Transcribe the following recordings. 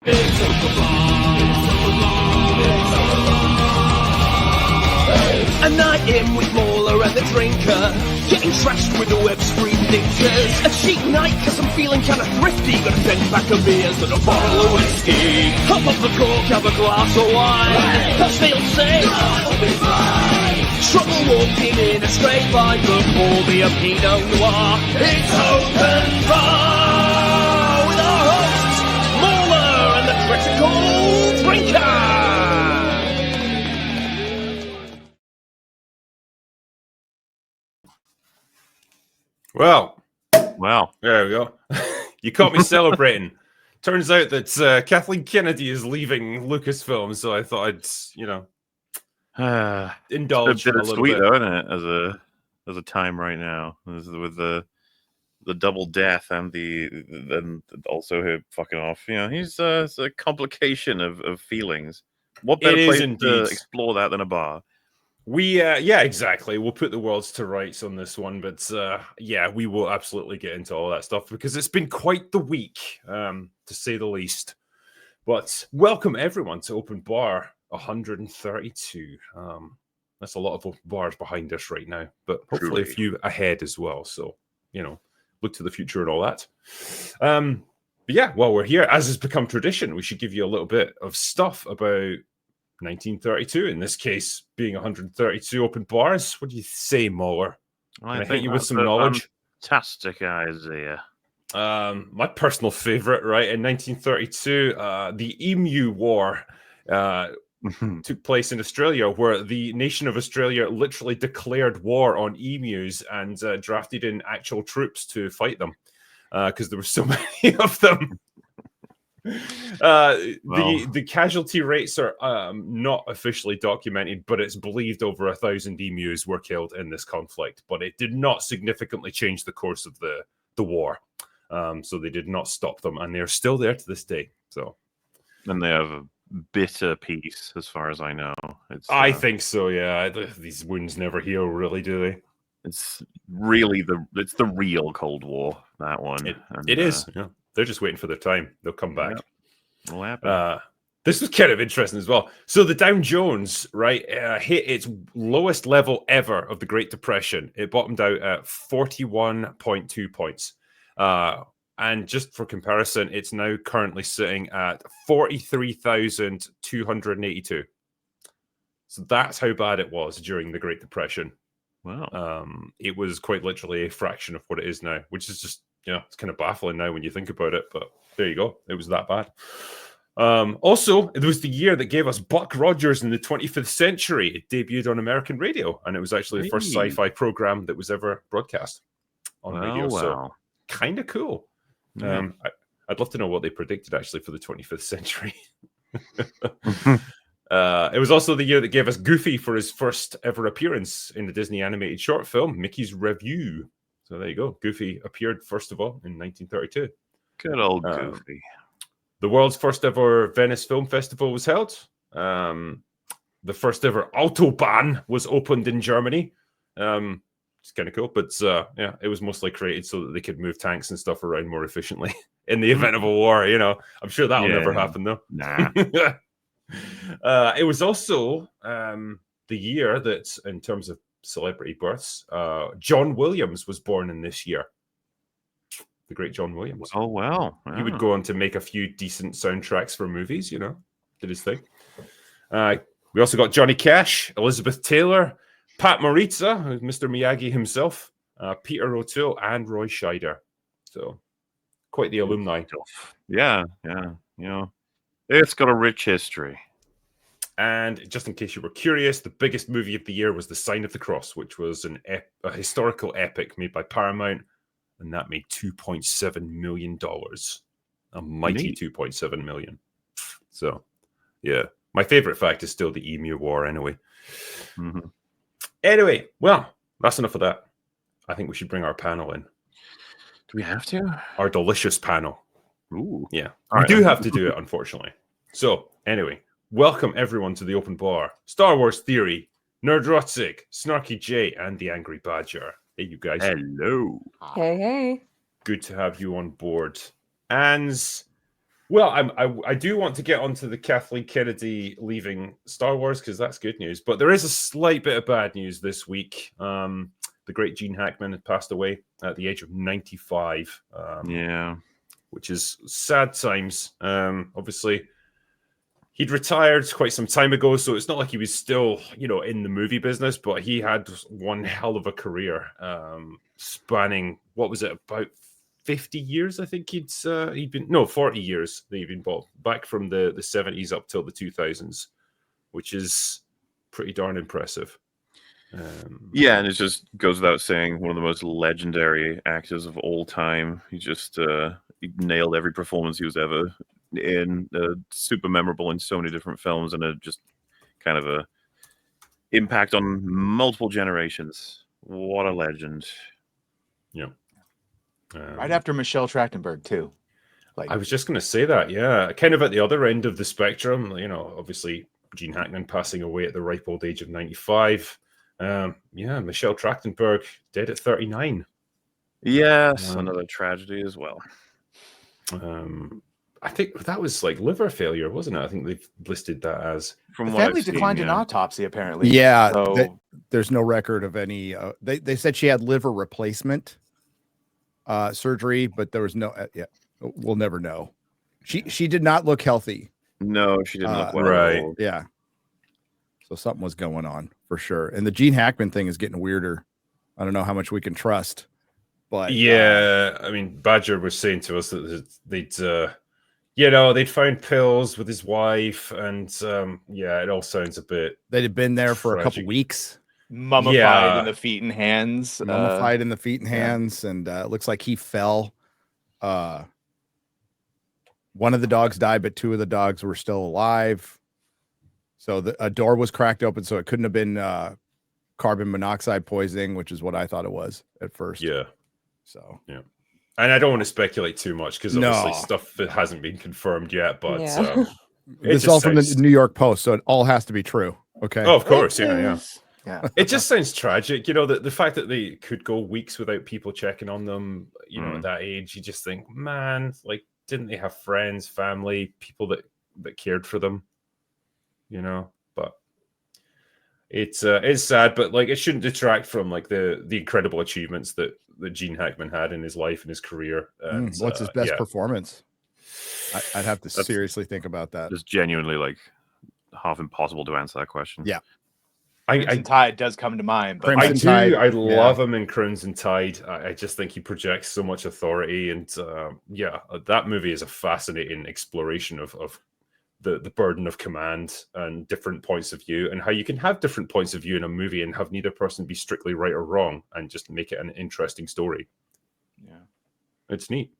A night in with MauLer and the drinker, getting trashed with the web screen dinkers. A cheap night cause I'm feeling kinda thrifty, got a 10-pack of beers and a bottle of whiskey. Hop up the cork, have a glass of wine, cause they'll say I'll be fine. Trouble walking in a straight line, but pour me a Pinot Noir. It's open bar with our hosts, MauLer and the critical drinker. Well, there we go. You caught me celebrating. Turns out that Kathleen Kennedy is leaving Lucasfilm, so I thought I'd indulge a bit a of little sweet, bit. though, isn't it? As a time right now, with the double death and then also her fucking off. You know, it's a complication of feelings. What better place to explore that than a bar? Yeah, exactly. We'll put the worlds to rights on this one, but yeah, we will absolutely get into all that stuff because it's been quite the week, to say the least. But welcome everyone to Open Bar 132. That's a lot of open bars behind us right now, but hopefully a few ahead as well. So, look to the future and all that. But yeah, while we're here, as has become tradition, we should give you a little bit of stuff about 1932, in this case, being 132 open bars. What do you say, MauLer? I hit you with some knowledge. Fantastic idea. My personal favorite, right? In 1932, the Emu War took place in Australia, where the nation of Australia literally declared war on emus and drafted in actual troops to fight them because there were so many of them. The casualty rates are not officially documented, but it's believed over 1,000 emus were killed in this conflict. But it did not significantly change the course of the war, so they did not stop them, and they're still there to this day. So, and they have a bitter peace, as far as I know. I think so. Yeah, these wounds never heal, really, do they? It's really it's the real Cold War. That one. It is. Yeah. They're just waiting for their time. They'll come back. Will happen. This was kind of interesting as well. So the Dow Jones, right, hit its lowest level ever of the Great Depression. It bottomed out at 41.2 points. And just for comparison, it's now currently sitting at 43,282. So that's how bad it was during the Great Depression. Wow. It was quite literally a fraction of what it is now, which is just, it's kind of baffling now when you think about it, but there you go. It was that bad. Also, it was the year that gave us Buck Rogers in the 25th Century. It debuted on American radio, and it was actually the first sci-fi program that was ever broadcast on radio. So kind of cool. Yeah. I'd love to know what they predicted actually for the 25th century. It was also the year that gave us Goofy for his first ever appearance in the Disney animated short film, Mickey's Revue. So there you go. Goofy appeared, first of all, in 1932. Good old Goofy. The world's first ever Venice Film Festival was held. The first ever Autobahn was opened in Germany. It's kind of cool, but yeah, it was mostly created so that they could move tanks and stuff around more efficiently in the event of a war. I'm sure that will never happen, though. Nah. It was also the year that, in terms of celebrity births, John Williams was born in this year. The great John Williams. Oh, wow. He would go on to make a few decent soundtracks for movies, did his thing. We also got Johnny Cash, Elizabeth Taylor, Pat Morita, Mr. Miyagi himself, Peter O'Toole, and Roy Scheider. So, quite the alumni. Yeah. It's got a rich history. And just in case you were curious, the biggest movie of the year was The Sign of the Cross, which was a historical epic made by Paramount, and that made $2.7 million. A mighty $2.7 million. So, yeah. My favorite fact is still the Emu War, anyway. Mm-hmm. Anyway, well, that's enough of that. I think we should bring our panel in. Do we have to? Our delicious panel. Ooh. Yeah. We do have to do it, unfortunately. So, anyway, welcome everyone to the Open Bar. Star Wars Theory, Nerdrotic, Snarky J, and the Angry Badger. Hey, you guys. Hello. Hey. Good to have you on board. And Well, I do want to get onto the Kathleen Kennedy leaving Star Wars because that's good news. But there is a slight bit of bad news this week. The great Gene Hackman had passed away at the age of 95. Yeah. Which is sad times. Obviously, he'd retired quite some time ago, so it's not like he was still, in the movie business. But he had one hell of a career, spanning what was it, about 50 years? I think he'd been 40 years that he'd been bought back from the 70s up till the 2000s, which is pretty darn impressive. Yeah, and it just goes without saying, one of the most legendary actors of all time. He just he nailed every performance he was ever in. Super memorable in so many different films, and just kind of a impact on multiple generations. What a legend! Yeah. Right after Michelle Trachtenberg too. I was just going to say that, yeah. Kind of at the other end of the spectrum, obviously Gene Hackman passing away at the ripe old age of 95. Michelle Trachtenberg dead at 39. Yes, another tragedy as well. I think that was like liver failure, wasn't it? I think they've listed that as. From the family declined an autopsy, apparently. Yeah, so... there's no record of any. They said she had liver replacement surgery, but there was no. We'll never know. She did not look healthy. No, she didn't look well. Right. Yeah. So something was going on for sure. And the Gene Hackman thing is getting weirder. I don't know how much we can trust. But yeah, I mean, Badger was saying to us that they'd found pills with his wife, and it all sounds a bit. They'd have been there for tragic. a couple weeks, mummified in the feet and hands, and it looks like he fell. One of the dogs died, but two of the dogs were still alive. So a door was cracked open, so it couldn't have been carbon monoxide poisoning, which is what I thought it was at first. Yeah. So yeah, and I don't want to speculate too much because obviously stuff that hasn't been confirmed yet. But it's all from the New York Post, so it all has to be true. Okay. Oh, of course, yeah. It just sounds tragic, the fact that they could go weeks without people checking on them. At that age, you just think, man, like, didn't they have friends, family, people that cared for them? But it's sad, but like it shouldn't detract from like the incredible achievements that Gene Hackman had in his life and his career. And, what's his best performance? I'd have to seriously think about that. It's genuinely like half impossible to answer that question. Yeah. Crimson Tide does come to mind, but I love him in Crimson Tide. I just think he projects so much authority, and that movie is a fascinating exploration of the burden of command and different points of view, and how you can have different points of view in a movie and have neither person be strictly right or wrong, and just make it an interesting story. Yeah, it's neat.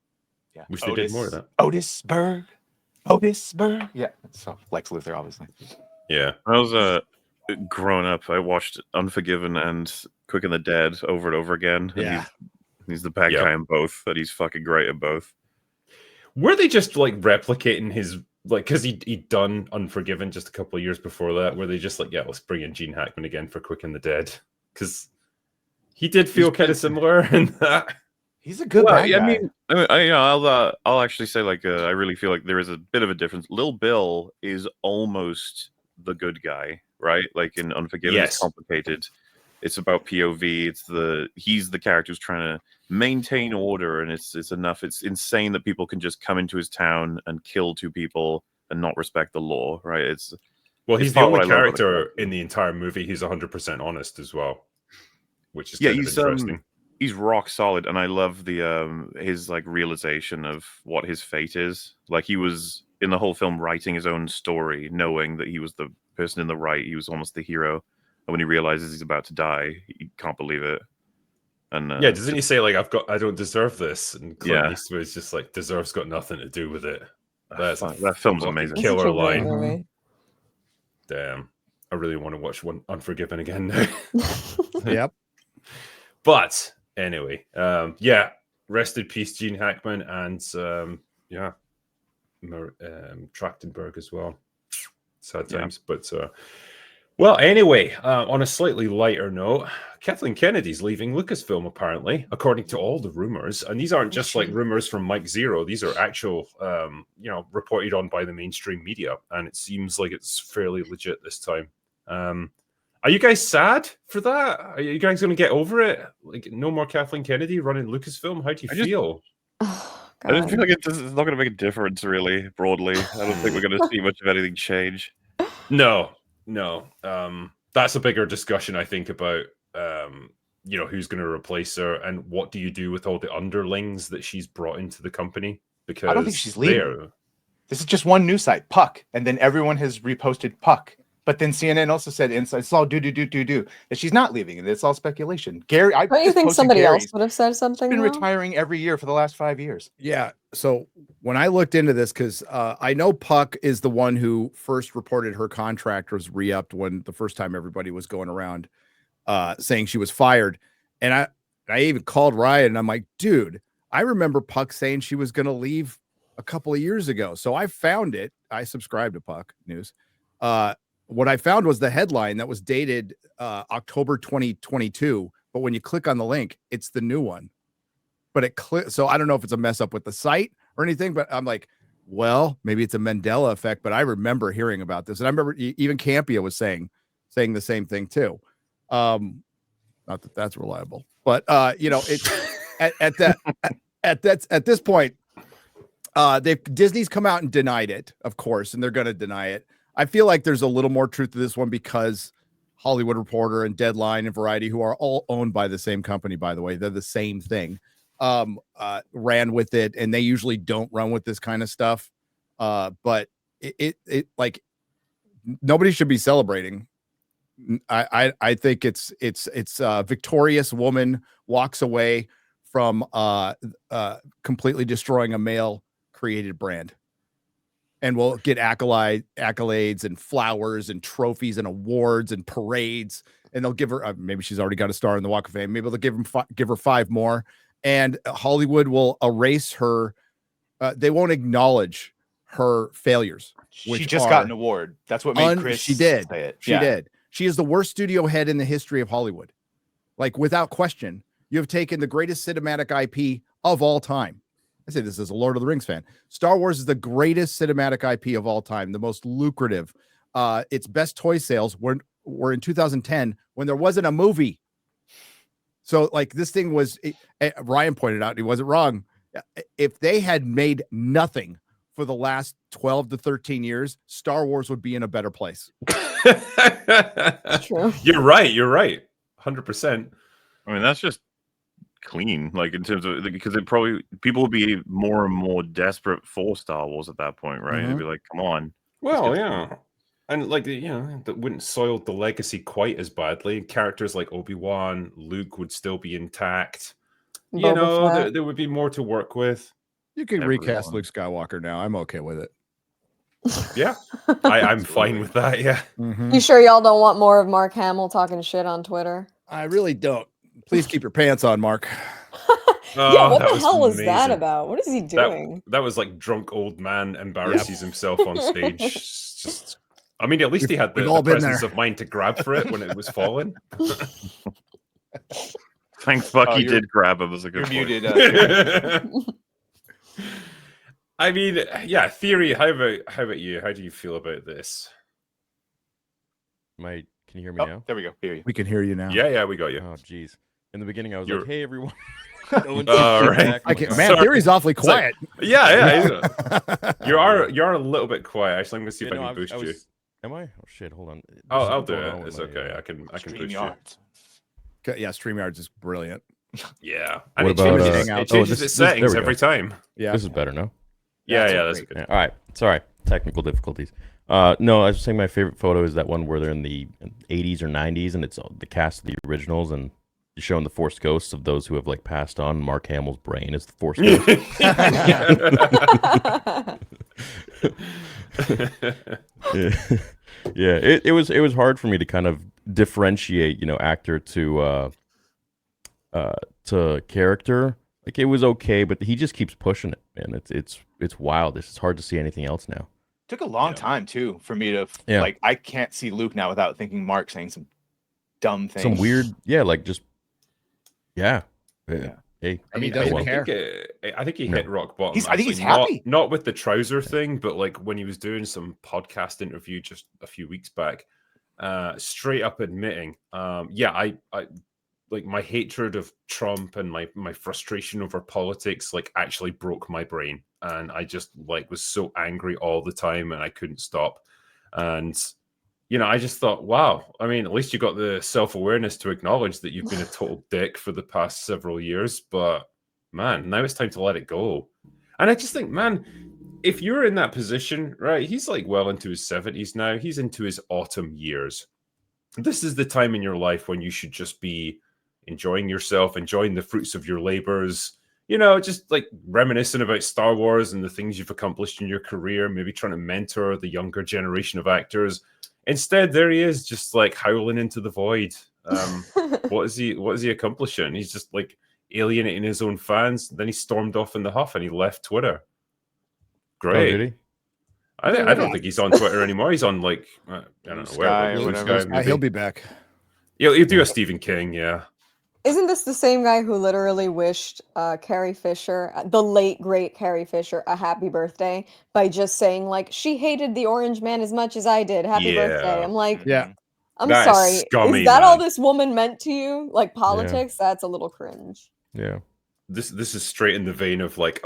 Yeah, wish they did more of that. Otisburg. Yeah, so Lex Luthor, obviously. Yeah, I was growing up. I watched Unforgiven and Quick and the Dead over and over again. Yeah, he's the bad guy in both, but he's fucking great at both. Were they just like replicating his? Like, because he'd done Unforgiven just a couple of years before that, where they just like, let's bring in Gene Hackman again for Quick and the Dead, because he did feel kind of similar in that. He's a good guy. I'll actually say like I really feel like there is a bit of a difference. Lil Bill is almost the good guy, right? Like in Unforgiven, it's complicated. It's about POV. He's the character who's trying to maintain order, and it's enough. It's insane that people can just come into his town and kill two people and not respect the law, right? He's the only character in the entire movie who's 100% honest as well, which is kind of interesting. He's rock solid, and I love his like realization of what his fate is. Like, he was in the whole film writing his own story, knowing that he was the person in the right. He was almost the hero. And when he realizes he's about to die, he can't believe it. And doesn't he say like, I don't deserve this? And Clint Eastwood's just like, deserve's got nothing to do with it. That film's amazing. Killer line. Damn, I really want to watch Unforgiven again now. Yep. But anyway, rest in peace, Gene Hackman, and Trachtenberg as well. Sad times, but Well, anyway, on a slightly lighter note, Kathleen Kennedy's leaving Lucasfilm, apparently, according to all the rumors. And these aren't just like rumors from Mike Zero. These are actual, reported on by the mainstream media. And it seems like it's fairly legit this time. Are you guys sad for that? Are you guys going to get over it? Like, no more Kathleen Kennedy running Lucasfilm? How do you feel? I just feel like it's not going to make a difference, really, broadly. I don't think we're going to see much of anything change. No. That's a bigger discussion, I think, about who's going to replace her and what do you do with all the underlings that she's brought into the company? Because I don't think she's leaving. This is just one news site, Puck, and then everyone has reposted Puck. But then CNN also said inside, it's all do that she's not leaving, and it's all speculation. Gary, don't you think somebody else would have said something? She's been retiring every year for the last 5 years. Yeah. So when I looked into this, because I know Puck is the one who first reported her contract was re-upped when the first time everybody was going around saying she was fired, and I even called Ryan, and I'm like, dude, I remember Puck saying she was going to leave a couple of years ago. So I found it. I subscribed to Puck News. What I found was the headline that was dated October 2022. But when you click on the link, it's the new one. But so I don't know if it's a mess up with the site or anything, but I'm like, well, maybe it's a Mandela effect. But I remember hearing about this. And I remember even Campia was saying the same thing too. Not that that's reliable, but it's at this point, Disney's come out and denied it, of course, and they're going to deny it. I feel like there's a little more truth to this one because Hollywood Reporter and Deadline and Variety, who are all owned by the same company, by the way, they're the same thing, ran with it, and they usually don't run with this kind of stuff. But it like nobody should be celebrating. I think it's a victorious woman walks away from completely destroying a male created brand. And we'll get accolades and flowers and trophies and awards and parades. And they'll give her, maybe she's already got a star in the Walk of Fame. Maybe they'll give her 5 more. And Hollywood will erase her. They won't acknowledge her failures. She just got an award. That's what made Chris she did. say it. She did. She is the worst studio head in the history of Hollywood. Like, without question, you have taken the greatest cinematic IP of all time. I say this as a Lord of the Rings fan. Star Wars is the greatest cinematic IP of all time, the most lucrative. Its best toy sales were in 2010 when there wasn't a movie. So, like, this thing was, Ryan pointed out, he wasn't wrong. If they had made nothing for the last 12 to 13 years, Star Wars would be in a better place. That's true. You're right. 100%. I mean, that's just clean, like, in terms of, because it probably people would be more and more desperate for Star Wars at that point, right? They'd be like, come on. Well, yeah. And like, that wouldn't soil the legacy quite as badly. Characters like Obi-Wan, Luke would still be intact. There would be more to work with. You can recast Luke Skywalker now. I'm okay with it. Yeah, I'm fine with that. Yeah. You sure y'all don't want more of Mark Hamill talking shit on Twitter? I really don't. Please keep your pants on, Mark. Yeah, what the hell was that about? What is he doing? That was like drunk old man embarrasses himself on stage. Just, I mean, at least he had the presence of mind to grab for it when it was falling. Thanks, fuck, he did grab him. Was a good point. Muted. I mean, yeah, Theory, how about you? How do you feel about this? Can you hear me now? There we go. Hear you. We can hear you now. Yeah, we got you. Oh, geez. In the beginning, I was like, hey, everyone. Right. Man, Theory's awfully quiet. Like, yeah. You are a little bit quiet. Actually, I'm going to see if I can boost you. Am I? Oh, shit, hold on. I'll do it. It's okay. I can boost you. Yeah, StreamYards is brilliant. Yeah. And it changes its settings every time. Yeah. This is better, no? Yeah, that's good. Yeah, all right. Sorry. Technical difficulties. No, I was saying my favorite photo is that one where they're in the 80s or 90s, and it's the cast of the originals, and you're showing the Force ghosts of those who have like passed on. Mark Hamill's brain is the Force ghost. Yeah. It was hard for me to kind of differentiate, actor to character. Like, it was okay, but he just keeps pushing it, man. It's wild. It's hard to see anything else now. Took a long time too for me to like. I can't see Luke now without thinking Mark saying some dumb things. Some weird, like just, Hey, I mean, he doesn't care. I think he hit rock bottom. I think he's happy. Not with the trouser thing, but like when he was doing some podcast interview just a few weeks back, straight up admitting, I like my hatred of Trump and my frustration over politics like actually broke my brain, and I just like was so angry all the time and I couldn't stop. And I just thought, wow, I mean, at least you got the self-awareness to acknowledge that you've been a total dick for the past several years, but man, now it's time to let it go. And I just think, man, if you're in that position, right, he's like well into his 70s now, he's into his autumn years. This is the time in your life when you should just be enjoying yourself, enjoying the fruits of your labors, just like reminiscing about Star Wars and the things you've accomplished in your career, maybe trying to mentor the younger generation of actors. Instead, there he is, just like howling into the void. What is he accomplishing? He's just like alienating his own fans. Then he stormed off in the huff and he left Twitter. Great. Oh, did he? I don't think he's on Twitter anymore. He's on like I don't know where. Blue Sky, He'll be back. He'll do a Stephen King, yeah. Isn't this the same guy who literally wished Carrie Fisher, the late great Carrie Fisher, a happy birthday by just saying like she hated the Orange Man as much as I did? Happy birthday! I'm like, I'm That sorry. is scummy, is that all man. this woman meant to you? Like politics? That's a little cringe. Yeah. This is straight in the vein of like,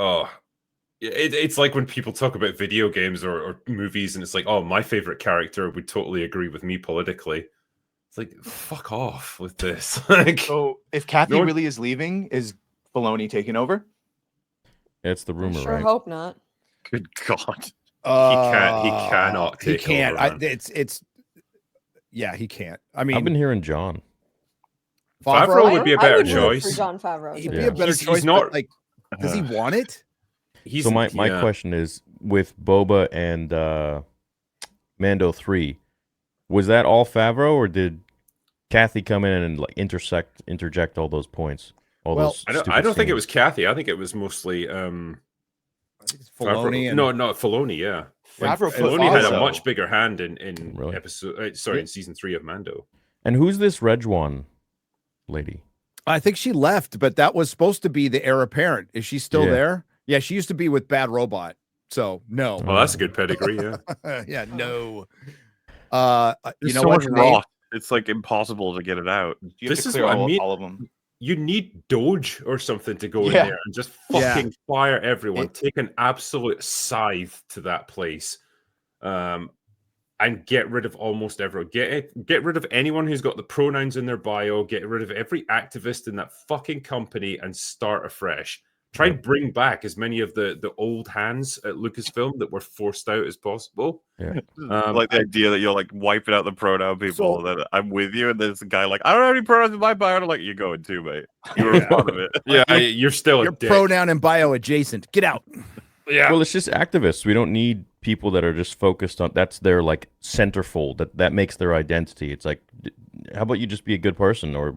it's like when people talk about video games or movies, and it's like, oh, my favorite character would totally agree with me politically. It's like, fuck off with this. Like, so if Kathy really is leaving, is Filoni taking over? It's the rumor, Sure right? hope not. Good God. He cannot take He can't. over. He can't. I mean, I've been hearing John. Favreau would be a better I would root choice. for John Favreau. He'd too. be a better He's choice. not- But, like, does he want it? So my question is, with Boba and Mando 3, was that all Favreau, or did Kathy come in and like interject all those points? I don't think it was Kathy. I think it was mostly I think it's Favreau. Filoni. No, Filoni. Yeah, Filoni had a much bigger hand in in season 3 of Mando. And who's this Reg one lady? I think she left, but that was supposed to be the heir apparent. Is she still there? Yeah, she used to be with Bad Robot. So no. Well, that's a good pedigree. Yeah. Yeah, no. There's so much rot. It's like impossible to get it out. This is what I mean. All of them. You need Doge or something to go in there and just fucking fire everyone. Take an absolute scythe to that place, and get rid of almost everyone. Get rid of anyone who's got the pronouns in their bio. Get rid of every activist in that fucking company and start afresh. Try and bring back as many of the old hands at Lucasfilm that were forced out as possible. Yeah. Like the idea that you're like wiping out the pronoun people, that I'm with you, and there's a guy like, I don't have any pronouns in my bio. And I'm like, you're going too, mate. You were a part of it. Yeah, you're still a dick. Pronoun and bio adjacent. Get out. Yeah. Well, it's just activists. We don't need people that are just focused on that's their like centerfold. That makes their identity. It's like, how about you just be a good person, or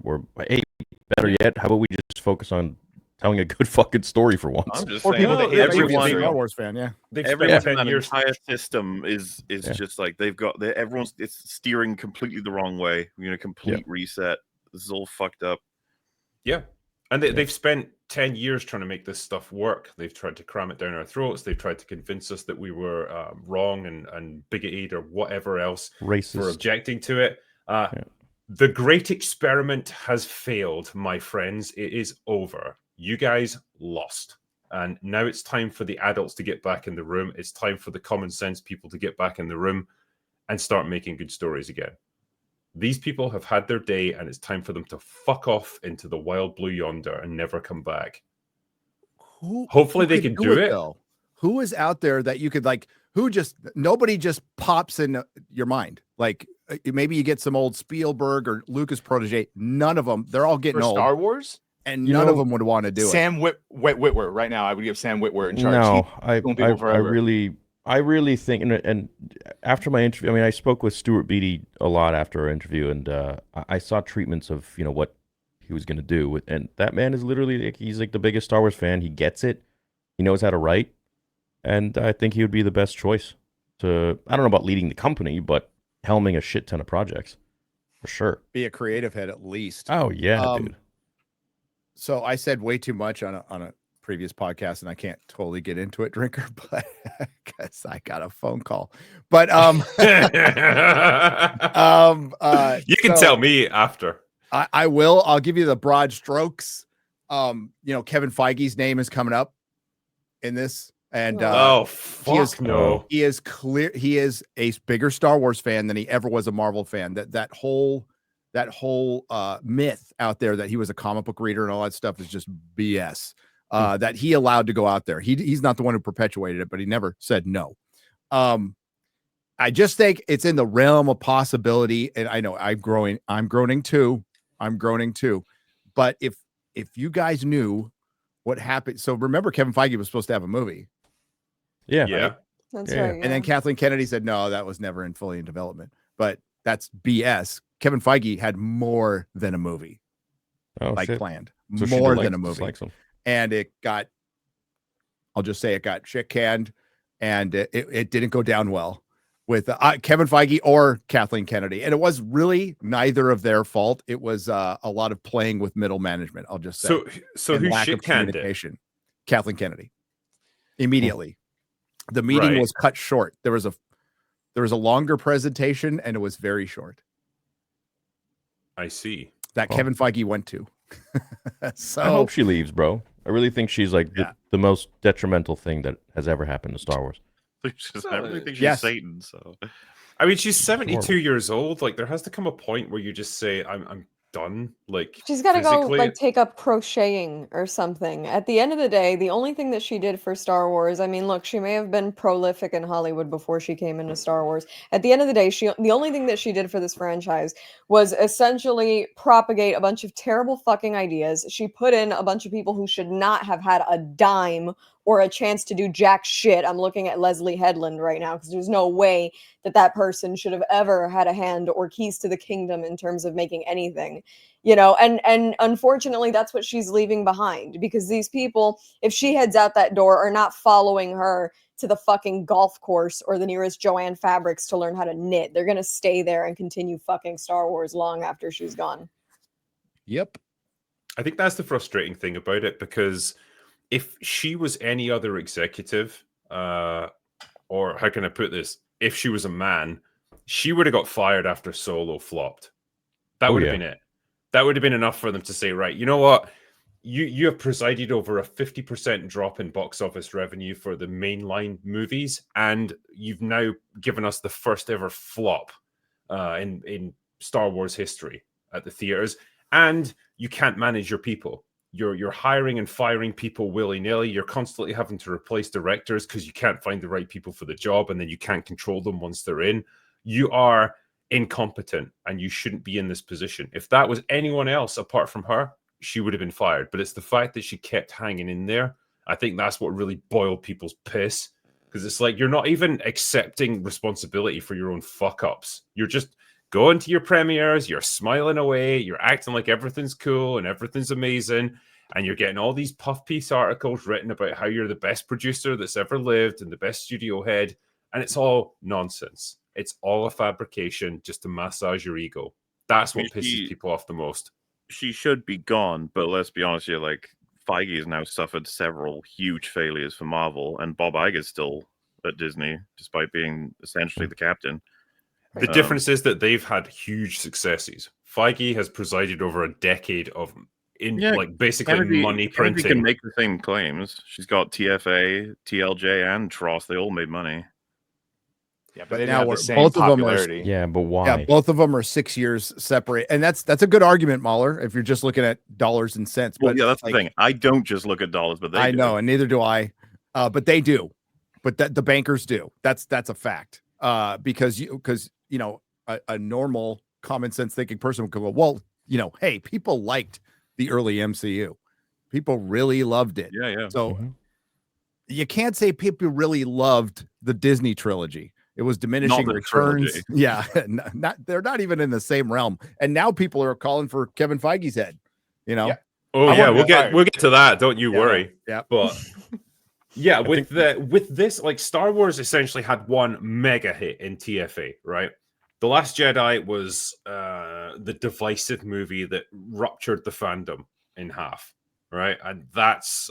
hey, better yet, how about we just focus on telling a good fucking story for once? I'm just Or saying, people that hate everyone, Star Wars fan, yeah. Everyone that entire system is just like everyone's it's steering completely the wrong way. We're gonna complete reset. This is all fucked up. Yeah. And they've spent 10 years trying to make this stuff work. They've tried to cram it down our throats. They've tried to convince us that we were wrong and bigoted or whatever else Racist. for objecting to it. The great experiment has failed, my friends. It is over. You guys lost. And now it's time for the adults to get back in the room. It's time for the common sense people to get back in the room and start making good stories again. These people have had their day, and it's time for them to fuck off into the wild blue yonder and never come back. Hopefully they can do it. Though? Who is out there that you could like, nobody just pops in your mind. Like maybe you get some old Spielberg or Lucas protege. None of them. They're all getting old. Star Wars? And none of them would want to do Sam Witwer right now. I would give Sam Witwer in charge. No, I really think, and after my interview, I mean, I spoke with Stuart Beattie a lot after our interview, and I saw treatments of what he was going to do, and that man is literally he's like the biggest Star Wars fan. He gets it. He knows how to write, and I think he would be the best choice. to, I don't know about leading the company, but helming a shit ton of projects for sure. Be a creative head at least. Oh yeah, dude. So I said way too much on a previous podcast, and I can't totally get into it, Drinker, but because I got a phone call. But you can tell me after. I will. I'll give you the broad strokes. Kevin Feige's name is coming up in this, and he is clear. He is a bigger Star Wars fan than he ever was a Marvel fan. That whole myth out there that he was a comic book reader and all that stuff is just BS. That he allowed to go out there. He's not the one who perpetuated it, but he never said no. I just think it's in the realm of possibility, and I know I'm groaning too. But if you guys knew what happened, so remember Kevin Feige was supposed to have a movie. Yeah. Right? That's right. And then Kathleen Kennedy said, no, that was never fully in development. But that's BS. Kevin Feige had more than a movie planned. So more than a movie. And I'll just say it got shit canned, and it didn't go down well with Kevin Feige or Kathleen Kennedy. And it was really neither of their fault. It was a lot of playing with middle management. I'll just say. So who shit canned it? Kathleen Kennedy. Immediately. The meeting was cut short. There was a longer presentation, and it was very short. I see. That Kevin Feige went to. So I hope she leaves, bro. I really think she's like the most detrimental thing that has ever happened to Star Wars. I really think she's Satan. So, I mean, she's 72 years old. Like, there has to come a point where you just say, "I'm done." Like, she's got to go like take up crocheting or something. At the end of the day, the only thing that she did for Star Wars, I mean, look, she may have been prolific in Hollywood before she came into Star Wars. At the end of the day, the only thing that she did for this franchise was essentially propagate a bunch of terrible fucking ideas. She put in a bunch of people who should not have had a dime or a chance to do jack shit. I'm looking at Leslie Headland right now because there's no way that person should have ever had a hand or keys to the kingdom in terms of making anything, and unfortunately that's what she's leaving behind, because these people, if she heads out that door, are not following her to the fucking golf course or the nearest Joanne Fabrics to learn how to knit. They're going to stay there and continue fucking Star Wars long after she's gone. Yep. I think that's the frustrating thing about it, because if she was any other executive, or how can I put this? If she was a man, she would have got fired after Solo flopped. That would have been it. That would have been enough for them to say, right, you know what? You have presided over a 50% drop in box office revenue for the mainline movies, and you've now given us the first ever flop in Star Wars history at the theaters, and you can't manage your people. You're hiring and firing people willy-nilly. You're constantly having to replace directors because you can't find the right people for the job, and then you can't control them once they're in. You are incompetent, and you shouldn't be in this position. If that was anyone else apart from her, she would have been fired. But it's the fact that she kept hanging in there. I think that's what really boiled people's piss, because it's like you're not even accepting responsibility for your own fuck-ups. You're just going to your premieres, you're smiling away, you're acting like everything's cool and everything's amazing, and you're getting all these puff piece articles written about how you're the best producer that's ever lived and the best studio head, and it's all nonsense. It's all a fabrication just to massage your ego. That's what pisses people off the most. She should be gone, but let's be honest here, like, Feige has now suffered several huge failures for Marvel, and Bob Iger's still at Disney, despite being essentially the captain. The difference is that they've had huge successes. Feige has presided over a decade of basically money printing. Kennedy can make the same claims. She's got TFA, TLJ, and Tross. They all made money. Yeah, but now both of them are. Yeah, but why? Yeah, both of them are 6 years separate, and that's a good argument, MauLer. If you're just looking at dollars and cents. Well, yeah, that's the thing. I don't just look at dollars, but I know, and neither do I. But they do. But the bankers do. That's a fact. Because a normal common sense thinking person would go, well, hey, people liked the early MCU. People really loved it. Yeah. So you can't say people really loved the Disney trilogy. It was diminishing returns. Trilogy. Yeah, they're not even in the same realm. And now people are calling for Kevin Feige's head. Yeah. Oh yeah, we'll get to that. Don't you worry. Yeah, but Yeah, with this, like Star Wars essentially had one mega hit in TFA, right? The Last Jedi was the divisive movie that ruptured the fandom in half, right? And that's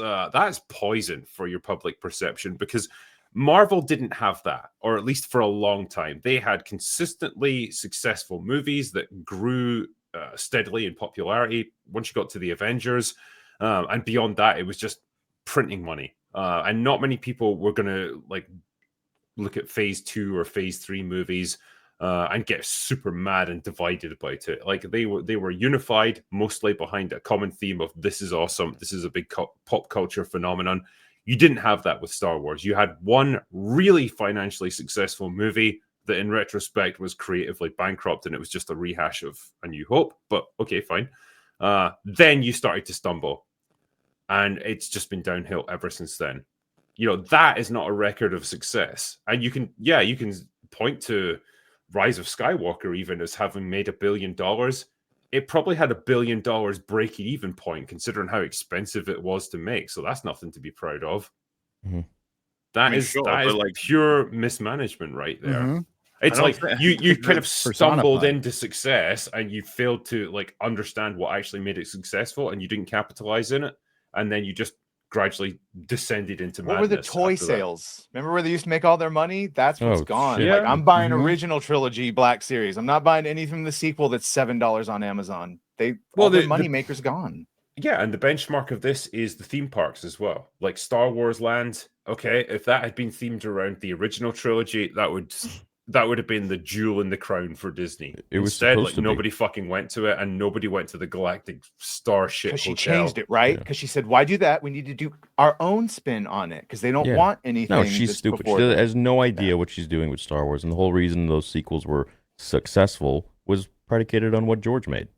poison for your public perception because Marvel didn't have that, or at least for a long time. They had consistently successful movies that grew steadily in popularity. Once you got to the Avengers, and beyond that, it was just printing money. And not many people were going to like look at phase 2 or phase 3 movies and get super mad and divided about it. Like they were unified mostly behind a common theme of this is awesome. This is a big pop culture phenomenon. You didn't have that with Star Wars. You had one really financially successful movie that in retrospect was creatively bankrupt and it was just a rehash of A New Hope. But okay, fine. Then you started to stumble. And it's just been downhill ever since then. You know, that is not a record of success. And you can point to Rise of Skywalker even as having made $1 billion. It probably had $1 billion break-even point, considering how expensive it was to make. So that's nothing to be proud of. Mm-hmm. That is like pure mismanagement right there. Mm-hmm. It's like you kind of stumbled personified. into success and you failed to like understand what actually made it successful and you didn't capitalize in it. And then you just gradually descended into madness. What were the toy sales? Remember where they used to make all their money? That's what's gone. shit. Like I'm buying Mhm. original trilogy Black Series. I'm not buying anything from the sequel that's $7 on Amazon. All Well, the the money makers gone. Yeah, and the benchmark of this is the theme parks as well. Like Star Wars Land, okay, if that had been themed around the original trilogy, that would have been the jewel in the crown for Disney. It was Instead, supposed like to be. nobody fucking went to it, and nobody went to the Galactic Starship Because she Hotel. changed it, right? Yeah. Because she said, "Why do that? We need to do our own spin on it because they don't Yeah. want anything." No, she's that's stupid. She before them." has no idea what she's doing with Star Wars, and the whole reason those sequels were successful was predicated on what George made.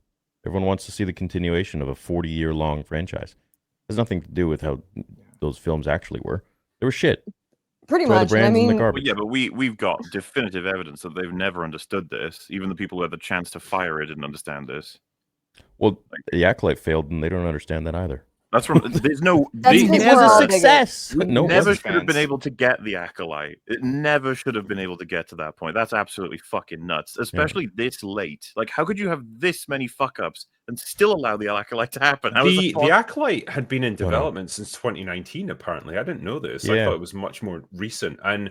Everyone wants to see the continuation of a 40-year-long franchise. It has nothing to do with how those films actually were. They were shit. Pretty Throw the much. And I brands in the mean, garbage. Well, yeah, but we've got definitive evidence that they've never understood this. Even the people who had the chance to fire it didn't understand this. Well, the Acolyte failed, and they don't understand that either. That's from. There's no. That's they 'cause never, we're all bigots. it No, it never wasn't. should have been fans. able to get the Acolyte. It never should have been able to get to that point. That's absolutely fucking nuts, especially this late. Like, how could you have this many fuck ups and still allow the Acolyte to happen? How is The that Acolyte had been in Oh, no. development since 2019, apparently. I didn't know this. I Yeah. thought it was much more recent. And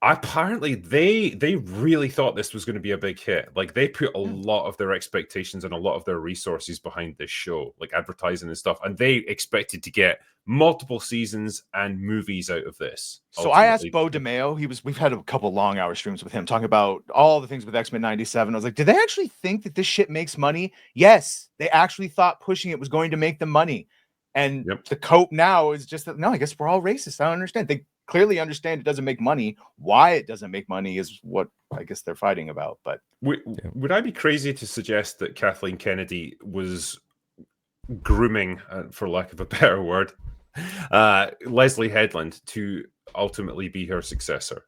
apparently they really thought this was going to be a big hit. Like they put a lot of their expectations and a lot of their resources behind this show, like advertising and stuff. And they expected to get multiple seasons and movies out of this. So I asked ultimately. Bo DeMeo. We've had a couple long hour streams with him talking about all the things with X-Men 97. I was like, did they actually think that this shit makes money? Yes, they actually thought pushing it was going to make them money. And Yep. the cope now is just that, no, I guess we're all racist. I don't understand. They clearly understand it doesn't make money. Why it doesn't make money is what I guess they're fighting about. But Would I be crazy to suggest that Kathleen Kennedy was grooming, for lack of a better word, Leslie Headland to ultimately be her successor?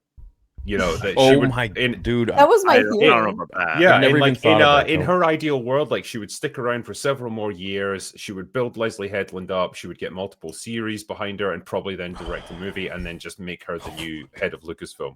You know that she Oh would. my dude! that was my I don't know theory. about that. Yeah, I've never in, even like thought of that, in though. her ideal world, like she would stick around for several more years. She would build Leslie Headland up. She would get multiple series behind her, and probably then direct a movie, and then just make her the new head of Lucasfilm.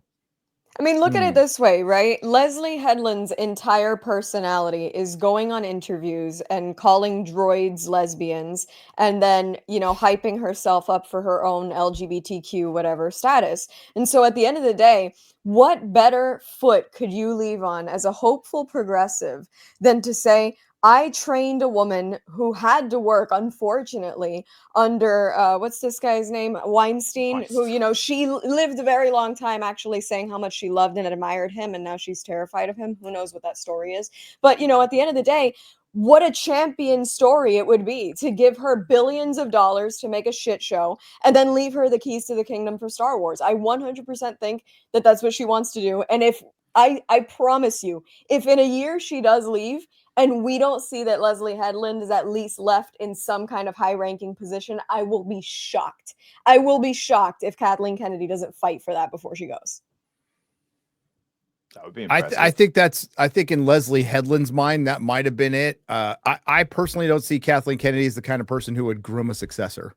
I mean, look at it this way, right? Leslie Headland's entire personality is going on interviews and calling droids lesbians and then, hyping herself up for her own LGBTQ whatever status. And so at the end of the day, what better foot could you leave on as a hopeful progressive than to say, I trained a woman who had to work, unfortunately, under what's this guy's name? Weinstein, who, she lived a very long time actually saying how much she loved and admired him, and now she's terrified of him. Who knows what that story is? But, at the end of the day, what a champion story it would be to give her billions of dollars to make a shit show and then leave her the keys to the kingdom for Star Wars. I 100% think that that's what she wants to do. And if I promise you, if in a year she does leave, and we don't see that Leslie Headland is at least left in some kind of high-ranking position, I will be shocked. I will be shocked if Kathleen Kennedy doesn't fight for that before she goes. that would be impressive. I think in Leslie Headland's mind, that might have been it. I personally don't see Kathleen Kennedy as the kind of person who would groom a successor.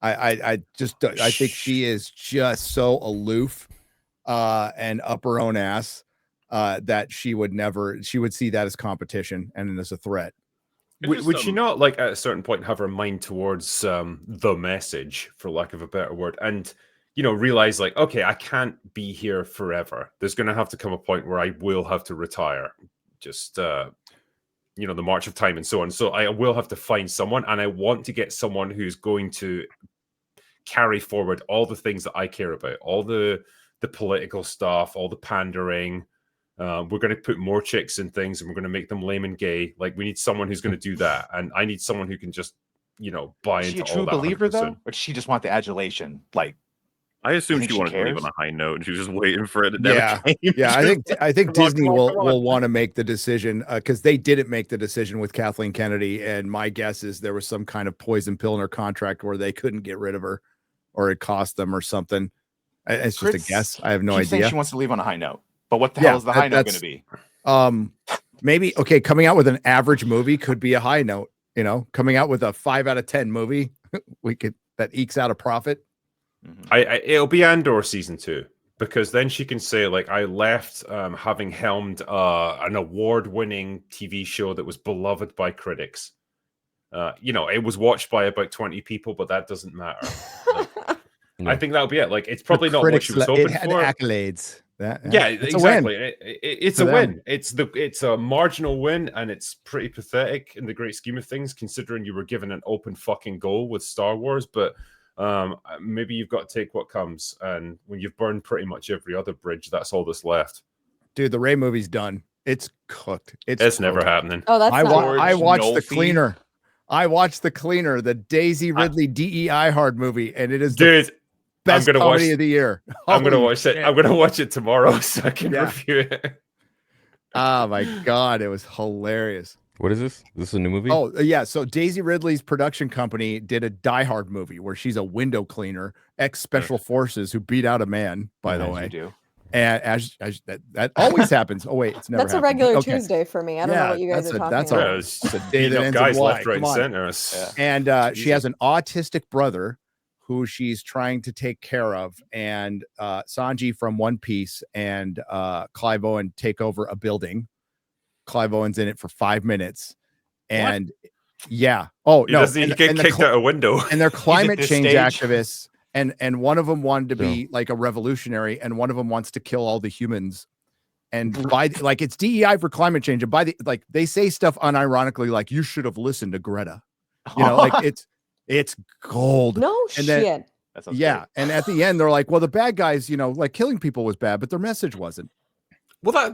I think she is just so aloof and up her own ass that she would see that as competition and as a threat. Would she not, like, at a certain point have her mind towards the message, for lack of a better word, and realize, like, okay, I can't be here forever. There's going to have to come a point where I will have to retire. Just the march of time and so on. So I will have to find someone, and I want to get someone who's going to carry forward all the things that I care about, all the political stuff, all the pandering. We're going to put more chicks in things, and we're going to make them lame and gay. Like, we need someone who's going to do that, and I need someone who can just buy into all that. Is she a true believer 100%. Though, or does she just want the adulation? Like, I assume she wanted to leave on a high note, and she was just waiting for it to never came. Yeah, I think Disney will want to make the decision because they didn't make the decision with Kathleen Kennedy, and my guess is there was some kind of poison pill in her contract where they couldn't get rid of her, or it cost them or something. It's just a guess. I have no idea. She wants to leave on a high note, but what the hell is the high note going to be? Maybe coming out with an average movie could be a high note. Coming out with a 5 out of 10 movie, that ekes out a profit. It'll be Andor season 2, because then she can say, like, I left having helmed an award-winning TV show that was beloved by critics. It was watched by about 20 people, but that doesn't matter. I think that'll be it. Like, it's probably not what she was hoping for. It had accolades. Exactly. It's a win. It's a marginal win, and it's pretty pathetic in the great scheme of things, considering you were given an open fucking goal with Star Wars. But maybe you've got to take what comes, and when you've burned pretty much every other bridge, that's all that's left. Dude, the Rey movie's done. It's cooked. It's never happening. Oh, that's I watched The Cleaner. I watched The Cleaner, the Daisy Ridley DEI hard movie, and it is the best comedy of the year. I'm gonna watch it. I'm gonna watch it tomorrow so I can review it. Oh my god, it was hilarious. What is this? This is a new movie? Oh yeah, so Daisy Ridley's production company did a Die Hard movie where she's a window cleaner, ex-special forces who beat out a man. By the way, and as that always happens. Oh wait, it's never. That's a regular Tuesday for me. I don't know what you guys are talking about. That's a day that ends guys left, right, and center. And she has an autistic brother who she's trying to take care of, and Sanji from One Piece and Clive Owen take over a building. Clive Owen's in it for 5 minutes, and he get kicked out a window, and they're climate change activists, and one of them wanted to be like a revolutionary, and one of them wants to kill all the humans, and by like it's DEI for climate change, and by the like they say stuff unironically like you should have listened to Greta, like it's gold. No and shit. Then, and at the end they're like, well, the bad guys, like killing people was bad, but their message wasn't. Well,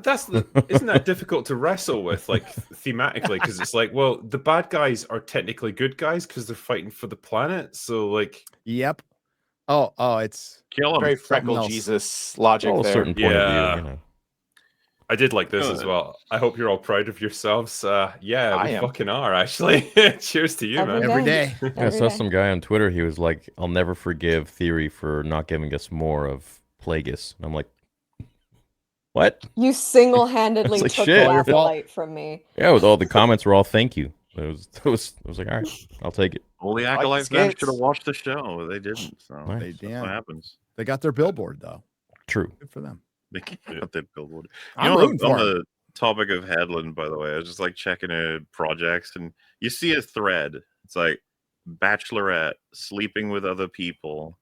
isn't that difficult to wrestle with, like, thematically? Because it's like, well, the bad guys are technically good guys because they're fighting for the planet. So, like, yep. Oh, it's kill them. Very freckle Jesus logic there. A certain point of view, I did like this as well. I hope you're all proud of yourselves. We fucking are, actually. Cheers to you, man. Every day. I saw some guy on Twitter. He was like, I'll never forgive Theory for not giving us more of Plagueis. And I'm like, what? You single-handedly like, took shit. the light from me. Yeah, with all the comments were all thank you. It was like, all right, I'll take it. All the acolytes should have watched the show. They didn't. So nice. That's what happens. They got their billboard though. True. Good for them. They got their billboard. I'm rooting for on the topic of Headland, by the way, I was just like checking projects, and you see a thread. It's like bachelorette sleeping with other people,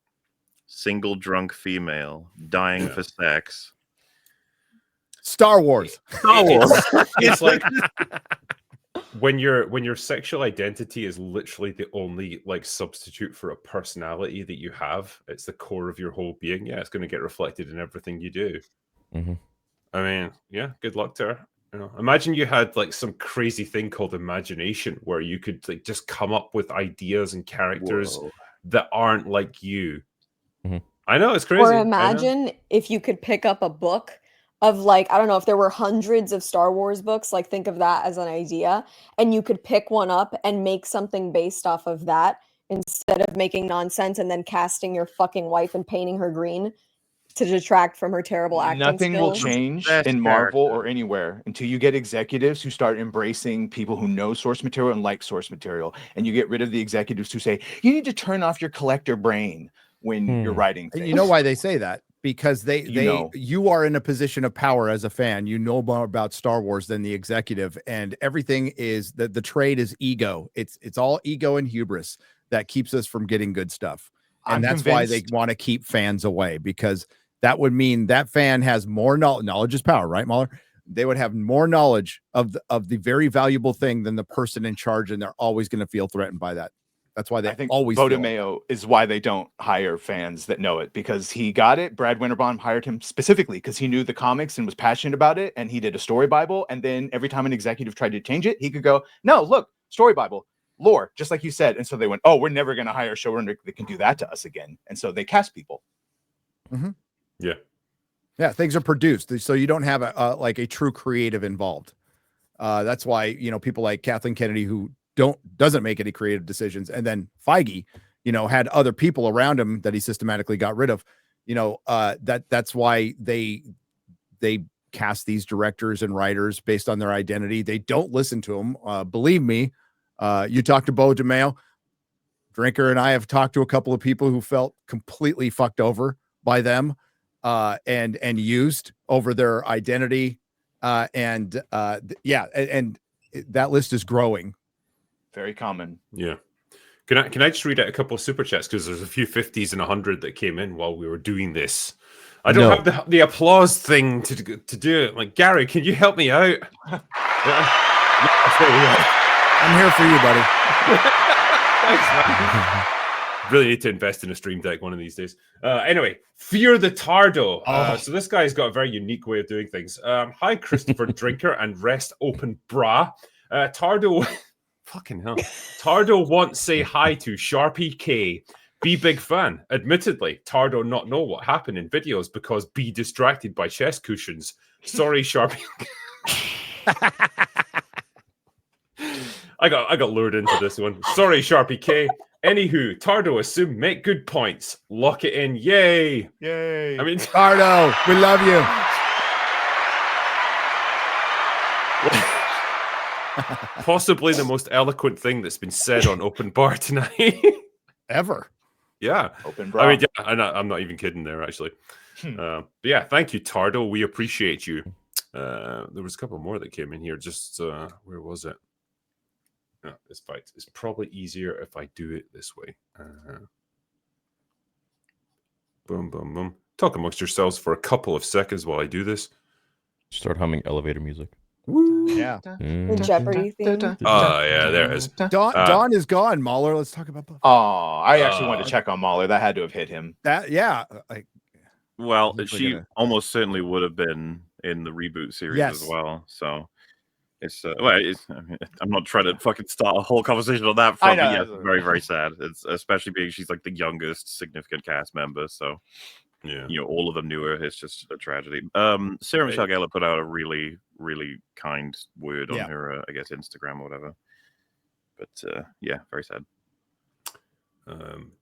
single drunk female dying for sex. Star Wars. It's like when your sexual identity is literally the only like substitute for a personality that you have. It's the core of your whole being. Yeah, it's going to get reflected in everything you do. Mm-hmm. I mean, yeah, good luck to her. Imagine you had like some crazy thing called imagination, where you could like just come up with ideas and characters that aren't like you. Mm-hmm. I know, it's crazy. Or imagine if you could pick up a book of like, I don't know, if there were hundreds of Star Wars books, like think of that as an idea, and you could pick one up and make something based off of that instead of making nonsense and then casting your fucking wife and painting her green. to detract from her terrible acting Nothing will skills. change Best in Marvel character. or anywhere until you get executives who start embracing people who know source material and like source material, and you get rid of the executives who say you need to turn off your collector brain when you're writing things. And you know why they say that? Because know. you are in a position of power as a fan. You know more about Star Wars than the executive, and everything is the trade is ego. It's all ego and hubris that keeps us from getting good stuff. And I'm that's why they convinced- want to keep fans away, because that would mean that fan has more knowledge. Knowledge is power, right, MauLer? They would have more knowledge of the very valuable thing than the person in charge, and they're always going to feel threatened by that. That's why they I think always feel it. Mayo is why they don't hire fans that know it, because he got it. Brad Winterbaum hired him specifically because he knew the comics and was passionate about it, and he did a story Bible. And then every time an executive tried to change it, he could go, "No, look, story Bible, lore, just like you said." And so they went, "Oh, we're never going to hire a showrunner that can do that to us again." And so they cast people. Yeah. Yeah, things are produced, so you don't have a true creative involved. That's why, you know, people like Kathleen Kennedy who doesn't make any creative decisions, and then Feige, you know, had other people around him that he systematically got rid of. You know, that's why they cast these directors and writers based on their identity. They don't listen to them. Believe me, you talk to Bo DeMayo, Drinker, and I have talked to a couple of people who felt completely fucked over by them. And used over their identity, and that list is growing. Very common. Yeah. Can I just read out a couple of super chats, because there's a few 50s and 100 that came in while we were doing this. I don't have the applause thing to do it. Like, Gary, can you help me out? I'm here for you, buddy. Thanks, man. Really need to invest in a Stream Deck one of these days. Anyway, Fear the Tardo. So this guy's got a very unique way of doing things. Hi, Christopher Drinker and Rest Open Bra. Tardo, fucking hell. Tardo wants say hi to Sharpie K. Be big fan. Admittedly, Tardo not know what happened in videos because be distracted by chest cushions. Sorry, Sharpie. I got lured into this one. Sorry, Sharpie K. Anywho, Tardo assume make good points. Lock it in. Yay. Yay. I mean, Tardo, we love you. possibly the most eloquent thing that's been said on Open Bar tonight. Ever. Yeah. Open bra. I mean, yeah, I'm not even kidding there, actually. But yeah, thank you, Tardo. We appreciate you. There was a couple more that came in here. Just, where was it? No, this fight is probably easier if I do it this way. Boom, boom, boom. Talk amongst yourselves for a couple of seconds while I do this. Start humming elevator music. Yeah. The Jeopardy theme. Oh, yeah, there it is. Dawn is gone, MauLer. Let's talk about Oh, I actually wanted to check on MauLer. That had to have hit him. that. Yeah. Well, Looks like she a- almost certainly would have been in the reboot series Yes. as well. So it's I mean, I'm not trying to fucking start a whole conversation on that front. know, But yeah, that's it's very, very sad. It's especially being she's like the youngest significant cast member. So Yeah. you know, all of them knew her. It's just a tragedy. Sarah Michelle Gellar put out a really, really kind word on Yeah. her, I guess, Instagram or whatever. But yeah, very sad.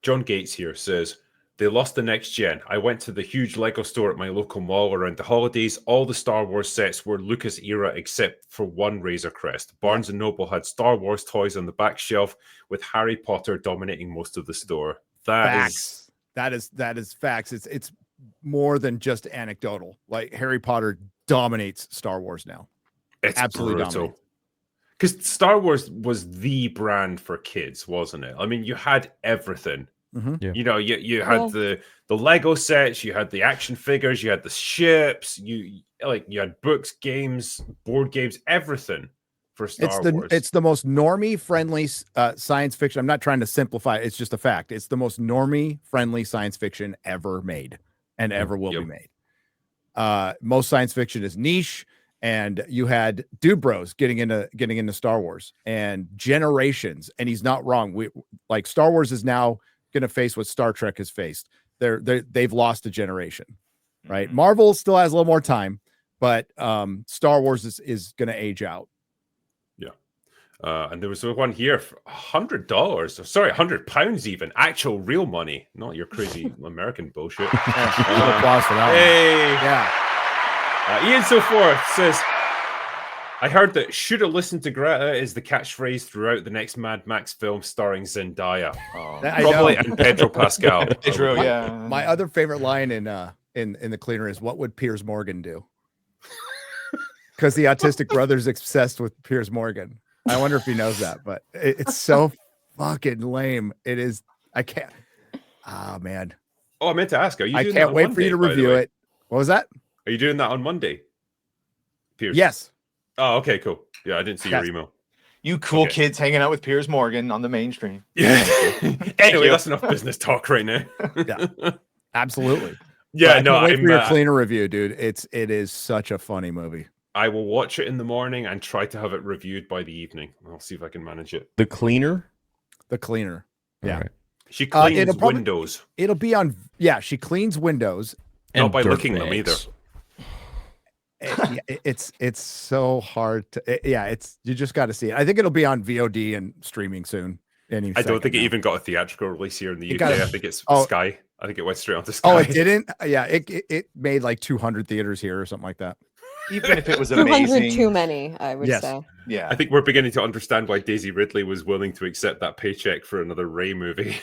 John Gates here says, they lost the next gen. I went to the huge Lego store at my local mall around the holidays. All the Star Wars sets were Lucas era except for one Razor Crest. Barnes & Noble had Star Wars toys on the back shelf with Harry Potter dominating most of the store. Facts. That is facts. It's more than just anecdotal. Like Harry Potter dominates Star Wars now. It's Absolutely brutal. Because Star Wars was the brand for kids, wasn't it? I mean, you had everything. Mhm. You know, you had the Lego sets, you had the action figures, you had the ships, you had books, games, board games, everything for Star Wars. It's the most normie friendly science fiction. I'm not trying to simplify it. It's just a fact. It's the most normie friendly science fiction ever made and ever will be made. Most science fiction is niche, and you had Dude Bros getting into Star Wars and generations. And he's not wrong. Like Star Wars is now going to face what Star Trek has faced. They've lost a generation, right? Mhm. Marvel still has a little more time, but Star Wars is going to age out. And there was one here for $100. Sorry, £100 even. Actual real money, not your crazy American bullshit. Applause for that Hey, Ian So Forth says, I heard that "shoulda listened to Greta" is the catchphrase throughout the next Mad Max film starring Zendaya, probably, and Pedro Pascal. Pedro, My other favorite line in the cleaner is, "What would Piers Morgan do?" Because the autistic brother's obsessed with Piers Morgan. I wonder if he knows that, but it's so fucking lame. It is. I can't. Oh man. Oh, I meant to ask. Are you? I doing can't that wait on for you to Monday, by the review way? it. What was that? Are you doing that on Monday, Piers? Yes. Oh, okay, cool. Yeah, I didn't see your email. You cool Okay. kids hanging out with Piers Morgan on the mainstream. Yeah. Anyway, you. that's enough business talk right now. Yeah. Absolutely. Yeah, But I no, can't wait I'm for your cleaner review, dude. It is such a funny movie. I will watch it in the morning and try to have it reviewed by the evening. I'll see if I can manage it. The cleaner. The cleaner. Yeah. All right. She cleans it'll probably- windows, It'll be on. Yeah, she cleans windows. not And by dirt licking them either. bags. It's so hard to. You just got to see it. I think it'll be on VOD and streaming soon. I don't think it even got a theatrical release here in the UK. I think it's Sky. I think it went straight onto Sky. Oh, it didn't. Yeah, it made like 200 theaters here or something like that. Even if it was 200 amazing. too many, I would Yes. say. Yeah. I think we're beginning to understand why Daisy Ridley was willing to accept that paycheck for another Ray movie.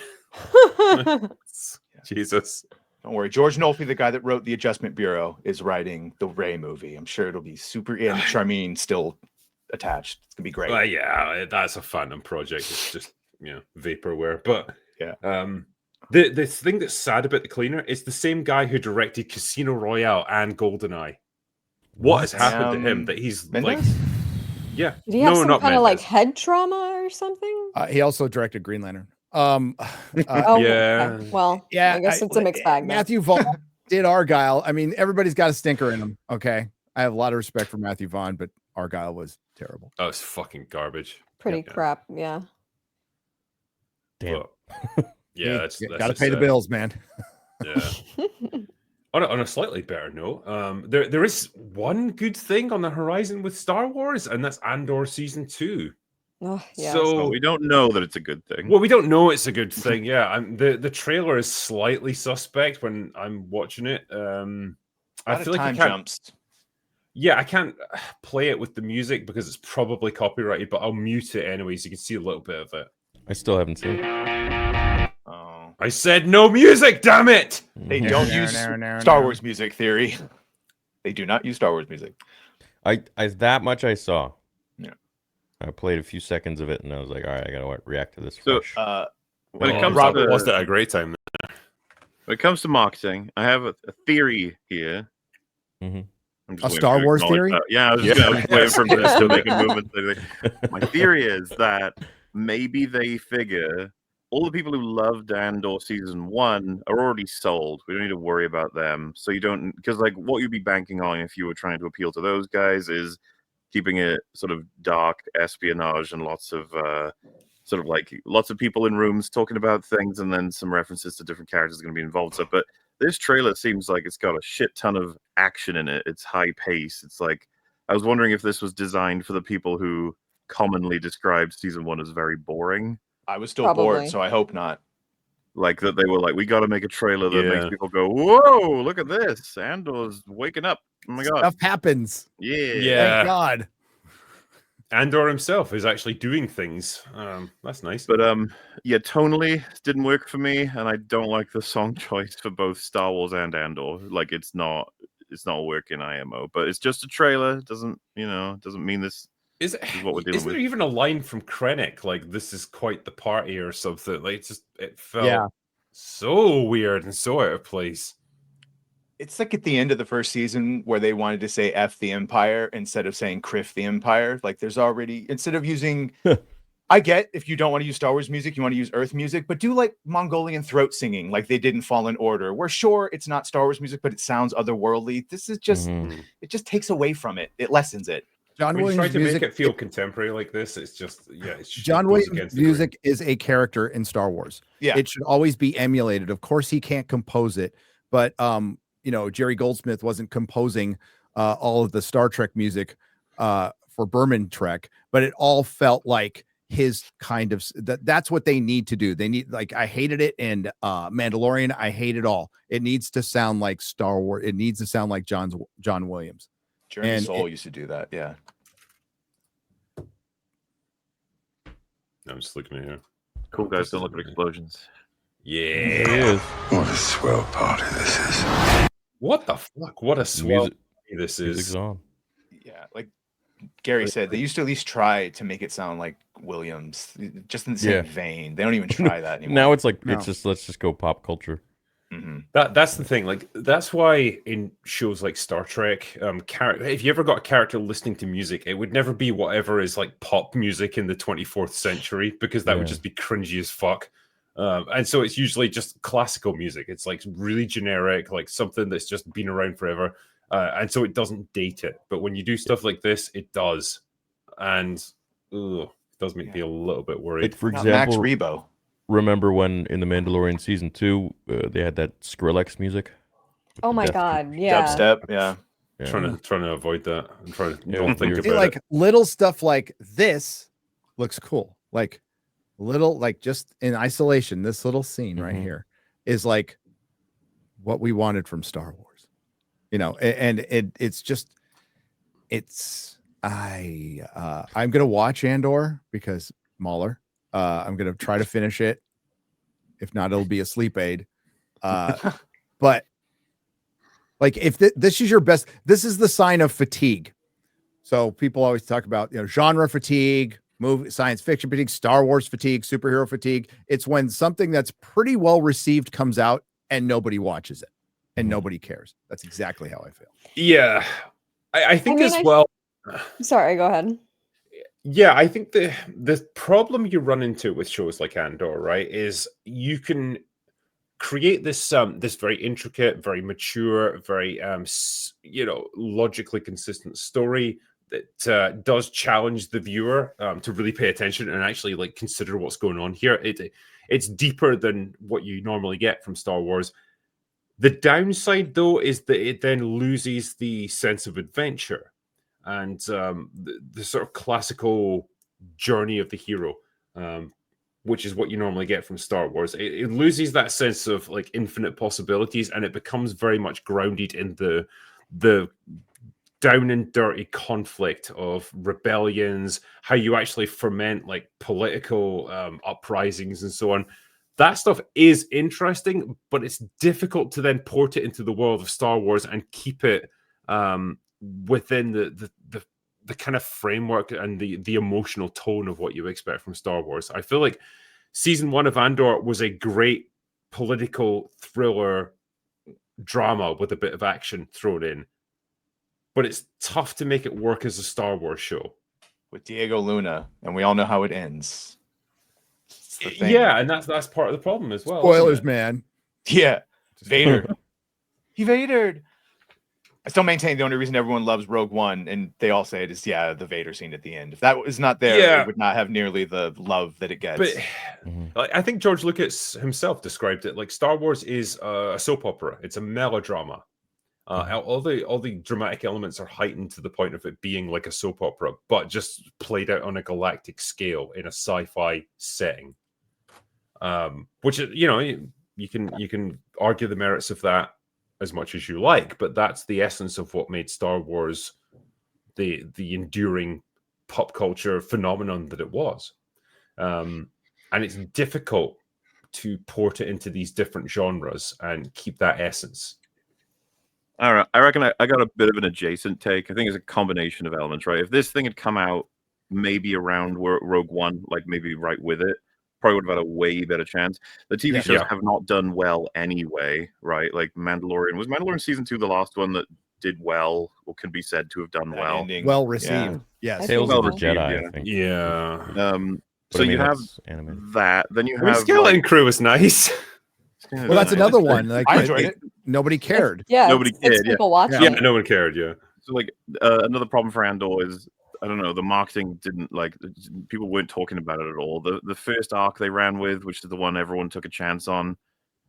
Jesus. Don't worry. George Nolfi, the guy that wrote The Adjustment Bureau, is writing the Ray movie. I'm sure it'll be super. And Charmine still attached. It's gonna be great. Yeah, that's a Phantom project. It's just vaporware. But Yeah. The thing that's sad about the cleaner is the same guy who directed Casino Royale and GoldenEye. What has happened to him that he's like? Mendes? Yeah, Did he have some not kind of like Mendes. head trauma or something? He also directed Green Lantern. Oh, yeah. okay. Well, Yeah, I guess it's a mixed bag. then. Matthew Vaughn did Argyle. I mean, everybody's got a stinker in them. Okay, I have a lot of respect for Matthew Vaughn, but Argyle was terrible. Oh, it's fucking garbage. Pretty Yeah. crap. Yeah. Damn. But, yeah, Hey, that's you just gotta pay the sad. bills, man. Yeah. On a slightly better note, there is one good thing on the horizon with Star Wars, and that's Andor season 2. Oh, yeah. So we don't know that it's a good thing. well, we don't know it's a good thing. Yeah, the trailer is slightly suspect when I'm watching it. I feel like I time can't. jumps. Yeah, I can't play it with the music because it's probably copyrighted, but I'll mute it anyway so you can see a little bit of it. I still haven't seen it. Oh. I said no music, damn it! They don't use Star Wars music theory. They do not use Star Wars music. I that much I saw. Yeah. I played a few seconds of it and I was like, all right, I gotta react to this. So, fresh. when it Oh, comes Robert to was that a great time? when it comes to marketing, I have a theory here. Mhm. I'm A waiting Star for you to Wars acknowledge theory? that. Yeah, I was just waiting for him to make a movement. My theory is that maybe they figure all the people who loved Andor season 1 are already sold. We don't need to worry about them. So you don't, because like what you'd be banking on if you were trying to appeal to those guys is keeping it sort of dark espionage and lots of lots of people in rooms talking about things, and then some references to different characters are going to be involved. So, but this trailer seems like it's got a shit ton of action in it. It's high pace. It's like I was wondering if this was designed for the people who commonly described season 1 as very boring. I was still Probably. bored, so I hope not. Like that they were like, we got to make a trailer that makes Yeah. people go, whoa, look at this. Andor's waking up. Oh my god. Stuff happens. Yeah. Yeah. Thank God. Andor himself is actually doing things. That's nice. But yeah, tonally didn't work for me, and I don't like the song choice for both Star Wars and Andor. Like it's not working IMO, but it's just a trailer. It doesn't mean this Is what we're dealing is there with. even a line from Krennic like "This is quite the party" or something? Like it felt so weird and so out of place. It's like at the end of the first season where they wanted to say F the Empire instead of saying Criff the Empire. Like there's already, instead of using, I get if you don't want to use Star Wars music, you want to use Earth music, but do like Mongolian throat singing like they did in Fallen Order. We're sure it's not Star Wars music, but it sounds otherworldly. This is just, it just takes away from it. It lessens it. John When you try Williams to music. make it feel contemporary like this, it's just it's John it goes Williams against the grain. music is a character in Star Wars. Yeah. It should always be emulated. Of course, he can't compose it, but Jerry Goldsmith wasn't composing all of the Star Trek music for Berman Trek, but it all felt like his kind of that's what they need to do. They need, like, I hated it in Mandalorian. I hate it all. It needs to sound like Star Wars. It needs to sound like John Williams. Journey And Soul used to do that. Yeah. I'm just looking at here. Cool guys don't look at explosions. Yeah. It is. What a swell party this is. What the fuck? What a swell Music- this Music's is. on. Yeah. Like Gary said, they used to at least try to make it sound like Williams, just in the same vein. They don't even try that anymore. Now it's like No. it's just let's just go pop culture. Mhm. That's the thing. Like, that's why in shows like Star Trek, if you ever got a character listening to music, it would never be whatever is like pop music in the 24th century, because that would Yeah. just be cringy as fuck. And so it's usually just classical music. It's like really generic, like something that's just been around forever. And so it doesn't date it. But when you do stuff like this, it does. And it does make me a little bit worried. Like, for Not Max example, Rebo. remember when in the Mandalorian season 2 they had that Skrillex music? With Oh the my death- God, yeah. Dubstep. Yeah. Yeah. Trying to avoid that. I'm trying to Yeah, don't think weird. about See, like it. little stuff like this looks cool. Like little, like just in isolation, this little scene right Mhm. here is like what we wanted from Star Wars, you know. And it's just, I'm gonna watch Andor because MauLer. I'm gonna try to finish it. If not, it'll be a sleep aid. But like, if this is your best, this is the sign of fatigue. So people always talk about, you know, genre fatigue, movie science fiction fatigue, Star Wars fatigue, superhero fatigue. It's when something that's pretty well received comes out and nobody watches it and nobody cares. That's exactly how I feel. Yeah. I think mean, as well. Sorry, go ahead. Yeah, I think the problem you run into with shows like Andor, right, is you can create this this very intricate, very mature, very logically consistent story that does challenge the viewer to really pay attention and actually like consider what's going on here. It's deeper than what you normally get from Star Wars. The downside, though, is that it then loses the sense of adventure and the sort of classical journey of the hero, which is what you normally get from Star Wars. It loses that sense of like infinite possibilities, and it becomes very much grounded in the down and dirty conflict of rebellions, how you actually ferment like political uprisings and so on. That stuff is interesting, but it's difficult to then port it into the world of Star Wars and keep it within the kind of framework and the emotional tone of what you expect from Star Wars. I feel like season 1 of Andor was a great political thriller drama with a bit of action thrown in, but it's tough to make it work as a Star Wars show With Diego Luna, and we all know how it ends. It's the thing. Yeah, and that's part of the problem as well. Spoilers, isn't it? man. Yeah. Vader. He Vadered. I still maintain the only reason everyone loves Rogue One, and they all say it, is the Vader scene at the end. If that was not there, Yeah. it would not have nearly the love that it gets. But I think George Lucas himself described it like Star Wars is a soap opera. It's a melodrama. All the dramatic elements are heightened to the point of it being like a soap opera, but just played out on a galactic scale in a sci-fi setting. Which is, you can argue the merits of that as much as you like, but that's the essence of what made Star Wars the enduring pop culture phenomenon that it was. And it's difficult to port it into these different genres and keep that essence. All right, I reckon I got a bit of an adjacent take. I think it's a combination of elements, right? If this thing had come out maybe around Rogue One, like maybe right with it, probably would have had a way better chance. The TV shows have not done well anyway, right? Like Mandalorian. Was Mandalorian season 2 the last one that did well, or can be said to have done That well? ending, Well received. Yes. Tales Well of the received, Jedi, yeah. I think. Yeah. But So I mean, you have that's animated. that, then you I mean, have Skeleton Crew was nice. Well, that's another one. Like, I enjoyed it. Nobody cared. Yeah, Nobody it's cared, yeah. people watching Yeah, it. no one cared. Yeah. So like another problem for Andor is, I don't know, the marketing didn't people weren't talking about it at all. The first arc they ran with, which is the one everyone took a chance on,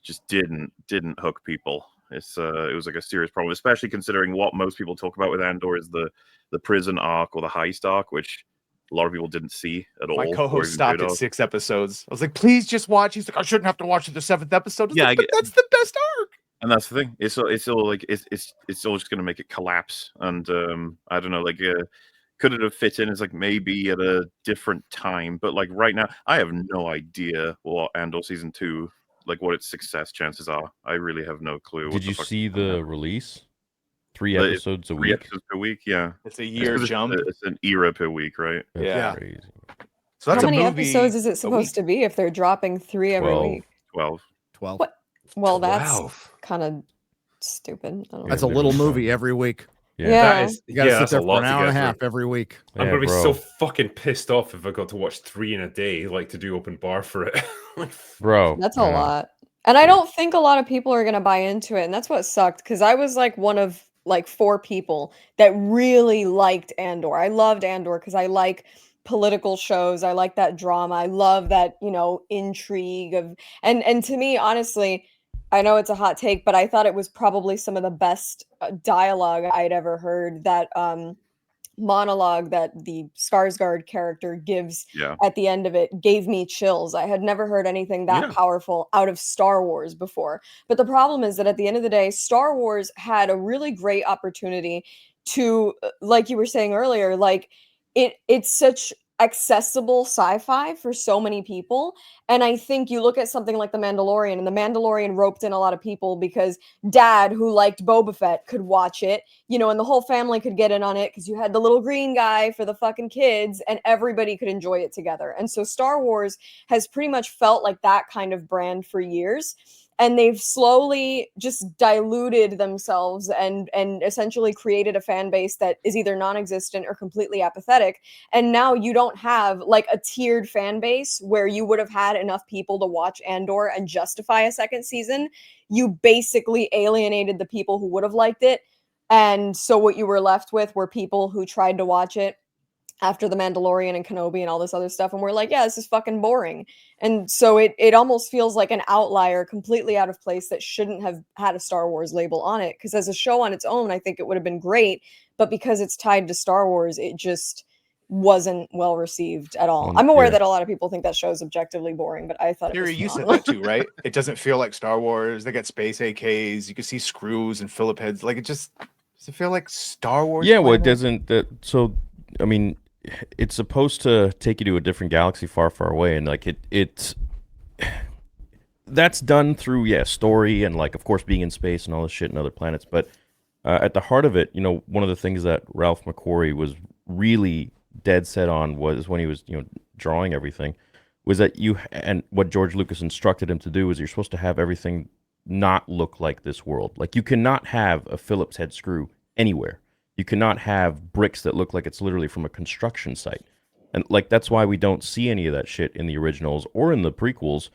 just didn't hook people. It was like a serious problem, especially considering what most people talk about with Andor is the prison arc or the heist arc, which a lot of people didn't see at all. My or co-host even stopped heard at of. 6 episodes. I was like, please just watch. He's like, I shouldn't have to watch the 7th episode. I was Yeah, like, but that's the best arc. And that's the thing. It's all like it's all just going to make it collapse. And I don't know, like could it have fit in? It's like maybe at a different time, but like right now, I have no idea what Andor season 2, like what its success chances are. I really have no clue. Did you see the release? 3 The- episodes a 3 week. episodes per week, yeah. It's a year jump. It's an era per week, right? That's Yeah. crazy. So that's How a many movie episodes is it a supposed week. to be if they're dropping 3 every 12. week? 12. 12. What? Well, that's 12. kind of stupid. I don't That's know. a little movie every week. Yeah. Yeah. That is, You got to sit that's there a for lot an to hour and a get half through. every week. I'm Yeah, gonna be bro. so fucking pissed off if I got to watch 3 in a day, like to do open bar for it. Like, Bro. That's a yeah. lot. And I don't think a lot of people are going to buy into it. And that's what sucked because I was like one of like 4 people that really liked Andor. I loved Andor because I like political shows. I like that drama. I love that, intrigue of and to me, honestly, I know it's a hot take, but I thought it was probably some of the best dialogue I'd ever heard. That monologue that the Skarsgård character gives Yeah. at the end of it gave me chills. I had never heard anything that Yeah. powerful out of Star Wars before. But the problem is that at the end of the day, Star Wars had a really great opportunity to, like you were saying earlier, like it's such accessible sci-fi for so many people. And I think you look at something like The Mandalorian, and The Mandalorian roped in a lot of people because dad, who liked Boba Fett, could watch it, and the whole family could get in on it because you had the little green guy for the fucking kids and everybody could enjoy it together. And so Star Wars has pretty much felt like that kind of brand for years. And they've slowly just diluted themselves and essentially created a fan base that is either non-existent or completely apathetic. And now you don't have like a tiered fan base where you would have had enough people to watch Andor and justify a second season. You basically alienated the people who would have liked it. And so what you were left with were people who tried to watch it after The Mandalorian and Kenobi and all this other stuff, and we're like, yeah, this is fucking boring. And so it almost feels like an outlier, completely out of place, that shouldn't have had a Star Wars label on it. Because as a show on its own, I think it would have been great, but because it's tied to Star Wars, it just wasn't well received at all. I'm aware that a lot of people think that show is objectively boring, but I thought Theory, it was you said phenomenal. that too, right? It doesn't feel like Star Wars. They got space AKs. You can see screws and Phillip heads. Like, does it feel like Star Wars? Yeah, well, it planet? doesn't. So, I mean, it's supposed to take you to a different galaxy far, far away, and like it's that's done through story and like of course being in space and all this shit and other planets. But at the heart of it, one of the things that Ralph McQuarrie was really dead set on was when he was drawing everything was that and what George Lucas instructed him to do is you're supposed to have everything not look like this world. Like you cannot have a Phillips head screw anywhere. You cannot have bricks that look like it's literally from a construction site. And like that's why we don't see any of that shit in the originals or in the prequels.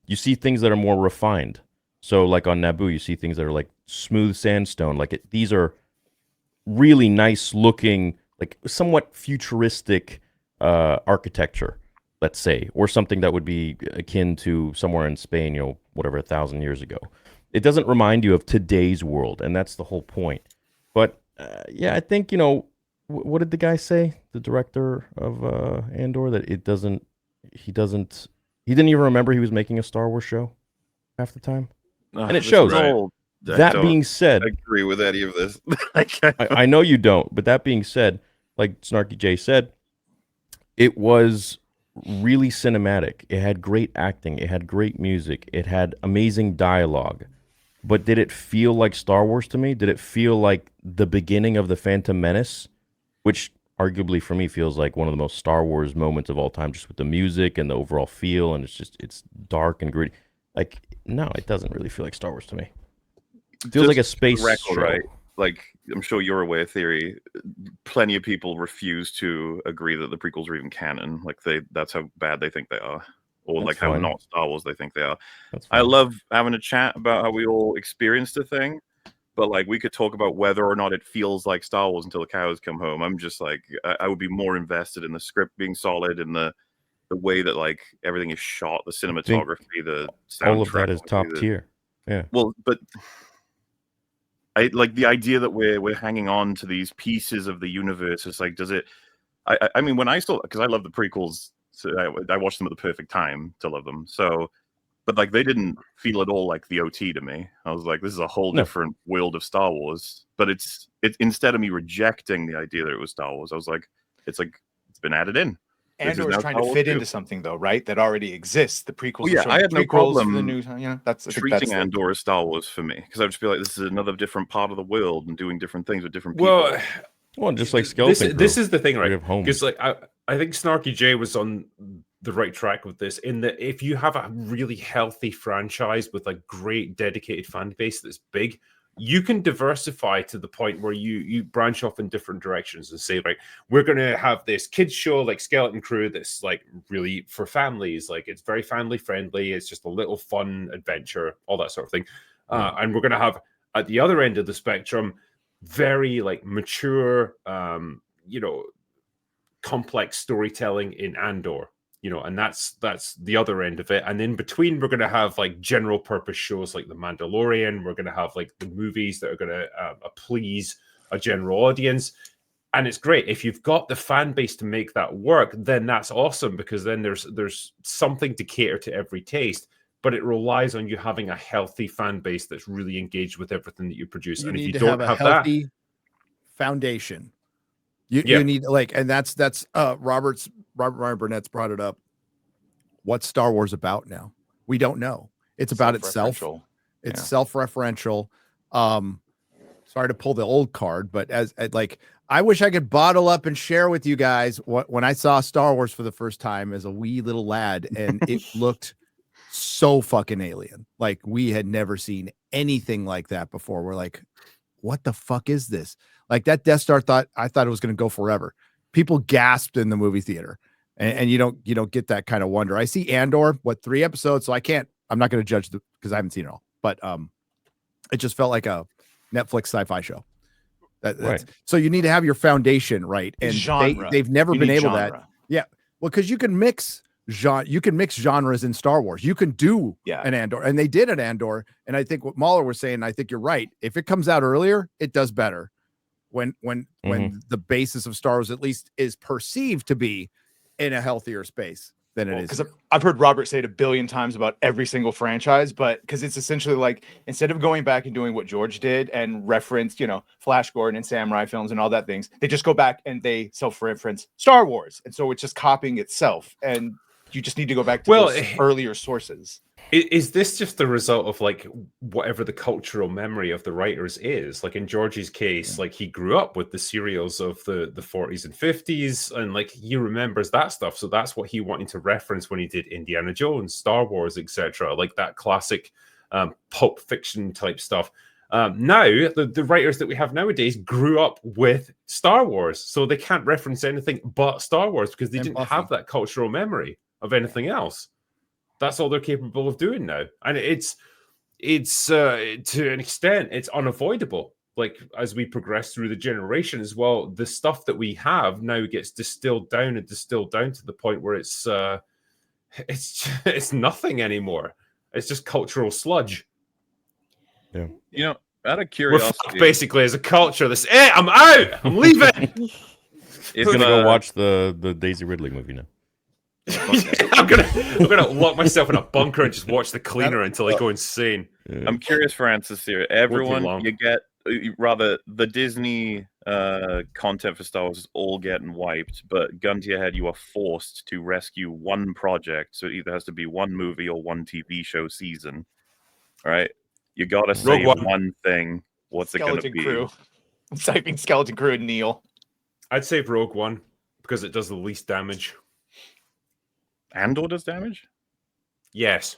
You see things that are more refined. So like on Naboo, you see things that are like smooth sandstone. Like these are really nice looking, like somewhat futuristic architecture, let's say, or something that would be akin to somewhere in Spain, whatever, 1,000 years ago. It doesn't remind you of today's world, and that's the whole point. But I think, what did the guy say? The director of Andor, that he didn't even remember he was making a Star Wars show half the time. And it shows. That being said, I agree with any of this. I know you don't, but that being said, like Snarky J said, it was really cinematic. It had great acting. It had great music. It had amazing dialogue. But did it feel like Star Wars to me? Did it feel like the beginning of The Phantom Menace? Which arguably for me feels like one of the most Star Wars moments of all time, just with the music and the overall feel, and it's dark and gritty. Like, no, it doesn't really feel like Star Wars to me. It feels like a space show. Right? Like, I'm sure you're aware, Theory, plenty of people refuse to agree that the prequels are even canon. Like, that's how bad they think they are. Or That's like fine. how not Star Wars they think they are. That's I fine. love having a chat about how we all experienced a thing, but like we could talk about whether or not it feels like Star Wars until the cows come home. I'm just like, I would be more invested in the script being solid and the way that like everything is shot, the cinematography, the soundtrack. All of that is top tier. Yeah. Well, but I like the idea that we're hanging on to these pieces of the universe. It's like, does it? I mean, when I saw, because I love the prequels, so I watched them at the perfect time to love them. So, but like they didn't feel at all like the OT to me. I was like, this is a whole different world of Star Wars. But it's instead of me rejecting the idea that it was Star Wars, I was like, it's been added in. Andor is trying to fit into something though, right? That already exists. The prequels. Well, yeah, I had no problem the new, that's treating Andor as Star Wars for me, because I would just be like, this is another different part of the world and doing different things with different people. Well, just like Skeleton this is the thing, right? Home. Because like I think Snarky J was on the right track with this, in that if you have a really healthy franchise with a great dedicated fan base that's big, you can diversify to the point where you branch off in different directions and say, right, we're going to have this kids show like Skeleton Crew that's like really for families, like it's very family friendly, it's just a little fun adventure, all that sort of thing. And we're going to have at the other end of the spectrum very like mature complex storytelling in Andor, and that's the other end of it. And in between, we're going to have like general purpose shows like The Mandalorian. We're going to have like the movies that are going to please a general audience. And it's great if you've got the fan base to make that work. Then that's awesome, because then there's something to cater to every taste. But it relies on you having a healthy fan base that's really engaged with everything that you produce. And if you don't have that foundation, you need and that's Robert Ryan Burnett's brought it up. What's Star Wars about now? We don't know. It's about itself. It's self-referential. Sorry to pull the old card, but as I wish I could bottle up and share with you guys when I saw Star Wars for the first time as a wee little lad, and it looked so fucking alien. Like we had never seen anything like that before. We're like, what the fuck is this? Like that Death Star I thought it was going to go forever. People gasped in the movie theater, and you don't get that kind of wonder. I see Andor, 3 episodes, so I'm not going to judge because I haven't seen it all, but it just felt like a Netflix sci-fi show. Right. So you need to have your foundation right, and they've never been able that. Yeah, well, because you can mix genres in Star Wars. You can do an Andor, and they did an Andor. And I think what MauLer was saying, I think you're right. If it comes out earlier, it does better. When the basis of Star Wars at least is perceived to be in a healthier space than it is. Because I've heard Robert say it 1 billion times about every single franchise, but because it's essentially like, instead of going back and doing what George did and referenced, Flash Gordon and samurai films and all that things, they just go back and they self-reference Star Wars. And so it's just copying itself. And you just need to go back to those earlier sources. Is this just the result of like whatever the cultural memory of the writers is? Like in George's case, like he grew up with the serials of the 40s and 50s, and like he remembers that stuff. So that's what he wanted to reference when he did Indiana Jones, Star Wars, etc. Like that classic pulp fiction type stuff. Now, the writers that we have nowadays grew up with Star Wars, so they can't reference anything but Star Wars because they didn't have that cultural memory of anything else. That's all they're capable of doing now, and it's to an extent it's unavoidable. Like as we progress through the generation as well, the stuff that we have now gets distilled down to the point where it's nothing anymore. It's just cultural sludge. Yeah, out of curiosity, we're basically as a culture. I'm out. I'm leaving. He's gonna go watch the Daisy Ridley movie now. I'm gonna lock myself in a bunker and just watch The Cleaner until I go insane. I'm curious for answers here. Everyone, you get the Disney content for Star Wars is all getting wiped, but gun to your head, you are forced to rescue one project. So it either has to be one movie or one TV show season. All right, you gotta save one thing. What's Skeleton it gonna be? Crew. I'm typing Skeleton Crew and Neil. I'd save Rogue One because it does the least damage. Andor does damage? Yes.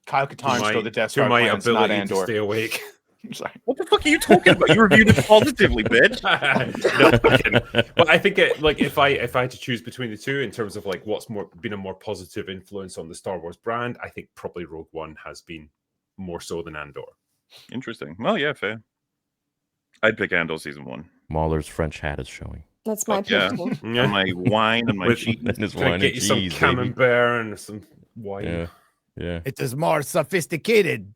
Kyle Katarn stole the Death Star to my plans, ability not Andor. to stay awake. I'm sorry. What the fuck are you talking about? You reviewed it positively, bitch. No, but I think if I had to choose between the two in terms of like what's been a more positive influence on the Star Wars brand, I think probably Rogue One has been more so than Andor. Interesting. Well, yeah, fair. I'd pick Andor season 1. MauLer's French hat is showing. That's my pick. yeah. And my wine and my cheese. Get you some camembert and some wine. Yeah. It is more sophisticated.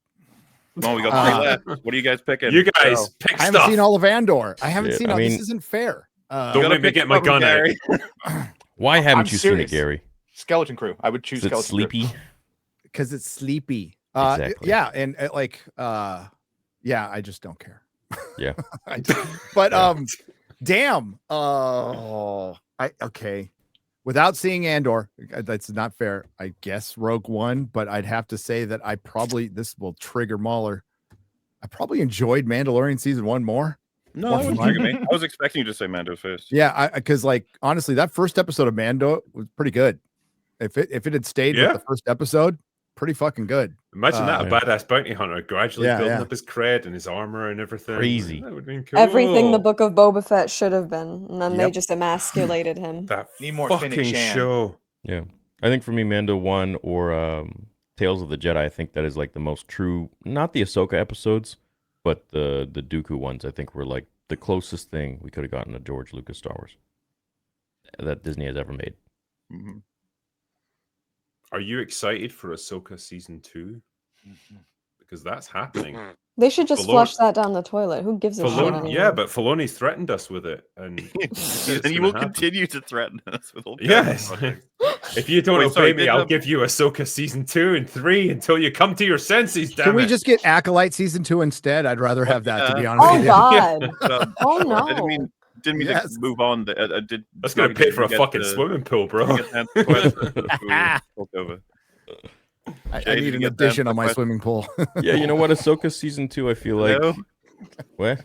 Come on, we got 3 left. What are you guys picking? You guys pick I haven't stuff. seen all of Andor. I haven't Yeah, seen I all. mean- This isn't fair. Don't make me get my gun out. Why haven't I'm you serious. seen it, Gary? Skeleton Crew. I would choose Is it Skeleton sleepy? Crew. Because it's sleepy. Exactly. Yeah, and yeah, I just don't care. Yeah. But damn. Okay. Without seeing Andor, that's not fair. I guess Rogue One, but I'd have to say that this will trigger MauLer. I probably enjoyed Mandalorian season 1 more. No, that wouldn't trigger me. I was expecting you to say Mando first. Yeah, because like honestly, that first episode of Mando was pretty good. If it had stayed with the first episode, pretty fucking good. Imagine that, a Yeah. badass bounty hunter gradually Yeah, building yeah. up his cred and his armor and everything. Crazy. That would have been cool. Everything the Book of Boba Fett should have been, and then they Yep. just emasculated him. That Need more Fennec fucking Shan. show. Yeah. I think for me, Mando 1 or Tales of the Jedi, I think that is like the most true, not the Ahsoka episodes, but the Dooku ones, I think were like the closest thing we could have gotten to George Lucas Star Wars that Disney has ever made. Mm-hmm. Are you excited for Ahsoka season 2? Because that's happening. They should just Filoni- flush that down the toilet. Who gives a shit Filoni, anymore? yeah, but Filoni's threatened us with it, and And you will continue to threaten us with all kinds Yes. of projects. If you don't Wait, obey sorry, me, did I'll the- give you Ahsoka season 2 and 3 until you come to your senses. Damn Can we it. just get Acolyte season 2 instead? I'd rather have that, to be honest Oh with you. God! But, Oh I no! didn't mean Yes. to move on. That's gonna pay for a fucking swimming pool, bro. I need an addition on my swimming pool. Yeah, you know what? Ahsoka season 2, I feel like. Hello? What?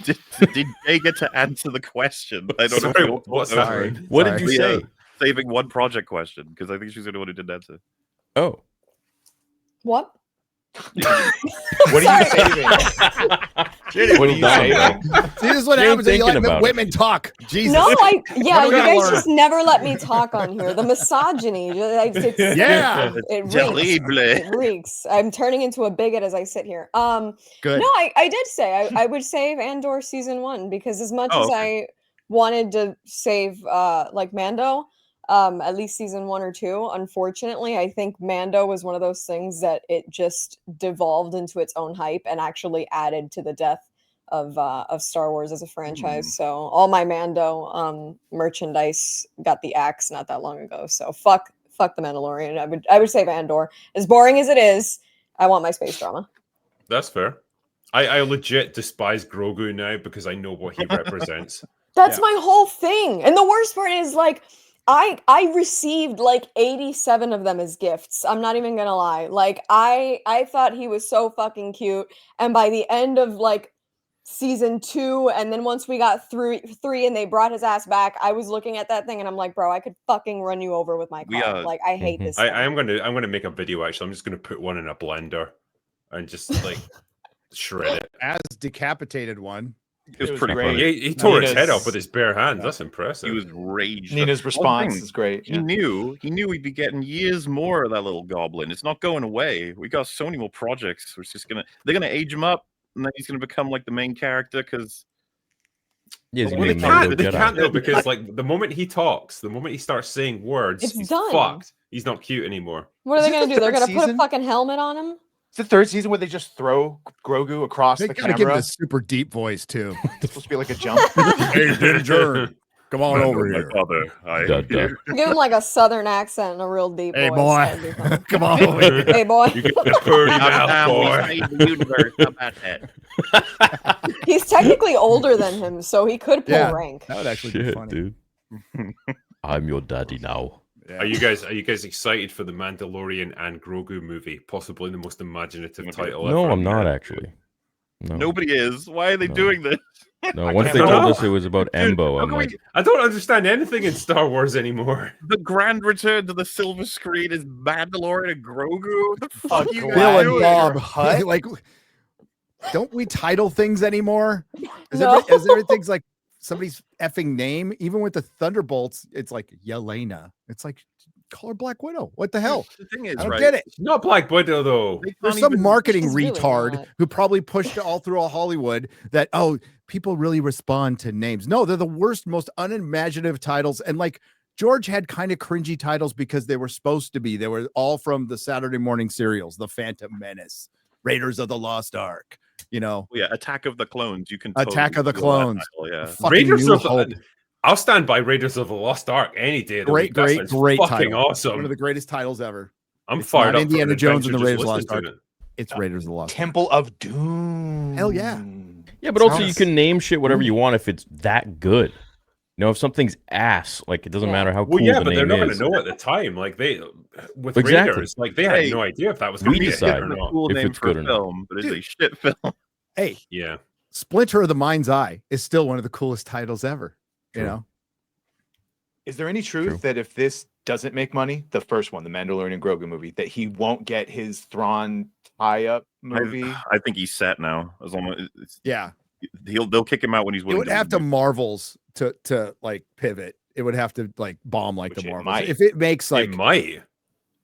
Did they get to answer the question? I don't Sorry, know. what's Sorry. that? What Sorry. did you say? Saving one project question because I think she's the only one who didn't answer. Oh. What? What are you saving? What are you saving? See, this is what She ain't happens when you thinking let about women talk. Jesus. No, you we guys gotta learn? just never let me talk on here. The misogyny, Yeah. it reeks. Terrible. It reeks. I'm turning into a bigot as I sit here. Good. No, I did say I would save Andor season 1 because as much as okay. I wanted to save like Mando, at least season 1 or 2, unfortunately, I think Mando was one of those things that it just devolved into its own hype and actually added to the death of Star Wars as a franchise. So all my Mando merchandise got the axe not that long ago. So fuck the Mandalorian. I would save Andor. As boring as it is, I want my space drama. That's fair. I legit despise Grogu now because I know what he represents. That's Yeah. my whole thing. And the worst part is like I received like 87 of them as gifts. I'm not even gonna lie. Like I thought he was so fucking cute. And by the end of like season 2, and then once we got through 3 and they brought his ass back, I was looking at that thing and I'm like, bro, I could fucking run you over with my We car. are- Like I hate this. thing. I'm gonna make a video actually. I'm just gonna put one in a blender and just like shred it. As decapitated one. It was was pretty great. funny. He tore his head Nina's- off with his bare hands. That's impressive. He was raged. Nina's response thing, is great. He Yeah. knew we'd be getting years more of that little goblin. It's not going away. We got so many more projects. They're gonna age him up, and then he's gonna become like the main character because Yeah, he's Well, gonna they be Mando can't Jedi. though, because like the moment he talks, the moment he starts saying words, It's he's done. fucked. He's not cute anymore. What are Is they this gonna the do? They're third gonna put a season? fucking helmet on him? It's the third season where they just throw Grogu across They the gotta give it camera. a super deep voice too. It's supposed to be like a jump. Hey, Ginger, come on over here. Father, Duh, duh. Give him like a southern accent and a real deep Hey, voice. boy. That'd be fun. Come on over here. Hey boy. You get the purdy mouth, boy. the universe. How about that? He's technically older than him, so he could pull Yeah. rank. That would actually be Shit, funny. dude. I'm your daddy now. Yeah. Are you guys excited for the Mandalorian and Grogu movie? Possibly the most imaginative title ever. No, I'm not actually. No, Nobody is. Why are they No. doing this? no. Once they don't told know. us it was about Embo, How I'm can like, we- I don't understand anything in Star Wars anymore. the grand return to the silver screen is Mandalorian and Grogu. What the fuck Fuck you Bill guys Bill and doing? Bob. Hut? Like, don't we title things anymore? No. Is everything's like somebody's effing name? Even with the Thunderbolts, it's like Yelena. It's like call her Black Widow. What the hell? The thing is, I don't right? get it. It's not Black Widow though. They There's can't some even- marketing She's really retard not. who probably pushed it all through all Hollywood that, oh, people really respond to names. No, they're the worst, most unimaginative titles. And like George had kind of cringy titles because they were supposed to be. They were all from the Saturday morning serials, The Phantom Menace. Raiders of the Lost Ark. You know, Yeah, Attack of the Clones. You can Attack of the steal that Clones. title, yeah. Fucking Raiders New of Hope. I'll stand by Raiders of the Lost Ark any day of the week. Great That sounds fucking fucking title. awesome. One of the greatest titles ever. I'm It's fired not up. Indiana for an Jones and the adventure Raiders of the just Lost listening Ark. to It's Raiders of the Lost Ark. Temple of Doom. Hell yeah. Yeah, but also you Sounds- can name shit whatever you want if it's that good. You know, if something's ass, like it doesn't Yeah. matter how Well, cool yeah, the but they're name not going to is. know at the time. Like they, with Exactly. Raiders, like they had Hey, no idea if that was going we to be a hit decide. or It's a not. cool if name it's for good a or not. film, but it's a shit film. Hey, Yeah, Splinter of the Mind's Eye is still one of the coolest titles ever. You True. know, Is there any truth True. that if this doesn't make money, the first one, the Mandalorian Grogu movie, that he won't get his Thrawn tie-up movie? I think he's set now. As long as yeah, they'll kick him out when he's it willing would have to remove. Marvels to like pivot. It would have to like bomb like Which the it Marvels. might. If it makes like it might.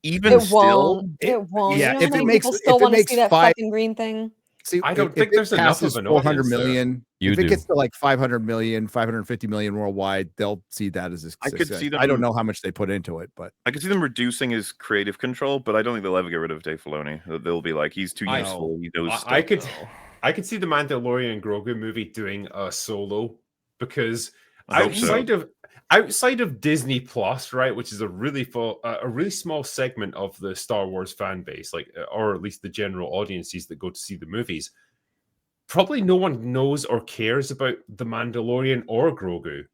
Even It still, won't. It won't. yeah, You know if how it many makes- people still if it want to makes see that 5 fucking green thing? see, I don't if think it there's enough passes of an 400 audience there. million. You If it do. gets to like 500 million, 550 million worldwide, they'll see that as a I could success. see them- I don't know how much they put into it, but I can see them reducing his creative control, but I don't think they'll ever get rid of Dave Filoni. They'll be like, he's too I useful. He knows stuff. I could see the Mandalorian Grogu movie doing a solo because I hope so. outside of Disney Plus, right, which is a really small segment of the Star Wars fan base, like or at least the general audiences that go to see the movies. Probably no one knows or cares about the Mandalorian or Grogu.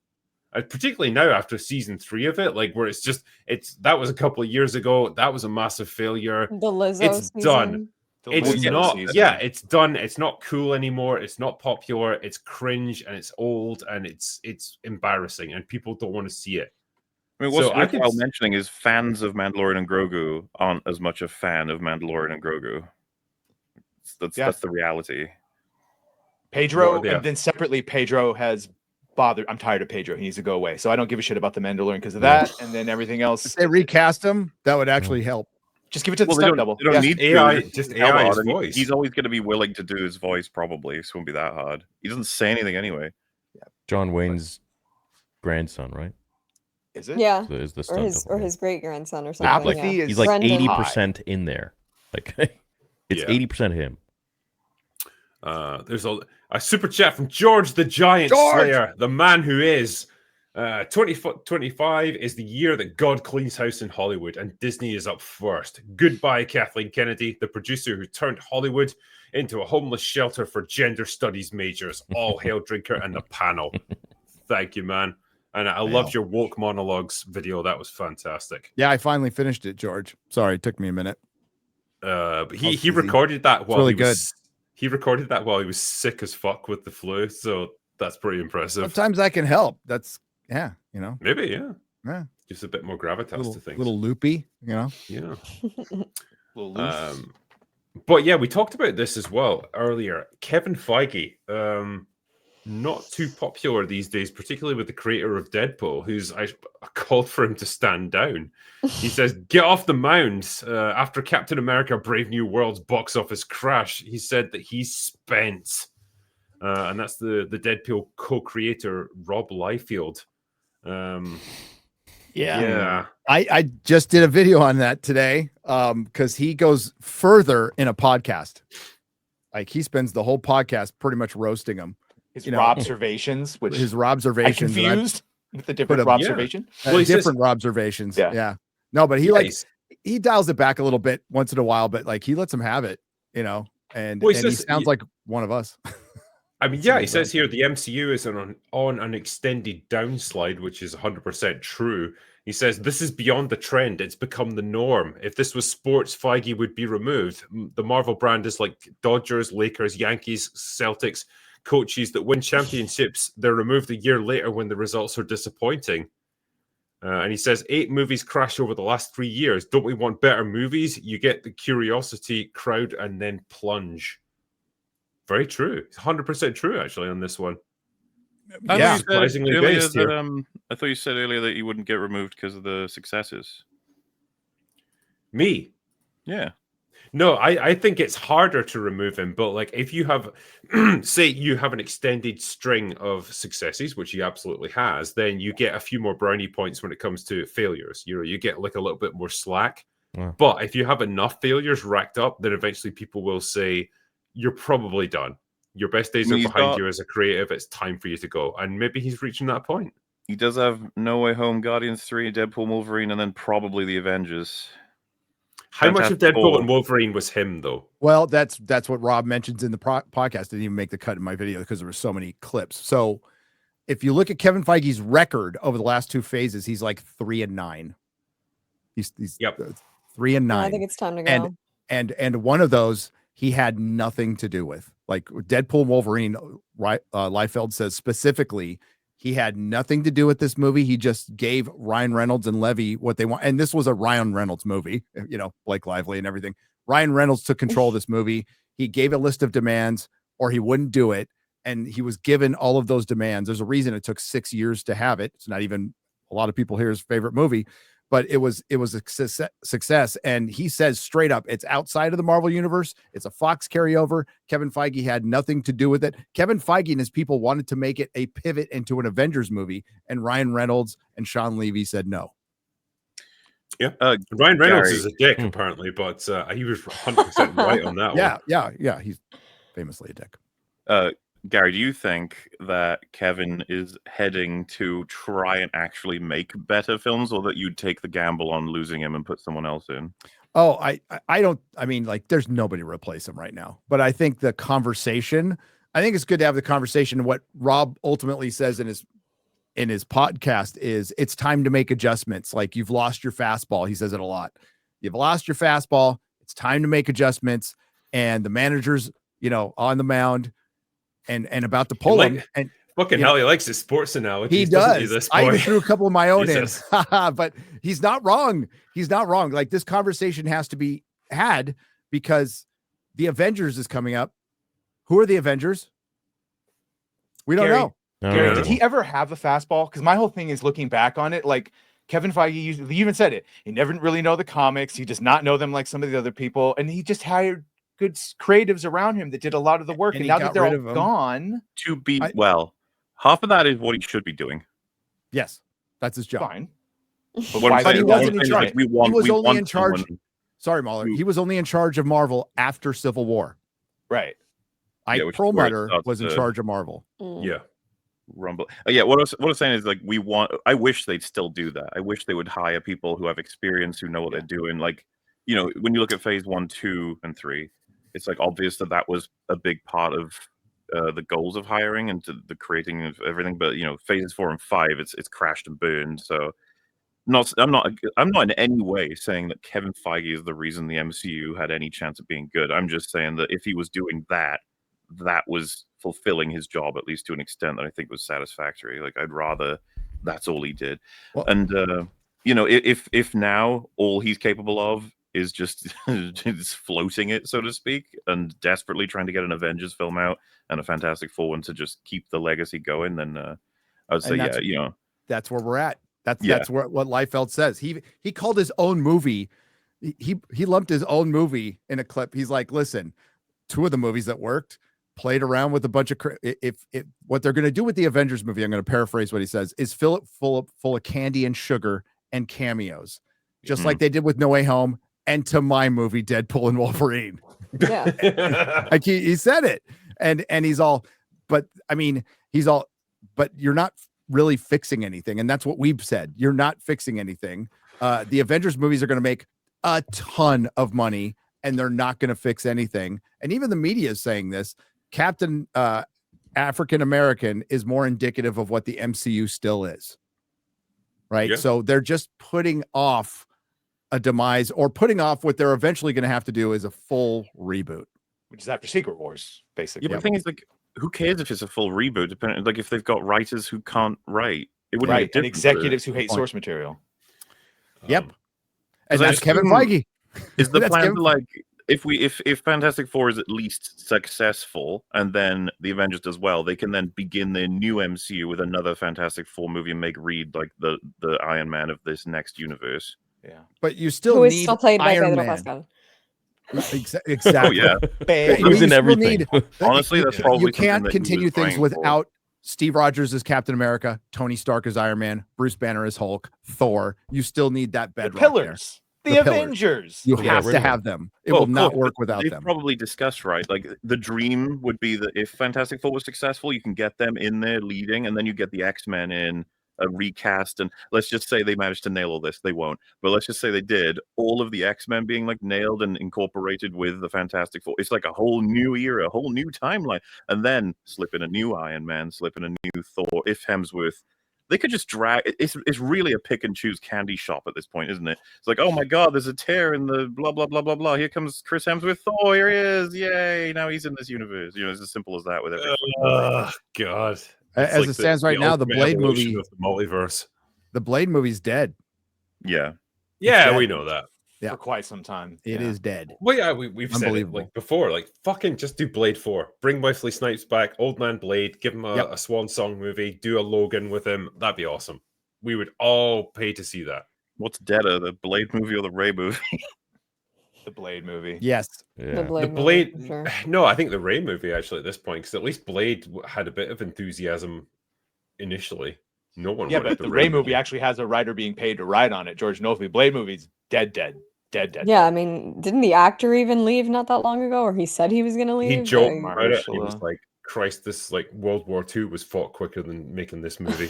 Particularly now after season 3 of it, like where that was a couple of years ago. That was a massive failure. The Lizzo It's season. done. The It's Lizzo not. season. Yeah, it's done. It's not cool anymore. It's not popular. It's cringe and it's old and it's embarrassing and people don't want to see it. I mean, what's So I could worthwhile s- mentioning is fans of Mandalorian and Grogu aren't as much a fan of Mandalorian and Grogu. Yeah. That's the reality. Pedro, Well, yeah. and then separately, Pedro has bothered. I'm tired of Pedro. He needs to go away. So I don't give a shit about the Mandalorian because of Yeah. that. And then everything else, if they recast him, that would actually help. just give it to the Well, they stunt don't, double. they don't Yeah. need AI, to. just Tell AI his Rod, and voice. He's always going to be willing to do his voice, probably. So it won't be that hard. He doesn't say anything anyway. John Wayne's grandson, right? Is it? Yeah. Is the Or stunt his double, yeah. great grandson or something. Apathy yeah. is He's like Brendan. 80% in there. Like it's Yeah. 80% him. There's a super chat from George the Giant George! Slayer, the man who is 2025 is the year that God cleans house in Hollywood and Disney is up first. Goodbye, Kathleen Kennedy, the producer who turned Hollywood into a homeless shelter for gender studies majors. All hail Drinker and the panel. Thank you, man. And I loved your woke monologues video. That was fantastic. Yeah, I finally finished it, George. Sorry, it took me a minute. But he easy. recorded that while really he was he recorded that while he was sick as fuck with the flu. So that's pretty impressive. Sometimes I can help. That's yeah, you know, Maybe, yeah. Yeah. Just a bit more gravitas little, to things. little loopy, you know. Yeah. Little loose. But yeah, we talked about this as well earlier. Kevin Feige, not too popular these days, particularly with the creator of Deadpool, I called for him to stand down. He says, "Get off the mound." After Captain America: Brave New World's box office crash, he said that he's spent. And that's the Deadpool co-creator Rob Liefeld. Yeah. I just did a video on that today because he goes further in a podcast. Like he spends the whole podcast pretty much roasting him. His you know, observations, which his I'm observations. and I confused with the different put a- observation. Well, he says- different observations. Yeah. Yeah. No, but he Yeah, like he's- he dials it back a little bit once in a while, but like he lets him have it, you know. And, Well, he and he says- sounds like one of us. I mean, yeah, he says here the MCU is on an extended downslide, which is 100% true. He says this is beyond the trend. It's become the norm. If this was sports, Feige would be removed. The Marvel brand is like Dodgers, Lakers, Yankees, Celtics, coaches that win championships. They're removed a year later when the results are disappointing. And he says 8 movies crashed over the last 3 years. Don't we want better movies? You get the curiosity crowd and then plunge. Very true. It's 100% true, actually, on this one. I Yeah. thought you said Surprisingly earlier based here. that, I thought you said earlier that you wouldn't get removed because of the successes. Me? Yeah. No, I think it's harder to remove him. But like, if you have, say, you have an extended string of successes, which he absolutely has, then you get a few more brownie points when it comes to failures. You get like a little bit more slack. Wow. But if you have enough failures racked up, then eventually people will say, you're probably done. Your best days I mean, are he's behind got- you as a creative. It's time for you to go. And maybe he's reaching that point. He does have No Way Home, Guardians 3, Deadpool, Wolverine, and then probably the Avengers. How much of Fantastic Deadpool Four. and Wolverine was him, though? Well, that's what Rob mentions in the podcast. Didn't even make the cut in my video because there were so many clips. So if you look at Kevin Feige's record over the last 2 phases, he's like 3-9. He's Yep. 3-9. I think it's time to go. And one of those he had nothing to do with. Like Deadpool and Wolverine, right? Liefeld says specifically he had nothing to do with this movie. He just gave Ryan Reynolds and Levy what they want. And this was a Ryan Reynolds movie, you know, Blake Lively and everything. Ryan Reynolds took control of this movie. He gave a list of demands or he wouldn't do it. And he was given all of those demands. There's a reason it took 6 years to have it. It's not even a lot of people here's favorite movie, but it was a success. And he says straight up, it's outside of the Marvel universe. It's a Fox carryover. Kevin Feige had nothing to do with it. Kevin Feige and his people wanted to make it a pivot into an Avengers movie. And Ryan Reynolds and Sean Levy said no. Yeah. Ryan Reynolds Gary. is a dick, apparently, but he was 100% right on that one. Yeah. He's famously a dick. Gary, do you think that Kevin is heading to try and actually make better films, or that you'd take the gamble on losing him and put someone else in? Oh, I don't. I mean, like, there's nobody to replace him right now. But I think the conversation. I think it's good to have the conversation. What Rob ultimately says in his podcast is it's time to make adjustments. Like, you've lost your fastball. He says it a lot. You've lost your fastball. It's time to make adjustments. And the manager's, you know, on the mound and about to pull him. And fucking hell, he likes his sports analogies. he doesn't he, does. this I even boy? threw a couple of my own in, Jesus. but he's not wrong. He's not wrong. Like, this conversation has to be had because the Avengers is coming up. Who are the Avengers? We don't Gary, know. Gary, did he ever have a fastball? Because my whole thing is looking back on it. Like, Kevin Feige he even said it. He never really know the comics. He does not know them like some of the other people. And he just hired good creatives around him that did a lot of the work. And he now got that they're rid all of 'em. gone, To be half of that is what he should be doing. Yes, that's his job. fine. But what I'm But he saying- wasn't in what I'm saying is, charge. like, we want- He was we only want in charge. someone Sorry, MauLer. who- He was only in charge of Marvel after Civil War. Right. Ike which is where it Perlmutter starts was in to- charge of Marvel. Yeah. Rumble. Yeah, what I was saying is, like, I wish they'd still do that. I wish they would hire people who have experience, who know what they're doing. Like, you know, when you look at phase 1, 2, and 3, it's like obvious that was a big part of the goals of hiring and to the creating of everything. But you know, phases 4 and 5, it's crashed and burned. So I'm not in any way saying that Kevin Feige is the reason the MCU had any chance of being good. I'm just saying that if he was doing that was fulfilling his job, at least to an extent that I think was satisfactory. Like, I'd rather that's all he did. Well- And you know, if now all he's capable of is just just floating it, so to speak, and desperately trying to get an Avengers film out and a Fantastic Four one to just keep the legacy going, then I would say, that's- yeah, you know, That's where we're at. That's Yeah. that's what Liefeld says. He called his own movie. He lumped his own movie in a clip. He's like, listen, 2 of the movies that worked played around with a bunch of if what they're going to do with the Avengers movie, I'm going to paraphrase what he says, is fill it full of candy and sugar and cameos, just like they did with No Way Home and to my movie Deadpool and Wolverine. Yeah. Like he said it, and he's all, but I mean, he's all, but you're not really fixing anything, and that's what we've said. You're not fixing anything. The Avengers movies are going to make a ton of money, and they're not going to fix anything. And even the media is saying this. Captain African American is more indicative of what the MCU still is, right? Yeah. So they're just putting off a demise, or putting off what they're eventually going to have to do is a full reboot. Which is after Secret Wars, basically. yeah. But the thing is, like, who cares if it's a full reboot? Depending, like, if they've got writers who can't write, it wouldn't Right. make a And difference to it. executives who hate point. source material. Yep. Um, And I that's Kevin assume- Feige. Is the That's plan Kevin to, like, if Fantastic Four is at least successful and then the Avengers does well, they can then begin their new MCU with another Fantastic Four movie and make Reed like the Iron Man of this next universe. Yeah. But you still Who is need still played by Iron Pedro Man. Pascal. Exactly. Oh yeah, Bad. He was You in still everything. need- honestly, that's probably you something can't that he continue was things vying for. without Steve Rogers as Captain America, Tony Stark as Iron Man, Bruce Banner as Hulk, Thor. You still need that The bedrock there. pillars. The pillars. Avengers. You Well, have rid to of them. have them. It Oh, will of not course, work but without they've them. probably discussed, right? Like the dream would be that if Fantastic Four was successful, you can get them in there leading, and then you get the X-Men in a recast. And let's just say they managed to nail all this. They won't, but let's just say they did. All of the X-Men being like nailed and incorporated with the Fantastic Four. It's like a whole new era, a whole new timeline, and then slip in a new Iron Man, slip in a new Thor. If Hemsworth. They could just drag. It's really a pick and choose candy shop at this point, isn't it? It's like, oh my god, there's a tear in the blah blah blah blah blah. Here comes Chris Hemsworth. Oh, here he is! Yay! Now he's in this universe. You know, it's as simple as that with every. Oh God! It's As like it stands right now, the ultimate Blade evolution movie, of the multiverse. the Blade movie's dead. Yeah, Yeah, dead. we know that. Yeah. For quite some time. It is dead. Well, yeah, we've said it Unbelievable. like before. Like, fucking just do Blade 4. Bring Wesley Snipes back, Old Man Blade, give him a Swan Song movie, do a Logan with him. That'd be awesome. We would all pay to see that. what's deader, the Blade movie or the Ray movie? The Blade movie. Yes. Yeah. The Blade. The Blade, movie, for sure. no, I think the Ray movie actually at this point, because at least Blade had a bit of enthusiasm initially. No one, Yeah, wanted but the Ray movie actually has a writer being paid to write on it. George Notley. Blade movie's dead. Yeah, I mean, didn't the actor even leave not that long ago, or he said he was gonna leave? He joked Like, about it. He was Mahershala. like, "Christ, this like World War II was fought quicker than making this movie."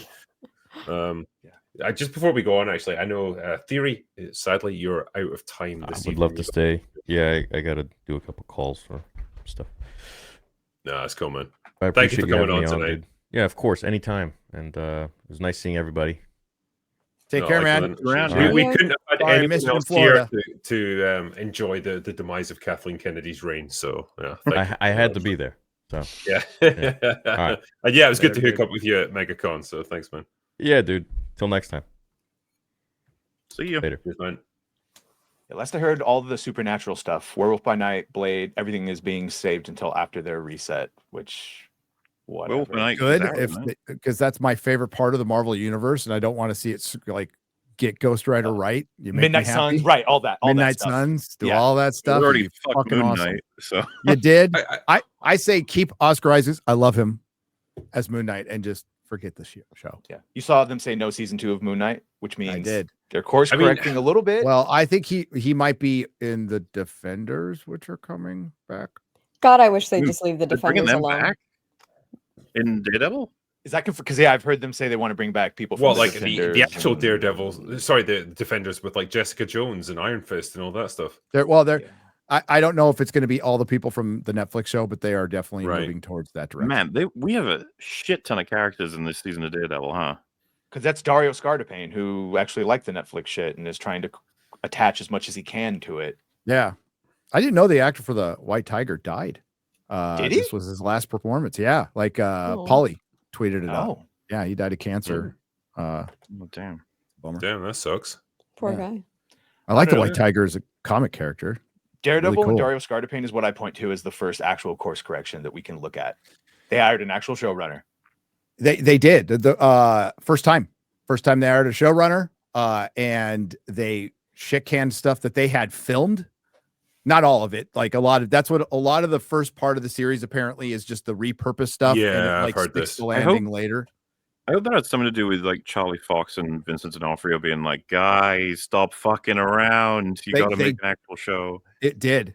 Just before we go on, actually, I know Theory. Sadly, you're out of time. I This would evening. love to stay. Yeah, I got to do a couple calls for stuff. No, it's cool, man. I Thank you appreciate for coming having on me tonight. dude. Yeah, of course, anytime. And it was nice seeing everybody. Take No, care, like, man. we, we couldn't have had Sorry, I anyone missed you in else here Florida. to enjoy the demise of Kathleen Kennedy's reign. So yeah, thank you. I had to be there. So Yeah, Yeah. All right. And yeah, it was good to Very hook good. up with you at MegaCon. So thanks, man. yeah, dude. Till next time. See you Later. Cheers, man. Yeah, last I heard, all of the supernatural stuff, Werewolf by Night, Blade, everything is being saved until after their reset. Which, whatever. Werewolf by Night Good, is out, if man. because that's my favorite part of the Marvel universe, and I don't want to see it like get Ghost Rider right. You make me Midnight happy. Suns, right? All that Midnight stuff. Suns, do Yeah. all that We stuff. already It'd be fucked fucking Moon awesome. Knight, so You did. I- I say keep Oscar Isaacs. I love him as Moon Knight, and just forget the show. Yeah, you saw them say no season 2 of Moon Knight, which means I did. they're course I mean- correcting a little bit. Well, I think he might be in the Defenders, which are coming back. God, I wish they Dude, just leave the they're bringing defenders them alone. back in Daredevil. Is that because I've heard them say they want to bring back people from Well, the like the Defenders actual and- Daredevils, sorry, the Defenders with like Jessica Jones and Iron Fist and all that stuff. They're Yeah. I don't know if it's going to be all the people from the Netflix show, but they are definitely Right. moving towards that direction. Man, we have a shit ton of characters in this season of Daredevil, huh? Because that's Dario Scardapane, who actually liked the Netflix shit and is trying to attach as much as he can to it. Yeah. I didn't know the actor for the White Tiger died. Did he? This was his last performance. Yeah. Like Oh. Pauly tweeted it out. Oh, Yeah, he died of cancer. Oh, damn. Bummer. Damn, that sucks. Poor Yeah. guy. I like the Really? White Tiger as a comic character. Daredevil cool. and Dario Scardapane is what I point to as the first actual course correction that we can look at. They hired an actual showrunner. They did the first time they hired a showrunner, and they shit canned stuff that they had filmed. Not all of it, like that's what a lot of the first part of the series apparently is just the repurposed stuff. and Yeah, it, I've like, heard sticks this. the I hope- landing later. I hope that had something to do with like Charlie Fox and Vincent D'Onofrio being like, guys, stop fucking around. You They- got to they- make an actual show. It did.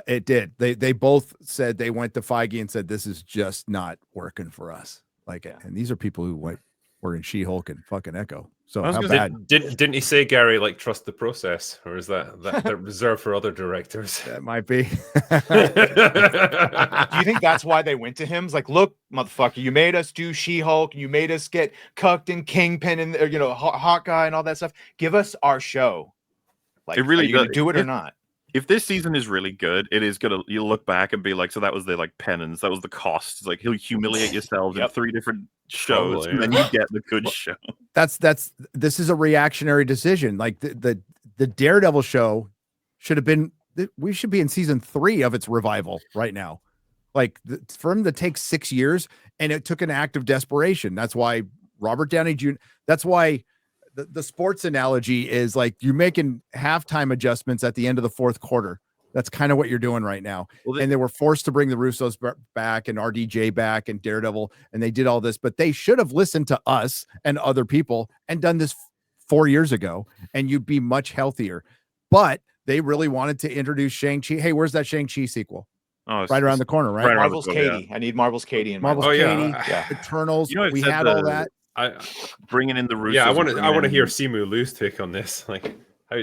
It did. They both said they went to Feige and said this is just not working for us. Like, and these are people who were in She-Hulk and fucking Echo. So I was how gonna say, bad? Didn't he say, Gary, like trust the process, or is that reserved for other directors? That might be. Do you think that's why they went to him? It's like, look, motherfucker, you made us do She-Hulk, you made us get cucked and Kingpin and Hawkeye and all that stuff. Give us our show. Like, It really are you gonna does- do it or it- not? If this season is really good, it is gonna. You'll look back and be like, so that was the like penance. That was the cost. It's like he'll humiliate yourselves in Yep. 3 different shows, Probably, and then you get the good show. This is a reactionary decision. Like the Daredevil show should have been. We should be in season 3 of its revival right now. Like for him to take 6 years, and it took an act of desperation. That's why Robert Downey Jr. That's why the sports analogy is like you're making halftime adjustments at the end of the fourth quarter. That's kind of what you're doing right now. Well, And they were forced to bring the Russos back and RDJ back and Daredevil, and they did all this, but they should have listened to us and other people and done this 4 years ago, and you'd be much healthier. but they really wanted to introduce Shang-Chi. Hey, where's that Shang-Chi sequel? Oh, Right around the corner, right? right around Marvel's the corner, Katie. I need Marvel's Katie in Marvel's my life. Katie, Yeah. Eternals. You know, it We said had all that. bringing in the Russos. Yeah, I want bringing to in- hear Simu Lu's take on this. Like,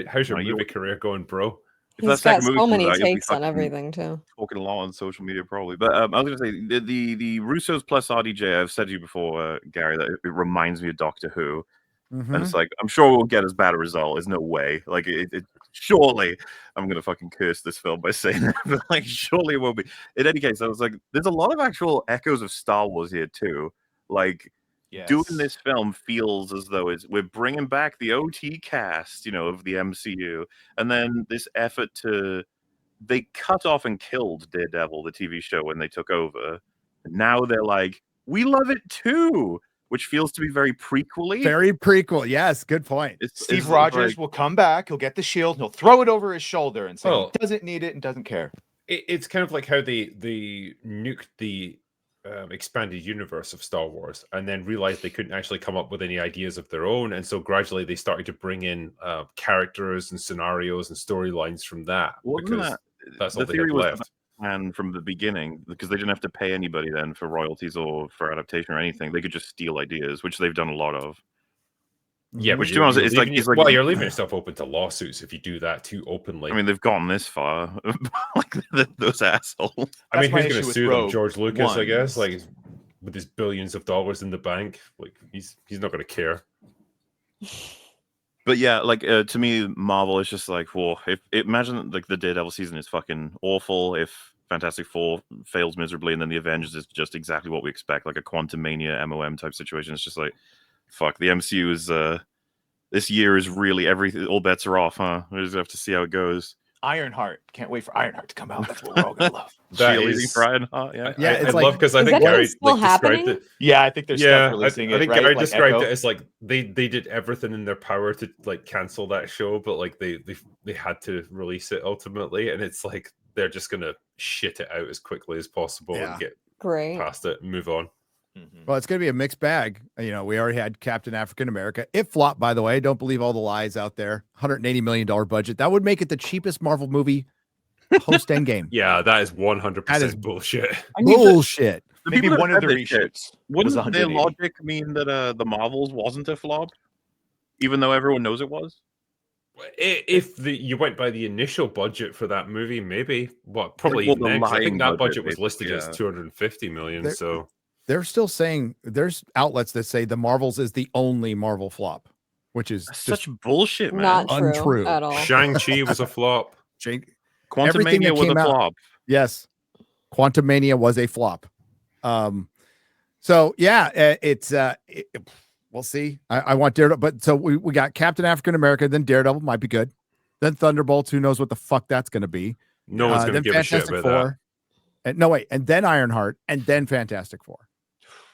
how's your No, you- movie career going, bro? If that He's got second movie so comes many out, you'll be takes on fucking everything too. talking a lot on social media probably. But I was going to say the Russos plus RDJ. I've said to you before, Gary, that it reminds me of Doctor Who. Mhm. And it's like, I'm sure we'll get as bad a result. There's no way. Like, surely, I'm gonna fucking curse this film by saying that, but like, surely it won't be. In any case, I was like, there's a lot of actual echoes of Star Wars here too. Like, doing this film feels as though we're bringing back the OT cast, you know, of the MCU, and then this effort they cut off and killed Daredevil, the TV show, when they took over. Now they're like, we love it too. Which feels to be very prequel-y. Very prequel. Yes, good point. Steve Rogers will come back. He'll get the shield. And he'll throw it over his shoulder and say Well, he doesn't need it and doesn't care. It's kind of like how they nuked the expanded universe of Star Wars, and then realized they couldn't actually come up with any ideas of their own, and so gradually they started to bring in characters and scenarios and storylines from that, because that's all they had left. And from the beginning, because they didn't have to pay anybody then for royalties or for adaptation or anything, they could just steal ideas, which they've done a lot of. Yeah, which but to be honest, it's like well, you're leaving yourself open to lawsuits if you do that too openly. I mean, they've gotten this far, like those assholes. I mean, who's going to sue them? George Lucas, I guess, like with his billions of dollars in the bank, like he's not going to care. But yeah, like to me, Marvel is just like, well, imagine like the Daredevil season is fucking awful. If Fantastic Four fails miserably, and then the Avengers is just exactly what we expect, like a Quantum Mania MOM type situation. It's just like, fuck, the MCU is this year is really everything. All bets are off, huh? We just have to see how it goes. Ironheart. Can't wait for Ironheart to come out. That's what we're all gonna love. Cheerleading for Ironheart. Yeah, it's I like, love, because I think Gary described it. Yeah, I think they're stuck releasing I think it. Right? Gary Like described Echo. it as like they did everything in their power to like cancel that show, but like they had to release it ultimately, and it's like they're just gonna shit it out as quickly as possible and get past it and move on. Well, it's going to be a mixed bag. You know, we already had Captain African America. It flopped, by the way. Don't believe all the lies out there. $180 million budget. That would make it the cheapest Marvel movie post Endgame. Yeah, that is 100% bullshit. Bullshit. Maybe one of the said that shit, reshoots. Wouldn't their logic mean that the Marvels wasn't a flop, even though everyone knows it was? If you went by the initial budget for that movie, maybe. What? Probably Well, even then, 'cause I think that budget was basically, listed as 250 million. So they're still saying, there's outlets that say the Marvels is the only Marvel flop, which is such bullshit, man. Not true untrue at all. Shang-Chi was a flop. Quantum Mania was a flop. Yes, Quantum Mania was a flop. So yeah, we'll see. I want Daredevil, but so we got Captain African America, then Daredevil might be good, then Thunderbolts. Who knows what the fuck that's going to be? No one's going to give a shit about that. And no wait, and then Ironheart, and then Fantastic Four.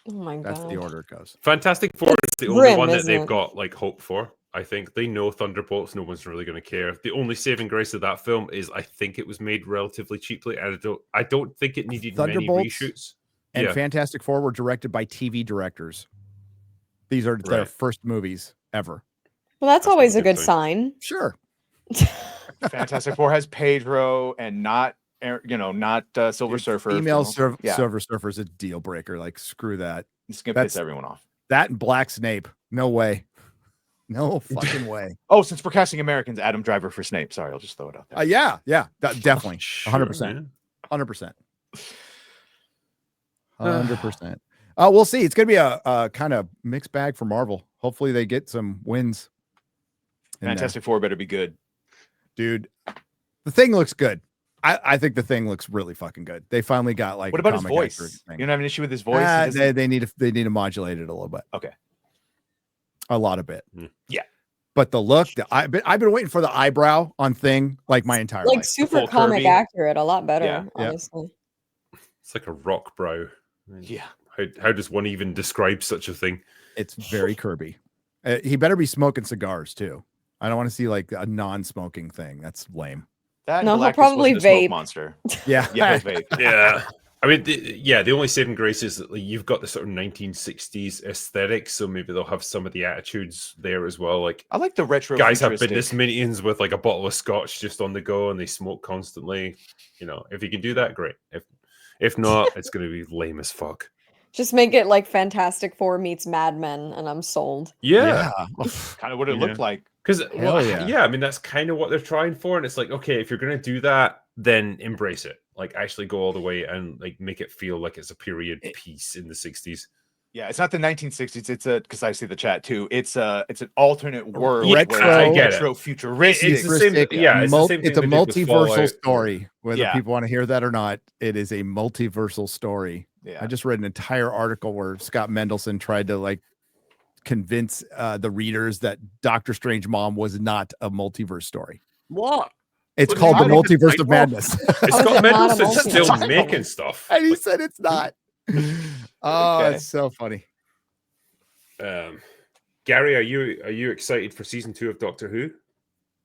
Oh my god, that's the order it goes. Fantastic Four is the only one that they've got like hope for. I think they know Thunderbolts. No one's really going to care. The only saving grace of that film is I think it was made relatively cheaply, and I don't think it needed many reshoots. And Fantastic Four were directed by TV directors. These are their first movies ever. Well, that's always a good sign. Sure. Fantastic Four has Pedro and not Silver Surfer. Female Silver Surfer is a deal breaker. Like, screw that. It's going to piss everyone off. That and Black Snape. No way. No fucking way. Oh, since we're casting Americans, Adam Driver for Snape. Sorry, I'll just throw it out there. Yeah, definitely. 100%. 100%. 100%. We'll see. It's going to be a kind of mixed bag for Marvel. Hopefully they get some wins. Fantastic Four better be good. Dude, the Thing looks good. I think the Thing looks really fucking good. They finally got like. What about his voice? You don't have an issue with his voice? They need to modulate it a little bit. Okay. A lot of it. Yeah. But the look, I've been waiting for the eyebrow on Thing like my entire life. Like super comic accurate, a lot better, honestly. It's like a rock brow. Yeah. How does one even describe such a thing? It's very Kirby. He better be smoking cigars too. I don't want to see like a non-smoking thing. That's lame. That no, he'll probably vape. Monster. Yeah. Yeah, vape. Yeah. I mean, the only saving grace is that you've got the sort of 1960s aesthetic, so maybe they'll have some of the attitudes there as well. Like, I like the retro guys have futuristic. business meetings with like a bottle of scotch just on the go, and they smoke constantly. You know, if you can do that, great. If not, it's going to be lame as fuck. Just make it like Fantastic Four meets Mad Men, and I'm sold. Yeah, Kind of what it looked like. because yeah. I mean that's kind of what they're trying for, and it's like, okay, if you're going to do that, then embrace it. Like, actually go all the way and like make it feel like it's a period piece in the 60s. Yeah, it's not the 1960s. It's because I see the chat too. It's an alternate world, Retro- where I it's get it. retro futuristic. It's the same. Yeah, it's the same it's a thing they did with multiversal Fallout. story. Whether Yeah. people want to hear that or not, it is a multiversal story. Yeah. I just read an entire article where Scott Mendelson tried to like convince the readers that Doctor Strange Mom was not a multiverse story. What? It's But called the I don't Multiverse think of I know. Madness. It's How is Scott it not a Mendelson still multiverse? making stuff. And he Like, said it's not. Oh, Okay. it's so funny. Gary, are you excited for season 2 of Doctor Who?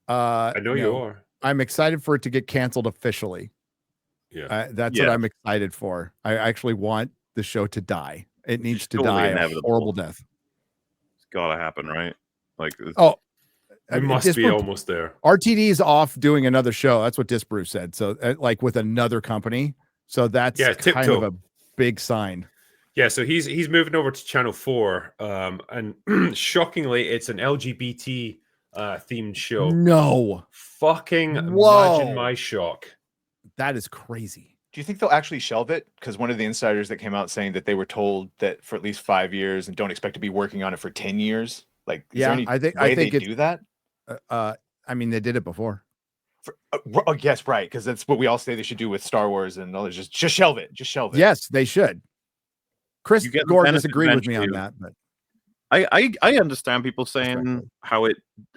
I know you no. are. I'm excited for it to get canceled officially. Yeah. That's what I'm excited for. I actually want the show to die. It needs to totally die a inevitable. horrible death. It's gotta happen, right? Like, Oh, We must be almost there. RTD is off doing another show. That's what Disbrew said. So, like with another company. So that's kind Tiptoe. of a big sign. Yeah, so he's moving over to Channel 4, and shockingly, it's an LGBT themed show. No, Fucking Whoa. imagine my shock. that is crazy. Do you think they'll actually shelve it? Because one of the insiders that came out saying that they were told that for at least 5 years and don't expect to be working on it for 10 years. Like, is there any I think way they it's, do that? I mean, they did it before. Oh, yes, right. Because that's what we all say they should do with Star Wars and others. Just shelve it. Just shelve it. Yes, they should. Chris You get the Gore benefit disagreed with me on eventually. that, but I understand people saying how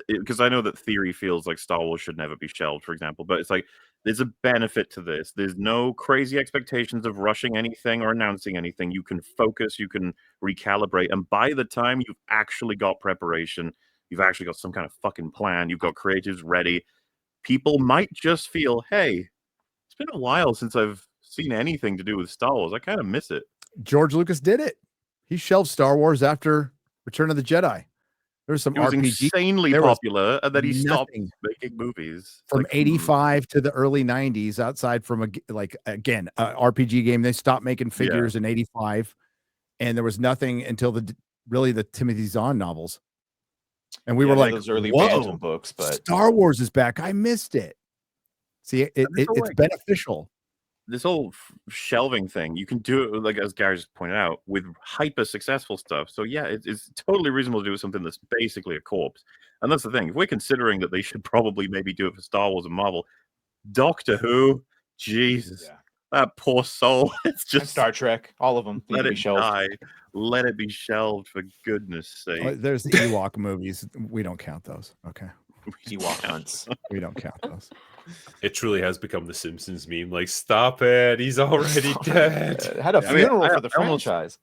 because I know that theory feels like Star Wars should never be shelved, for example, but it's like there's a benefit to this. There's no crazy expectations of rushing anything or announcing anything. You can focus, you can recalibrate, and by the time you've actually got preparation, you've actually got some kind of fucking plan, you've got creatives ready, people might just feel, hey, it's been a while since I've seen anything to do with Star Wars. I kind of miss it. George Lucas did it. He shelved Star Wars after Return of the Jedi. There was some It was RPG insanely there was popular, and then he stopped nothing making movies. from Like, 85 to the early 90s outside from a RPG game. They stopped making figures in 85, and there was nothing until the Timothy Zahn novels. And we were like, those early whoa, Phantom books, but Star Wars is back. I missed it. See, it's beneficial. this whole shelving thing, you can do it, like as Gary just pointed out, with hyper successful stuff. So yeah, it's totally reasonable to do something that's basically a corpse. And that's the thing. If we're considering that they should probably maybe do it for Star Wars and Marvel, Doctor Who, Jesus, that poor soul. It's and just Star Trek, all of them need let to be it shelved. die. Let it be shelved, for goodness sake. There's the Ewok movies. We don't count those. Okay. Ewok hunts. We don't count those. It truly has become the Simpsons meme. Like, stop it. He's already dead. Had a funeral for the I almost- franchise.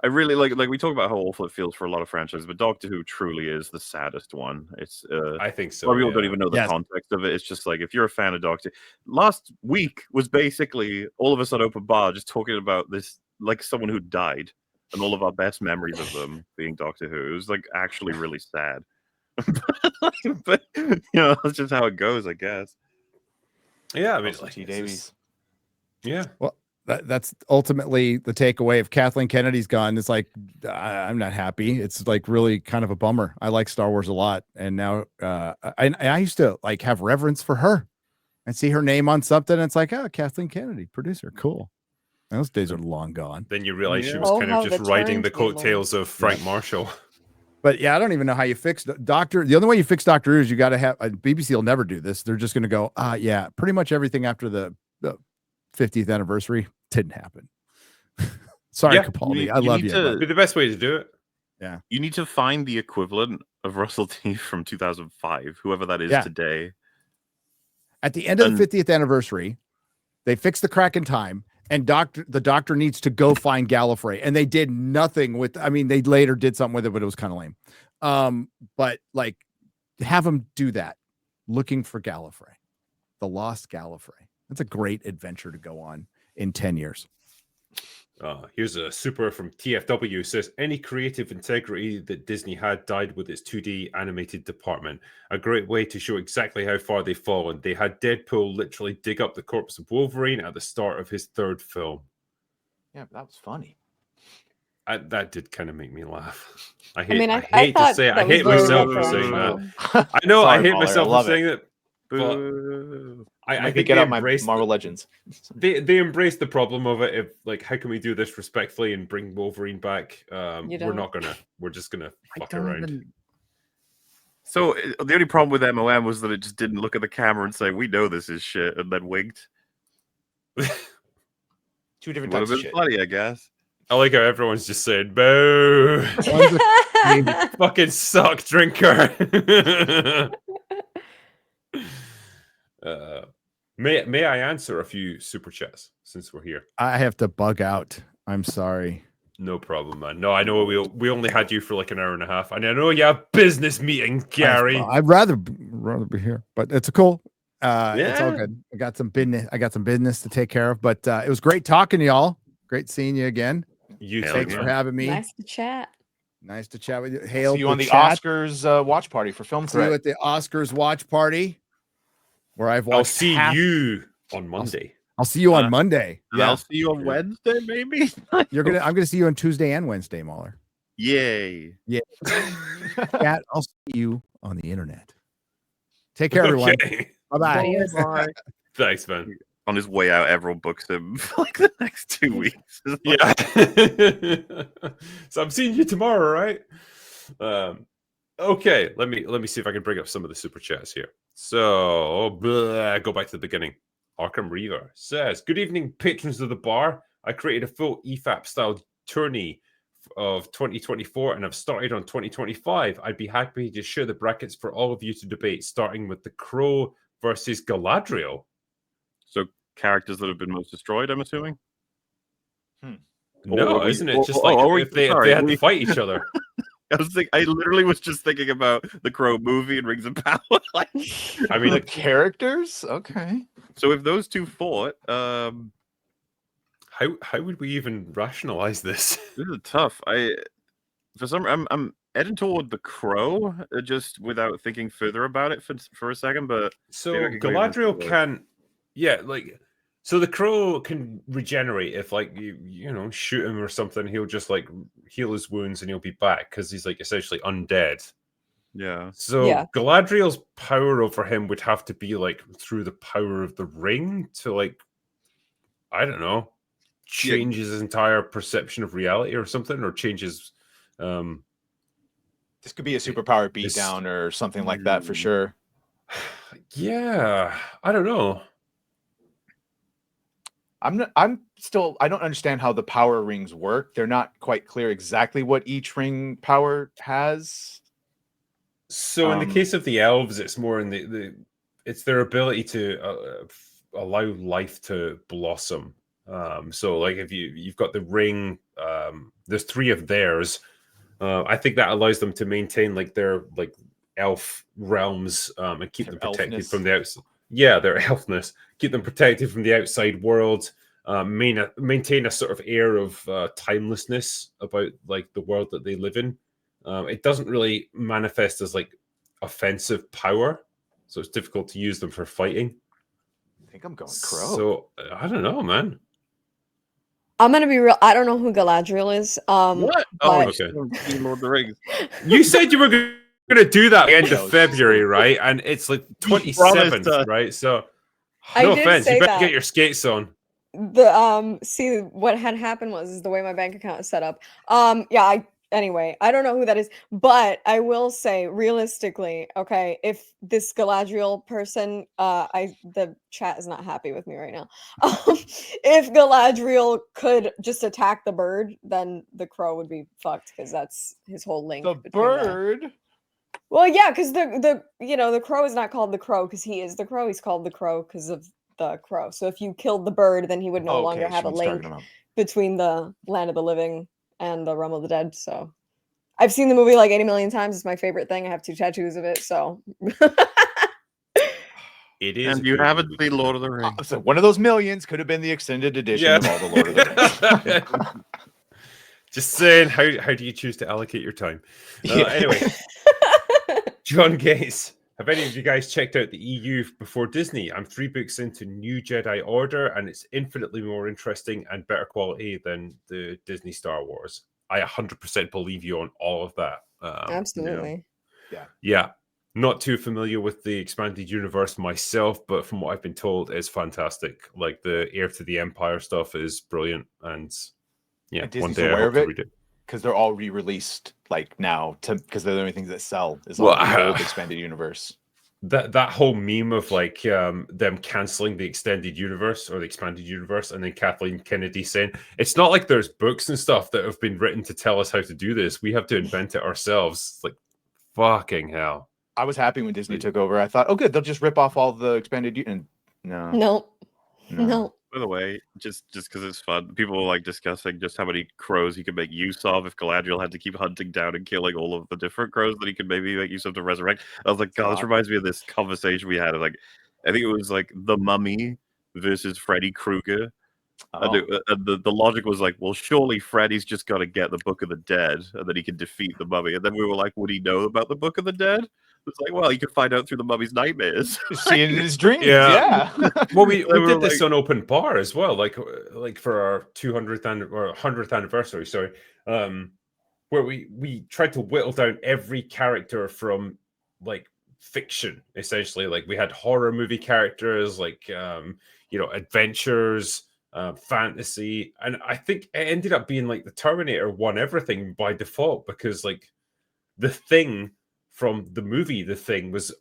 I really like we talk about how awful it feels for a lot of franchises, but Doctor Who truly is the saddest one. It's I think so. a lot of people yeah. don't even know the Yes. context of it. It's just like, if you're a fan of Doctor, last week was basically all of us at Open Bar just talking about this, like someone who died, and all of our best memories of them being Doctor Who. It was like actually really sad. But you know, that's just how it goes, I guess. Yeah, I mean, Russell like, T. it's Davies. just- yeah. Well, that's ultimately the takeaway. If Kathleen Kennedy's gone, it's like I'm not happy. It's like really kind of a bummer. I like Star Wars a lot, and now I used to like have reverence for her and see her name on something. And it's like, oh, Kathleen Kennedy, producer, cool. Those days are long gone. Then you realize she Yeah. was Oh, kind how of just the riding the turntables. coattails of Frank Marshall. But yeah, I don't even know how you fix Doctor. The only way you fix Doctor Who is you got to have BBC will never do this. They're just going to go, yeah, pretty much everything after the 50th anniversary didn't happen. Sorry, Yeah, Capaldi. you I love need you. to- It'd be the best way to do it. You need to find the equivalent of Russell T from 2005, whoever that is Yeah. today. At the end of And- the 50th anniversary, they fixed the crack in time, and the doctor needs to go find Gallifrey. And they did nothing with, I mean, they later did something with it, but it was kind of lame. But like, have them do that, looking for Gallifrey, the lost Gallifrey. That's a great adventure to go on in 10 years. Here's a super from TFW. Says any creative integrity that Disney had died with its 2D animated department. A great way to show exactly how far they've fallen. They had Deadpool literally dig up the corpse of Wolverine at the start of his third film. Yeah, but that was funny. That did kind of make me laugh. I I hate to thought say it. I that was hate very myself for saying referential. that. I know I Sorry, hate MauLer, myself I for love saying it. that. But Boo. I Make me think get they out my embraced Marvel Legends. they embraced the problem of it. If like, how can we do this respectfully and bring Wolverine back? We're just gonna fuck around. So the only problem with MOM was that it just didn't look at the camera and say, "We know this is shit," and then winked. Two different Would have types of been shit. funny, I guess. I like how everyone's just saying, "Boo! You fucking suck, drinker." May I answer a few super chats since we're here? I have to bug out. I'm sorry. No problem, man. No, I know we only had you for like an hour and a half, and I know you have business meetings, Gary. I'd rather be here, but it's cool. It's all good. I got some business to take care of, but it was great talking to y'all. Great seeing you again. Thanks for having me. Nice to chat. Nice to chat with you. Hail See you on the chat. Oscars watch party for Film See you Threat. at the Oscars watch party, where I've watched. I'll see you on Monday. I'll see you on Monday. And I'll see you on Wednesday, maybe. I'm gonna see you on Tuesday and Wednesday, MauLer. Yay! Yeah. Cat, I'll see you on the internet. Take care, everyone. Bye-bye. Bye. Thanks, man. On his way out, Everett books him for like the next 2 weeks. Yeah. So I'm seeing you tomorrow, right? Okay, let me see if I can bring up some of the super chats here. So go back to the beginning. Arkham Reaver says, "Good evening, patrons of the bar. I created a full EFAP style tourney of 2024 and I've started on 2025. I'd be happy to share the brackets for all of you to debate, starting with the Crow versus Galadriel." So characters that have been most destroyed, I'm assuming. No, isn't it just if they had to fight each other? I literally was just thinking about the Crow movie and Rings of Power. Like, I mean, the characters. Okay. So if those two fought, how would we even rationalize this? This is tough. I'm heading toward the Crow, just without thinking further about it for a second. But so Galadriel can, so the Crow can regenerate if you know shoot him or something. He'll just like heal his wounds and he'll be back because he's like essentially undead. Yeah. So Galadriel's power over him would have to be like through the power of the ring to like, I don't know, change his entire perception of reality or something, or changes. This could be a superpower beatdown or something like that for sure. Yeah, I don't know. I don't understand how the power rings work. They're not quite clear exactly what each ring power has. So in the case of the elves, it's more in it's their ability to allow life to blossom. So like if you've got the ring, there's 3 of theirs. I think that allows them to maintain like their like elf realms and keep them protected from the outside. Yeah, their elfness, keep them protected from the outside world. Maintain a sort of air of timelessness about like the world that they live in. It doesn't really manifest as like offensive power, so it's difficult to use them for fighting. I think I'm going Crow. So I don't know, man. I'm gonna be real. I don't know who Galadriel is. What? But... okay. Lord of the Rings. You said you were going to do that at the end of February, right? And it's like 27th, right? So no offense, you better get your skates on. See what had happened was the way my bank account is set up. Anyway, I don't know who that is, but I will say realistically, okay, if this Galadriel person, the chat is not happy with me right now. If Galadriel could just attack the bird, then the Crow would be fucked because that's his whole link. The bird. Well, yeah, because the Crow is not called the Crow because he is the Crow. He's called the Crow because of the Crow. So if you killed the bird, then he would no longer have a link between the land of the living and the realm of the dead. So I've seen the movie like 80 million times. It's my favorite thing. I have 2 tattoos of it. So It is. And you haven't seen Lord of the Rings. So one of those millions could have been the extended edition of all the Lord of the Rings. Just saying, how do you choose to allocate your time? Anyway, John Gates, have any of you guys checked out the EU before Disney? I'm 3 books into New Jedi Order, and it's infinitely more interesting and better quality than the Disney Star Wars. I 100% believe you on all of that. Absolutely. Yeah. Not too familiar with the expanded universe myself, but from what I've been told, it's fantastic. Like the Heir to the Empire stuff is brilliant, and yeah, And Disney's one day I aware hope of to it? read it. Because they're all re-released like now because they're the only things that sell is Well, all the old expanded universe. That whole meme of like them canceling the extended universe or the expanded universe, and then Kathleen Kennedy saying it's not like there's books and stuff that have been written to tell us how to do this. We have to invent it ourselves. It's like fucking hell. I was happy when Disney took over. I thought, oh, good, they'll just rip off all the expanded. And no. No. By the way, just because it's fun, people were like discussing just how many crows he could make use of if Galadriel had to keep hunting down and killing all of the different crows that he could maybe make use of to resurrect. I was like, God, this reminds me of this conversation we had. Of like, I think it was like the Mummy versus Freddy Krueger. Oh. And the logic was like, well, surely Freddy's just got to get the Book of the Dead, and then he can defeat the Mummy. And then we were like, would he know about the Book of the Dead? It's like, well, he could find out through the Mummy's nightmares. See it in his dreams. Yeah. Yeah. Well, we were did this like- on Open Bar as well, like for our 200th or 100th anniversary. Sorry, where we tried to whittle down every character from like fiction, essentially. Like we had horror movie characters, like adventures, fantasy, and I think it ended up being like the Terminator won everything by default because like the Thing from the movie The Thing was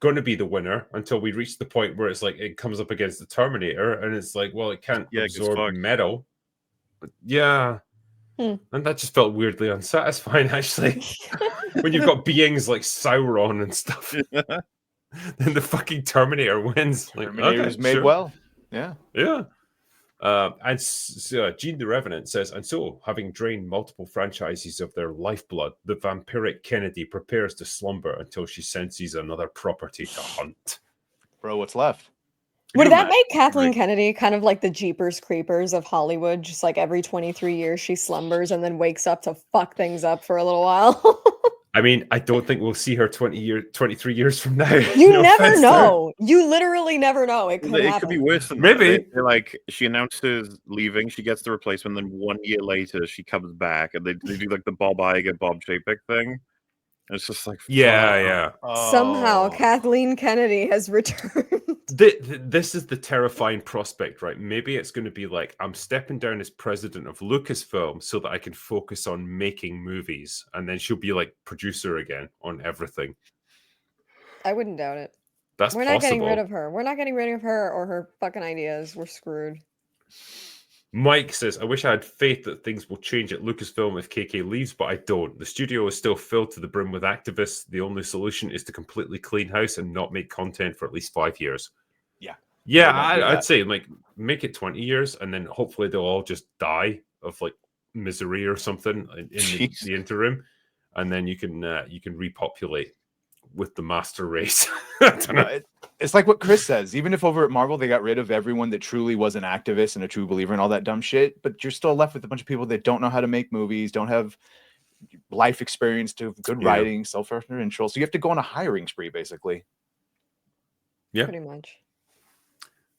going to be the winner until we reached the point where it's like it comes up against the Terminator and it's like, well, it can't absorb metal. Yeah. And that just felt weirdly unsatisfying, actually. When you've got beings like Sauron and stuff, then the fucking Terminator wins. Terminator was made sure. well. Yeah. Yeah. And Gene the Revenant says, and so, having drained multiple franchises of their lifeblood, the vampiric Kennedy prepares to slumber until she senses another property to hunt. Bro, what's left? Would that make Kathleen Kennedy kind of like the Jeepers Creepers of Hollywood? Just like every 23 years she slumbers and then wakes up to fuck things up for a little while. I mean, I don't think we'll see her 23 years from now. You never know. You literally never know. It could be worse than maybe. They're like she announces leaving, she gets the replacement, then 1 year later she comes back, and they do like the Bob Iger, Bob Chapek thing. It's just like yeah. Somehow Kathleen Kennedy has returned. This is the terrifying prospect, right? Maybe it's going to be like, I'm stepping down as president of Lucasfilm so that I can focus on making movies. And then she'll be like producer again on everything. I wouldn't doubt it. We're not getting rid of her. We're not getting rid of her or her fucking ideas. We're screwed. Mike says, I wish I had faith that things will change at Lucasfilm if KK leaves, but I don't. The studio is still filled to the brim with activists. The only solution is to completely clean house and not make content for at least 5 years. Yeah, I'd say like make it 20 years, and then hopefully they'll all just die of like misery or something in the interim, and then you can repopulate with the master race. I don't know. It's like what Chris says. Even if over at Marvel they got rid of everyone that truly was an activist and a true believer and all that dumb shit, but you're still left with a bunch of people that don't know how to make movies, don't have life experience, to good writing, self-referential. So you have to go on a hiring spree, basically. Yeah, pretty much.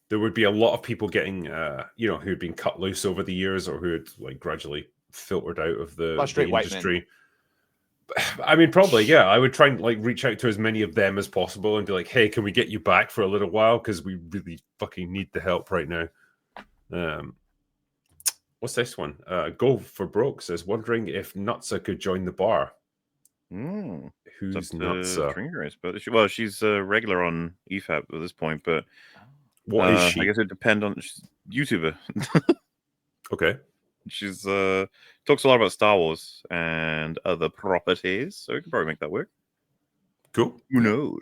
There would be a lot of people getting, who had been cut loose over the years or who had like gradually filtered out of the industry. I mean, probably, yeah. I would try and like reach out to as many of them as possible and be like, "Hey, can we get you back for a little while? Because we really fucking need the help right now." What's this one? Go for Broke says, wondering if Nutsa could join the bar. Who's Nutsa? But she's a regular on EFAP at this point. But what is she? I guess it depends on YouTuber. Okay. She's talks a lot about Star Wars and other properties, so we can probably make that work. Cool. Who knows?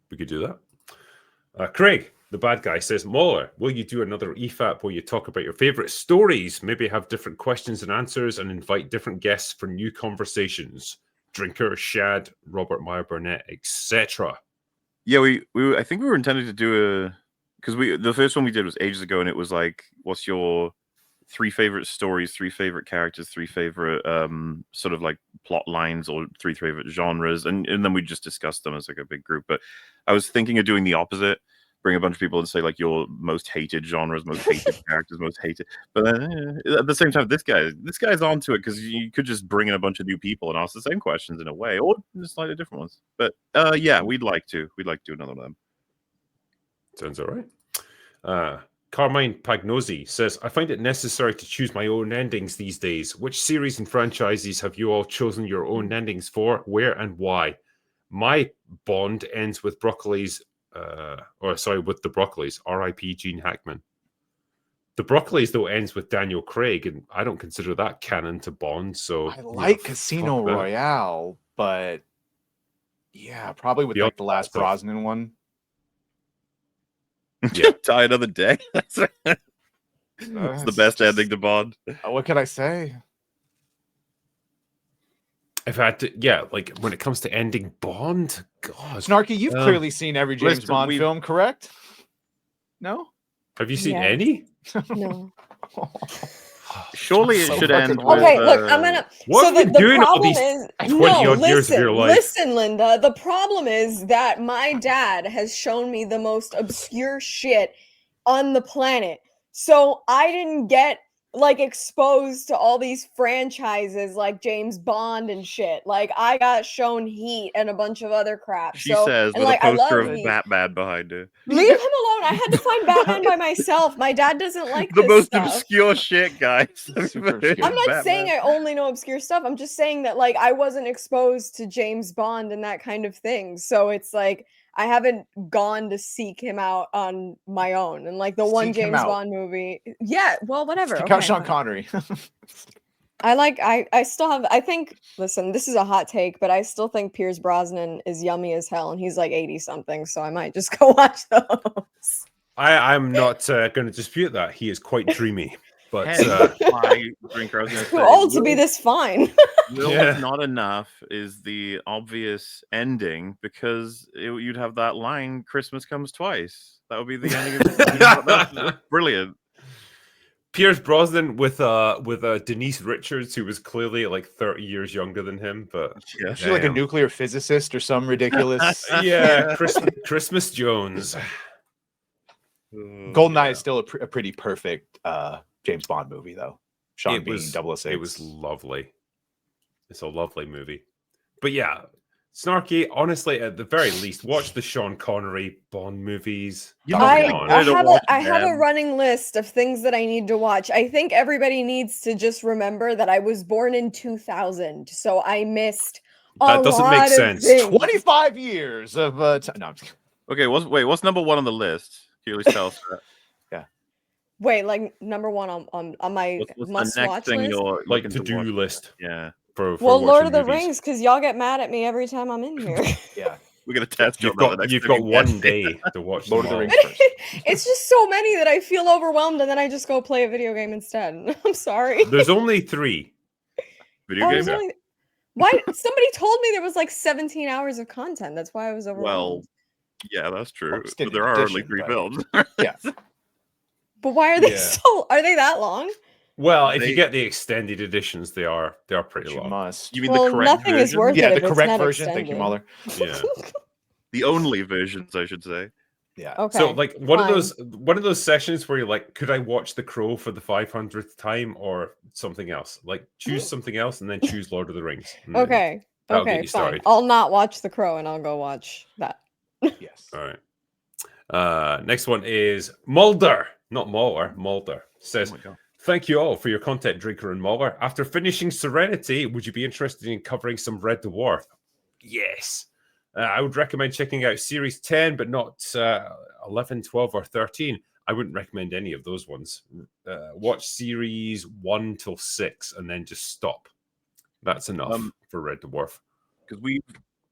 We could do that. Craig, the bad guy, says, MauLer, will you do another EFAP where you talk about your favorite stories, maybe have different questions and answers, and invite different guests for new conversations? Drinker, Shad, Robert Meyer Burnett, etc. Yeah, I think we were intended to do because the first one we did was ages ago, and it was like, what's your 3 favorite stories, 3 favorite characters, 3 favorite sort of like plot lines, or 3 favorite genres, and then we just discussed them as like a big group. But I was thinking of doing the opposite, bring a bunch of people and say like your most hated genres, most hated characters, most hated. But then at the same time, this guy's onto it, because you could just bring in a bunch of new people and ask the same questions in a way, or slightly different ones. But yeah, we'd like to do another one of them. Sounds all right. Carmine Pagnosi says, I find it necessary to choose my own endings these days. Which series and franchises have you all chosen your own endings for? Where and why? My Bond ends with Broccoli's, with the Broccoli's, R.I.P. Gene Hackman. The Broccoli's, though, ends with Daniel Craig, and I don't consider that canon to Bond, so... I like Casino Royale, but yeah, probably with like the last Brosnan one. Yeah, Die Another Day. It's the best ending to Bond. What can I say? If I had to, yeah, like when it comes to ending Bond, God. Snarky, you've clearly seen every James Bond film, correct? No? Have you seen any? No. Surely it should end with... Okay, look, I'm gonna... What so have you the doing all problem these is... 20-odd years of your life? Listen, Linda, the problem is that my dad has shown me the most obscure shit on the planet. So I didn't get like exposed to all these franchises like James Bond and shit. Like I got shown Heat and a bunch of other crap. She says with like, a poster of Heat. Batman behind her. Leave him alone. I had to find Batman by myself. My dad doesn't like the this most stuff. obscure shit, guys. I'm not saying I only know obscure stuff. I'm just saying that like I wasn't exposed to James Bond and that kind of thing. So it's like I haven't gone to seek him out on my own. And like the one James Bond movie. Yeah, well, whatever. Check out Sean Connery. I still have, I think, listen, this is a hot take, but I still think Pierce Brosnan is yummy as hell, and he's like 80 something, so I might just go watch those. I'm not going to dispute that. He is quite dreamy. But too old to be this fine. Not enough is the obvious ending, because you'd have that line, Christmas comes twice. That would be the ending of that's brilliant. Pierce Brosnan with Denise Richards, who was clearly like 30 years younger than him, but she's like a nuclear physicist or some ridiculous. Yeah, Christmas Jones. GoldenEye is still a pretty perfect James Bond movie, though. Sean being 006. It was lovely. It's a lovely movie. But yeah, Snarky, honestly, at the very least, watch the Sean Connery Bond movies. I have a running list of things that I need to watch. I think everybody needs to just remember that I was born in 2000, so I missed that doesn't make sense. 25 years of no, I'm just... Okay, what's number 1 on the list? Can you at least tell us that? Yeah. Wait, like number 1 on my must-watch list? Your like to-do list. Yeah. For Lord of the Rings, because y'all get mad at me every time I'm in here. Yeah. We're going to test you've got one day to watch Lord of the Rings first. It's just so many that I feel overwhelmed, and then I just go play a video game instead. I'm sorry. There's only 3 video games. Why? Somebody told me there was like 17 hours of content. That's why I was overwhelmed. Well, yeah, that's true. But there are only 3 films. Yeah. But why are they are they that long? Well, if you get the extended editions, they are pretty long. You mean the correct nothing version? is worth yeah, it. the correct version. Extended. Thank you, MauLer. Yeah. The only versions, I should say. Yeah. Okay. So, like one of those sessions where you're like, could I watch The Crow for the 500th time or something else? Like, choose something else and then choose Lord of the Rings. Okay. That'll get Okay. you Fine. started. I'll not watch The Crow, and I'll go watch that. Yes. All right. Next one is MauLer, not MauLer. MauLer says, thank you all for your content, Drinker and MauLer. After finishing Serenity, would you be interested in covering some Red Dwarf? Yes. I would recommend checking out Series 10, but not 11, 12, or 13. I wouldn't recommend any of those ones. Watch Series 1 till 6 and then just stop. That's enough for Red Dwarf. Because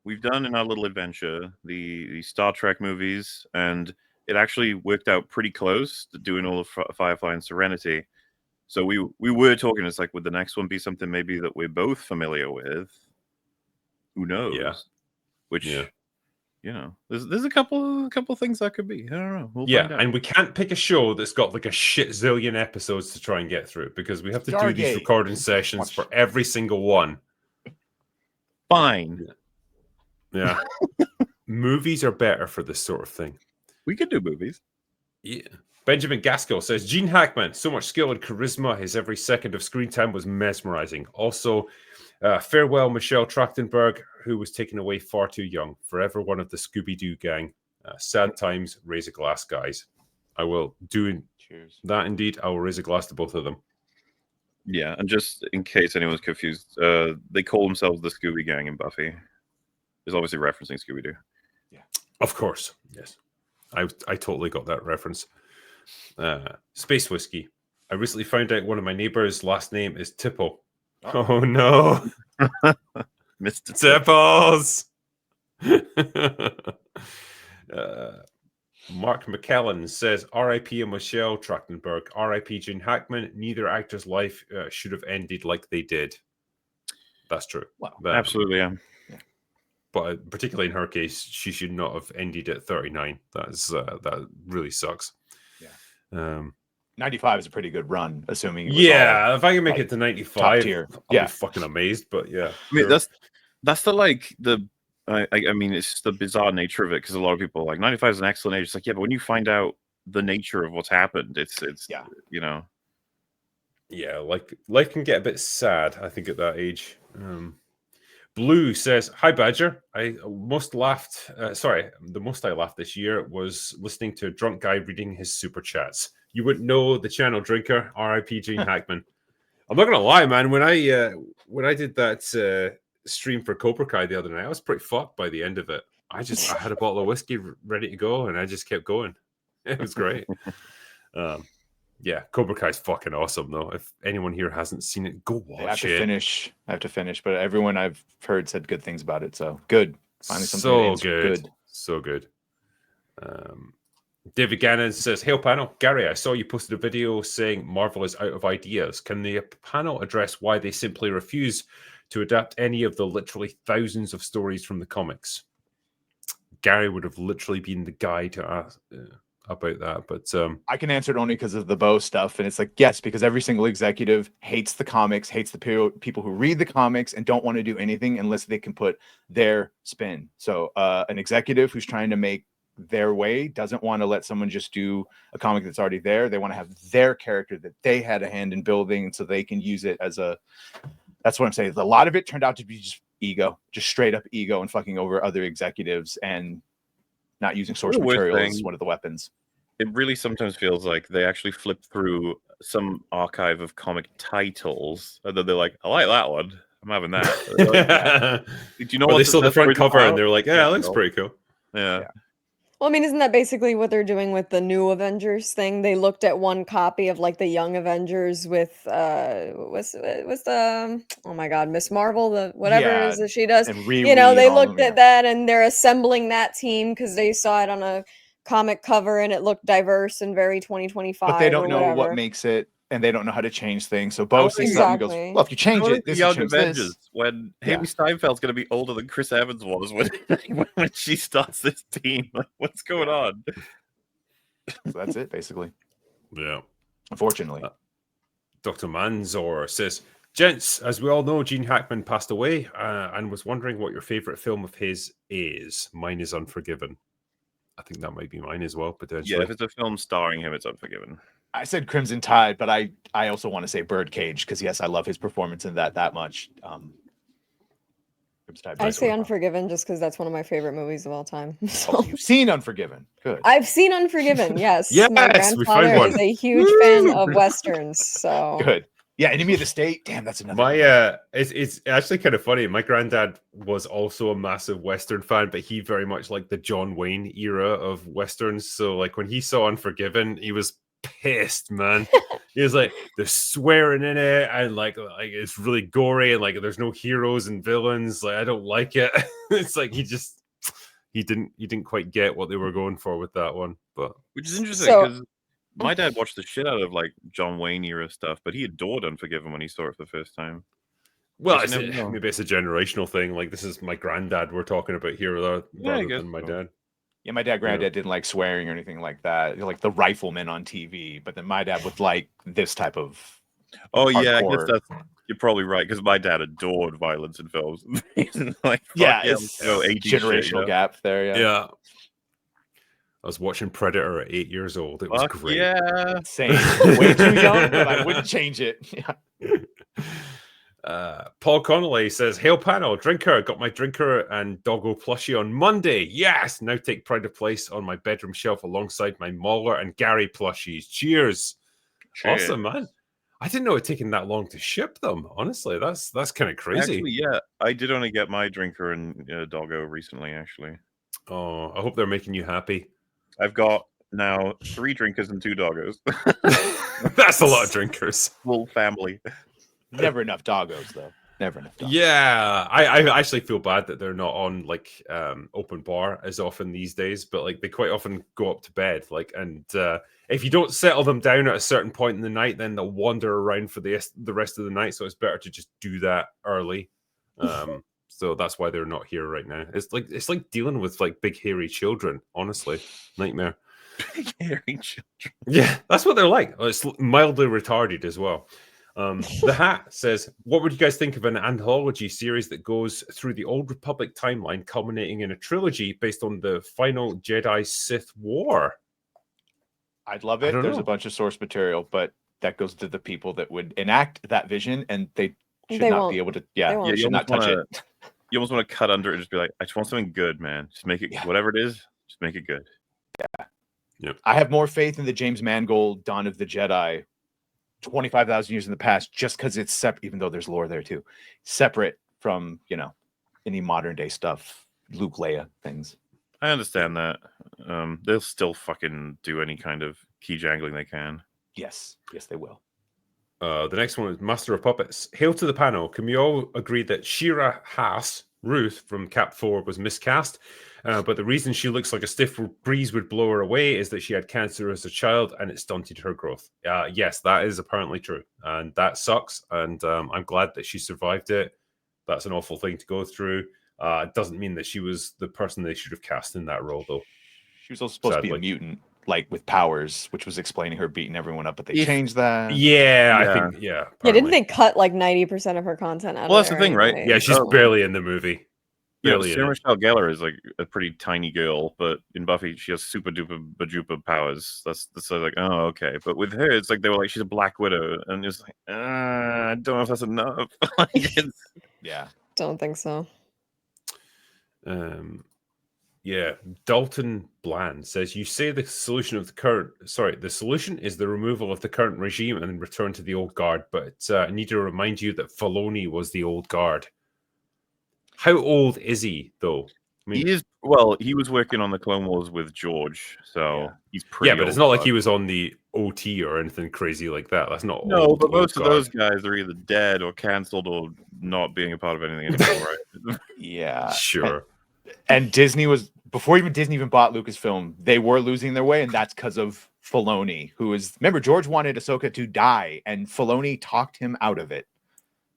we've done in our little adventure the Star Trek movies, and it actually worked out pretty close to doing all of Firefly and Serenity. So we were talking, it's like, would the next one be something maybe that we're both familiar with? Who knows? Yeah. Which you know, there's a couple things that could be. I don't know. We'll find out. And we can't pick a show that's got like a shit zillion episodes to try and get through because we have to do these Stargate. recording sessions for every single one. Fine. Yeah. Movies are better for this sort of thing. We could do movies. Yeah. Benjamin Gaskell says, Gene Hackman, so much skill and charisma. His every second of screen time was mesmerizing. Also, farewell, Michelle Trachtenberg, who was taken away far too young. Forever one of the Scooby-Doo gang. Sad times, raise a glass, guys. I will do that indeed. I will raise a glass to both of them. Yeah, and just in case anyone's confused, they call themselves the Scooby Gang in Buffy. It's obviously referencing Scooby-Doo. Yeah, of course. Yes, I totally got that reference. Space Whiskey. I recently found out one of my neighbors' last name is Tipple. Oh no, Mr. Tipples. Mark McKellen says, R.I.P. Michelle Trachtenberg, R.I.P. Gene Hackman. Neither actor's life should have ended like they did. That's true. Wow. Absolutely, yeah. But particularly in her case, she should not have ended at 39. That really sucks. Yeah. 95 is a pretty good run, assuming. If I can make it to 95, top tier. I'll be fucking amazed. But yeah, I mean, that's the I mean, it's just the bizarre nature of it because a lot of people are like 95 is an excellent age. It's like, yeah, but when you find out the nature of what's happened, it's you know. Yeah, like life can get a bit sad, I think, at that age. Blue says, "Hi Badger. The most I laughed this year was listening to a drunk guy reading his super chats. You wouldn't know the channel drinker. R.I.P. Gene Hackman. I'm not gonna lie, man. When I did that stream for Cobra Kai the other night, I was pretty fucked by the end of it. I had a bottle of whiskey ready to go, and I just kept going. It was great. Yeah, Cobra Kai's fucking awesome, though. If anyone here hasn't seen it, go watch it. I have to finish, but everyone I've heard said good things about it, so good. Finally, something good. So good. David Gannon says, "Hail panel, Gary. I saw you posted a video saying Marvel is out of ideas. Can the panel address why they simply refuse to adapt any of the literally thousands of stories from the comics?" Gary would have literally been the guy to ask about that, but I can answer it only because of the Bo stuff, and it's like, yes, because every single executive hates the comics, hates the people who read the comics, and don't want to do anything unless they can put their spin. So an executive who's trying to make their way doesn't want to let someone just do a comic that's already there. They want to have their character that they had a hand in building, so they can use it as a. That's what I'm saying. A lot of it turned out to be just ego, just straight up ego, and fucking over other executives and not using source material as one of the weapons. It really sometimes feels like they actually flip through some archive of comic titles, and then they're like, "I like that one. I'm having that." Do you know what they saw the front cover and they're like, "Yeah, it looks pretty cool." Yeah. Well, I mean, isn't that basically what they're doing with the new Avengers thing? They looked at one copy of like the Young Avengers with what's the oh my god, Miss Marvel, the whatever it is that she does. They looked at that and they're assembling that team because they saw it on a comic cover and it looked diverse and very 2025. But they don't know what makes it, and they don't know how to change things. So Bo sees something and goes, "Well, if you change it, this Young change Avengers this." when Haley Steinfeld's going to be older than Chris Evans was when she starts this team. Like, what's going on? So that's it, basically. Yeah. Unfortunately. Dr. Manzor says, "Gents, as we all know, Gene Hackman passed away and was wondering what your favorite film of his is. Mine is Unforgiven." I think that might be mine as well, potentially. Yeah, if it's a film starring him, it's Unforgiven. I said Crimson Tide, but I also want to say Birdcage because, yes, I love his performance in that much. I say Unforgiven just because that's one of my favorite movies of all time. So. Oh, you've seen Unforgiven. Good. I've seen Unforgiven, yes. Yes, my grandfather is a huge fan of Westerns. So good. Yeah, Enemy of the State. Damn, that's another. It's actually kind of funny. My granddad was also a massive Western fan, but he very much liked the John Wayne era of Westerns. So, like, when he saw Unforgiven, he was pissed, man. He was like, "There's swearing in it, and like it's really gory, and like there's no heroes and villains. Like, I don't like it." It's like he didn't quite get what they were going for with that one, but which is interesting because. My dad watched the shit out of like John Wayne era stuff, but he adored Unforgiven when he saw it for the first time. Well, Guess you never know. maybe it's a generational thing. Like, this is my granddad we're talking about here rather than my dad. Yeah, my granddad didn't like swearing or anything like that. Like the rifleman on TV, but then my dad would like this type of. Oh yeah, I guess hardcore. you're probably right because my dad adored violence in films. Like, Yeah, it's 80s generational shit, gap there. Yeah. I was watching Predator at 8 years old. It was Fuck great. yeah, Same. Way too young, but I wouldn't change it. Paul Connolly says, "Hail panel, drinker. Got my drinker and doggo plushie on Monday. Yes, now take pride of place on my bedroom shelf alongside my MauLer and Gary plushies. Cheers. Awesome, man. I didn't know it taken that long to ship them. Honestly, that's kind of crazy. Actually, yeah, I did only get my drinker and doggo recently. Actually, oh, I hope they're making you happy. I've got now 3 drinkers and 2 doggos. That's a lot of drinkers. Full family. Never enough doggos, though. Never enough. Doggos. Yeah, I actually feel bad that they're not on like open bar as often these days, but like they quite often go up to bed. Like, and if you don't settle them down at a certain point in the night, then they'll wander around for the rest of the night. So it's better to just do that early. So that's why they're not here right now. It's like dealing with like big hairy children. Honestly, nightmare. Big hairy children. Yeah, that's what they're like. It's mildly retarded as well. The Hat says, what would you guys think of an anthology series that goes through the Old Republic timeline, culminating in a trilogy based on the final Jedi-Sith war? I'd love it. There's a bunch of source material, but that goes to the people that would enact that vision, and they should not be able to. Yeah, you should not touch it. You almost want to cut under it and just be like, I just want something good, man. Just make it whatever it is. Just make it good. Yeah. Yep. I have more faith in the James Mangold Dawn of the Jedi 25,000 years in the past, just because it's separate, even though there's lore there too, separate from, any modern day stuff, Luke, Leia things. I understand that. They'll still fucking do any kind of key jangling they can. Yes, they will. The next one is Master of Puppets. Hail to the panel. Can we all agree that Shira Haas, Ruth from Cap 4, was miscast? But the reason she looks like a stiff breeze would blow her away is that she had cancer as a child and it stunted her growth. Yes, that is apparently true. And that sucks. And I'm glad that she survived it. That's an awful thing to go through. It doesn't mean that she was the person they should have cast in that role, though. She was also supposed to be a mutant, like with powers, which was explaining her beating everyone up, but they changed that. Yeah, I think, Yeah, didn't they cut like 90% of her content out? Well, that's the thing, right? Yeah, she's barely in the movie. Yeah, Sarah Michelle Gellar is like a pretty tiny girl, but in Buffy she has super duper bajupa powers. That's like, oh, okay. But with her, it's like they were like, she's a Black Widow, and it's like, I don't know if that's enough. Yeah, don't think so. Yeah, Dalton Bland says, you say the solution is the removal of the current regime and return to the old guard, but I need to remind you that Filoni was the old guard. How old is he, though? I mean, he was working on the Clone Wars with George, so he's pretty but it's not like he was on the OT or anything crazy like that. That's not old, but most of those guys are either dead or cancelled or not being a part of anything anymore, right? Yeah. Sure. And Disney was, before Disney even bought Lucasfilm, they were losing their way, and that's because of Filoni, remember, George wanted Ahsoka to die, and Filoni talked him out of it.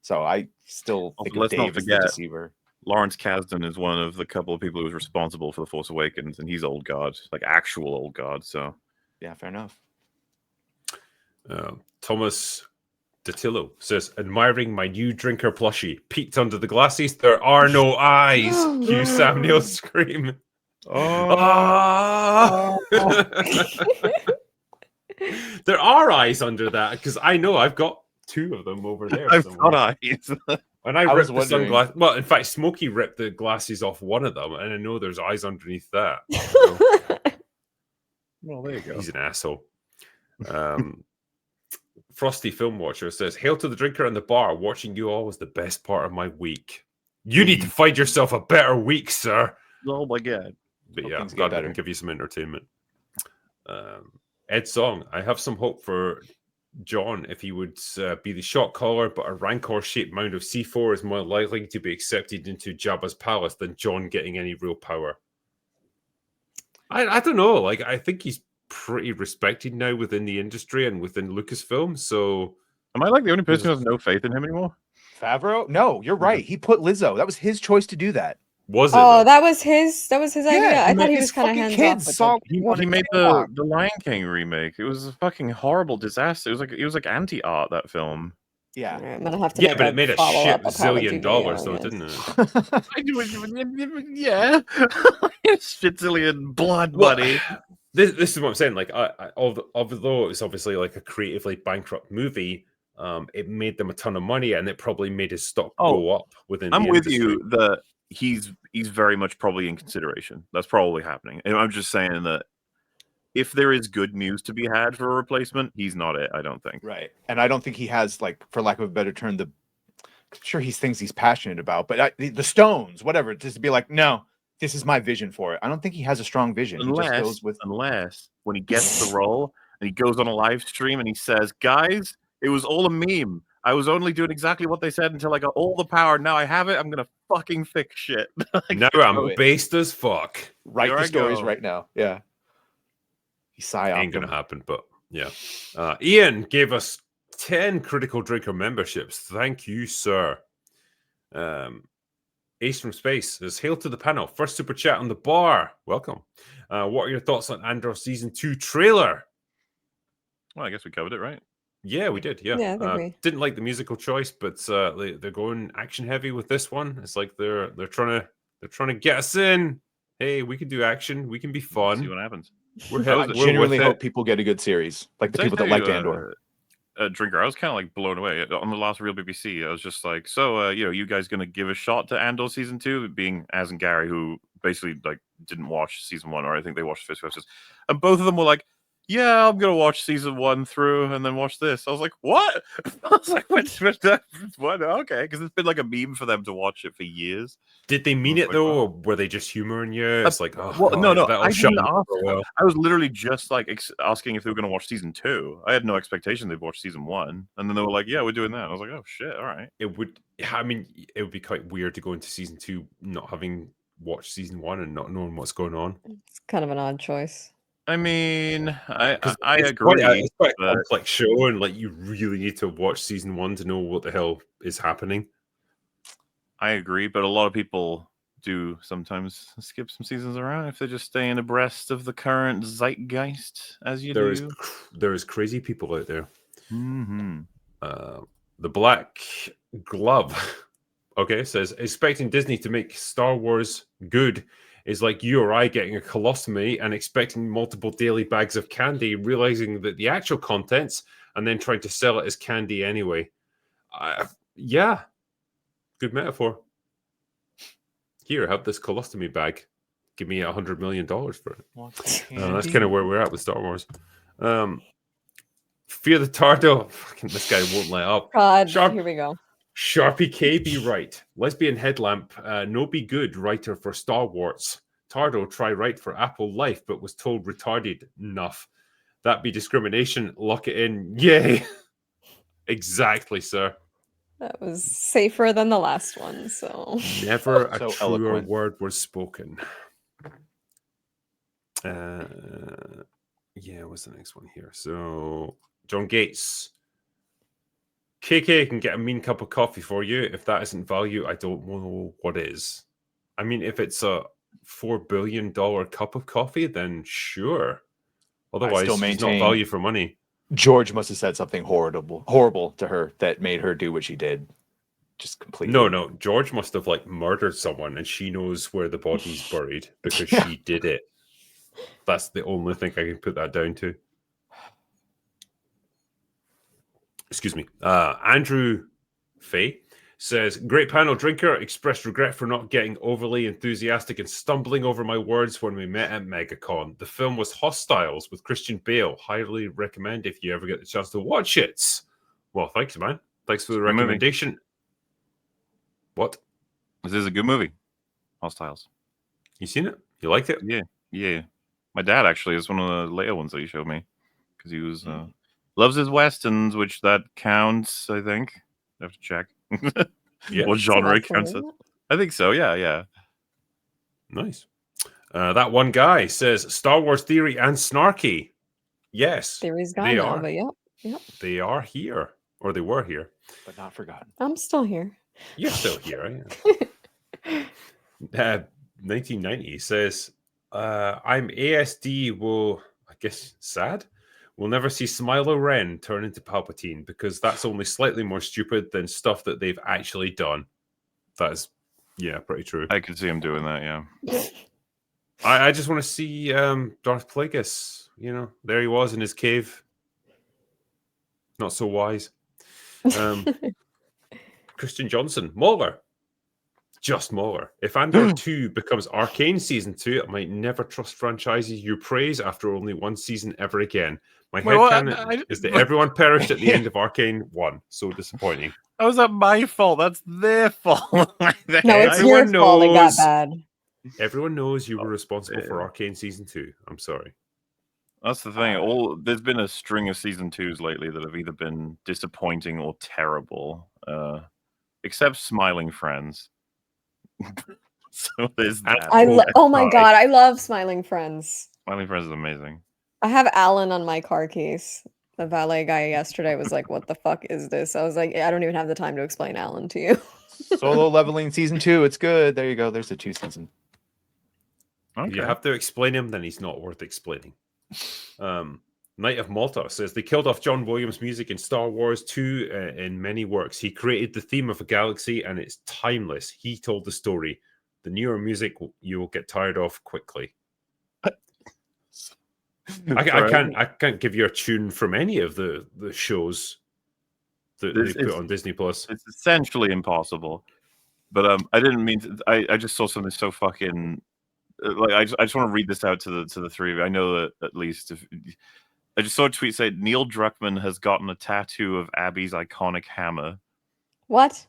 So I still think of Dave as the deceiver. Lawrence Kasdan is one of the couple of people who was responsible for The Force Awakens, and he's old guard, like actual old guard. So, yeah, fair enough. Thomas Datillo says, admiring my new drinker plushie, peeked under the glasses. There are no eyes. Cue Sam Neill scream. Oh. There are eyes under that because I know I've got 2 of them over there. I've got eyes. And I ripped the sunglasses. Well, in fact, Smokey ripped the glasses off one of them, and I know there's eyes underneath that. So. Well, there you go. He's an asshole. Frosty Film Watcher says, hail to the drinker in the bar. Watching you all was the best part of my week. You need to find yourself a better week, sir. Oh, my God. But yeah, I'm glad I can give you some entertainment. Ed Song, I have some hope for John if he would be the shot caller, but a Rancor-shaped mound of C4 is more likely to be accepted into Jabba's palace than John getting any real power. I don't know. Like, I think he's pretty respected now within the industry and within Lucasfilm. So, am I like the only person who has no faith in him anymore? Favreau? No, you're right. He put Lizzo. That was his choice to do that. Was it? Oh, though? that was his idea. I thought he his was kind of fucking hands kids off saw with it. He wanted made to the Lion King remake. It was a fucking horrible disaster. It was like anti-art, that film. Yeah. Alright, I'm gonna have to Yeah, make but a it made a follow-up shit apology zillion dollars, video, though, yes. didn't it? Yeah. Shitzillion blood Well, money. this is what I'm saying. Like, although it was obviously like a creatively bankrupt movie, it made them a ton of money, and it probably made his stock go up within I'm the with industry. you that he's very much probably in consideration. That's probably happening. And I'm just saying that if there is good news to be had for a replacement, he's not it, I don't think. Right. And I don't think he has, like, for lack of a better term, I'm sure he's things he's passionate about, but the Stones, whatever, just to be like, no, this is my vision for it. I don't think he has a strong vision. He just goes with Unless when he gets the role and he goes on a live stream and he says, guys, it was all a meme. I was only doing exactly what they said until I got all the power. Now I have it. I'm going to fucking fix shit. Now do I'm it. based as fuck. write Here the I stories go. right now. Yeah. He psyoped Ain't gonna him. happen, but yeah. Ian gave us 10 critical drinker memberships. Thank you, sir. Ace from Space says, hail to the panel. First super chat on the bar. Welcome. What are your thoughts on Andor Season 2 trailer? Well, I guess we covered it, right? Yeah, we did. Yeah, Yeah, I think we- didn't like the musical choice, but they're going action heavy with this one. It's like they're trying to get us in. Hey, we can do action. We can be fun. See what happens. I genuinely hope people get a good series, like the Did I people that tell liked you, Andor. Drinker, I was kind of like blown away on the last Real BBC. I was just like, so you guys gonna give a shot to Andor season 2? Being Az and Gary, who basically like didn't watch season 1, or I think they watched the first episodes, and both of them were like, yeah, I'm gonna watch season 1 through and then watch this. I was like, what? I was like, what? Okay, because it's been like a meme for them to watch it for years. Did they mean it though, or were they just humoring you? It's like, oh, well, no, that'll I shut didn't up ask. for a while. I was literally just like asking if they were going to watch season 2. I had no expectation they'd watch season 1, and then they were like, "Yeah, we're doing that." I was like, "Oh shit, all right." It would be quite weird to go into season 2 not having watched season 1 and not knowing what's going on. It's kind of an odd choice. I mean, I It's agree. It's quite a but complex show, and like you really need to watch season 1 to know what the hell is happening. I agree, but a lot of people do sometimes skip some seasons around if they're just staying abreast of the current zeitgeist, as you do. There is crazy people out there. Mm-hmm. The Black Glove, okay, says expecting Disney to make Star Wars good is like you or I getting a colostomy and expecting multiple daily bags of candy, realizing that the actual contents, and then trying to sell it as candy anyway. Yeah, good metaphor. Here, have this colostomy bag. Give me $100 million for it. That's kind of where we're at with Star Wars. Fear the Tardo. Fucking this guy won't let up. God, here we go. Sharpie K be right. Lesbian Headlamp. No be good writer for Star Wars. Tardo try write for Apple Life, but was told retarded enough. That be discrimination. Lock it in. Yay. Exactly, sir. That was safer than the last one, so. Never a So truer eloquent. word was spoken. Yeah, what's the next one here? So, John Gates. KK can get a mean cup of coffee for you. If that isn't value, I don't know what is. I mean, if it's a $4 billion cup of coffee, then sure. Otherwise, still it's not maintain- value for money. George must have said something horrible to her that made her do what she did. Just completely. No. George must have like murdered someone, and she knows where the body's buried because she did it. That's the only thing I can put that down to. Excuse me. Andrew Fay says, great panel drinker, expressed regret for not getting overly enthusiastic and stumbling over my words when we met at MegaCon. The film was Hostiles with Christian Bale. Highly recommend if you ever get the chance to watch it. Well, thanks, man. Thanks for the Good movie. recommendation. What? This is a good movie. Hostiles. You seen it? You liked it? Yeah. My dad actually is one of the later ones that he showed me because he was loves his westerns, which that counts. I think I have to check. Yeah. What genre it So counts? that's As. I think so. Yeah. Nice. That one guy says Star Wars Theory and Snarky. Yes, Theory's gone they now, are. but yep. They are here. or they were here. But not forgotten. I'm still here. You're still here, aren't you? 1990 says, I'm ASD will, I guess, sad? We'll never see Smilo Ren turn into Palpatine because that's only slightly more stupid than stuff that they've actually done. That is, yeah, pretty true. I could see him doing that, yeah. I just want to see Darth Plagueis. You know, there he was in his cave. Not so wise. Christian Johnson, MauLer. Just MauLer. If Andor 2 becomes Arcane Season 2, I might never trust franchises you praise after only one season ever again. My headcanon is that everyone perished at the end of Arcane 1. So disappointing. How is that my fault? That's their fault. No, it's your fault it got bad. Everyone knows you were responsible for Arcane Season 2. I'm sorry. That's the thing. There's been a string of Season 2s lately that have either been disappointing or terrible. Except Smiling Friends. So there's that. Oh my god, I love Smiling Friends. Smiling Friends is amazing. I have Alan on my car keys. The valet guy yesterday was like, "What the fuck is this?" I was like, "I don't even have the time to explain Alan to you." Solo Leveling Season 2. It's good. There you go. There's the 2 season. Okay. If you have to explain him, then he's not worth explaining. Knight of Malta says they killed off John Williams' music in Star Wars 2 in many works. He created the theme of a galaxy and it's timeless. He told the story. The newer music you will get tired of quickly. I can't give you a tune from any of the shows that they put on Disney Plus. It's essentially impossible. But I didn't mean to. I just saw something so fucking like I just want to read this out to the three of you. I know that at least if I just saw a tweet say Neil Druckmann has gotten a tattoo of Abby's iconic hammer. What?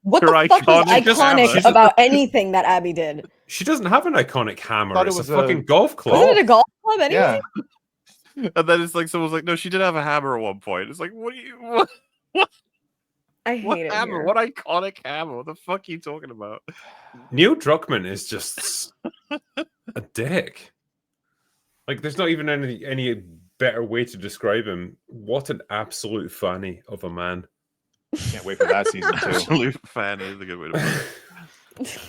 What the fuck is iconic about anything that Abby did? She doesn't have an iconic hammer. It's a fucking golf club. Wasn't it a golf club anyway? Yeah. And then it's like someone's like, no, she did have a hammer at one point. It's like, what? I hate it. Hammer? Here. What iconic hammer? What the fuck are you talking about? Neil Druckmann is just a dick. Like, there's not even any better way to describe him. What an absolute fanny of a man. Can't wait for that season 2. Absolute fanny is a good way to put it.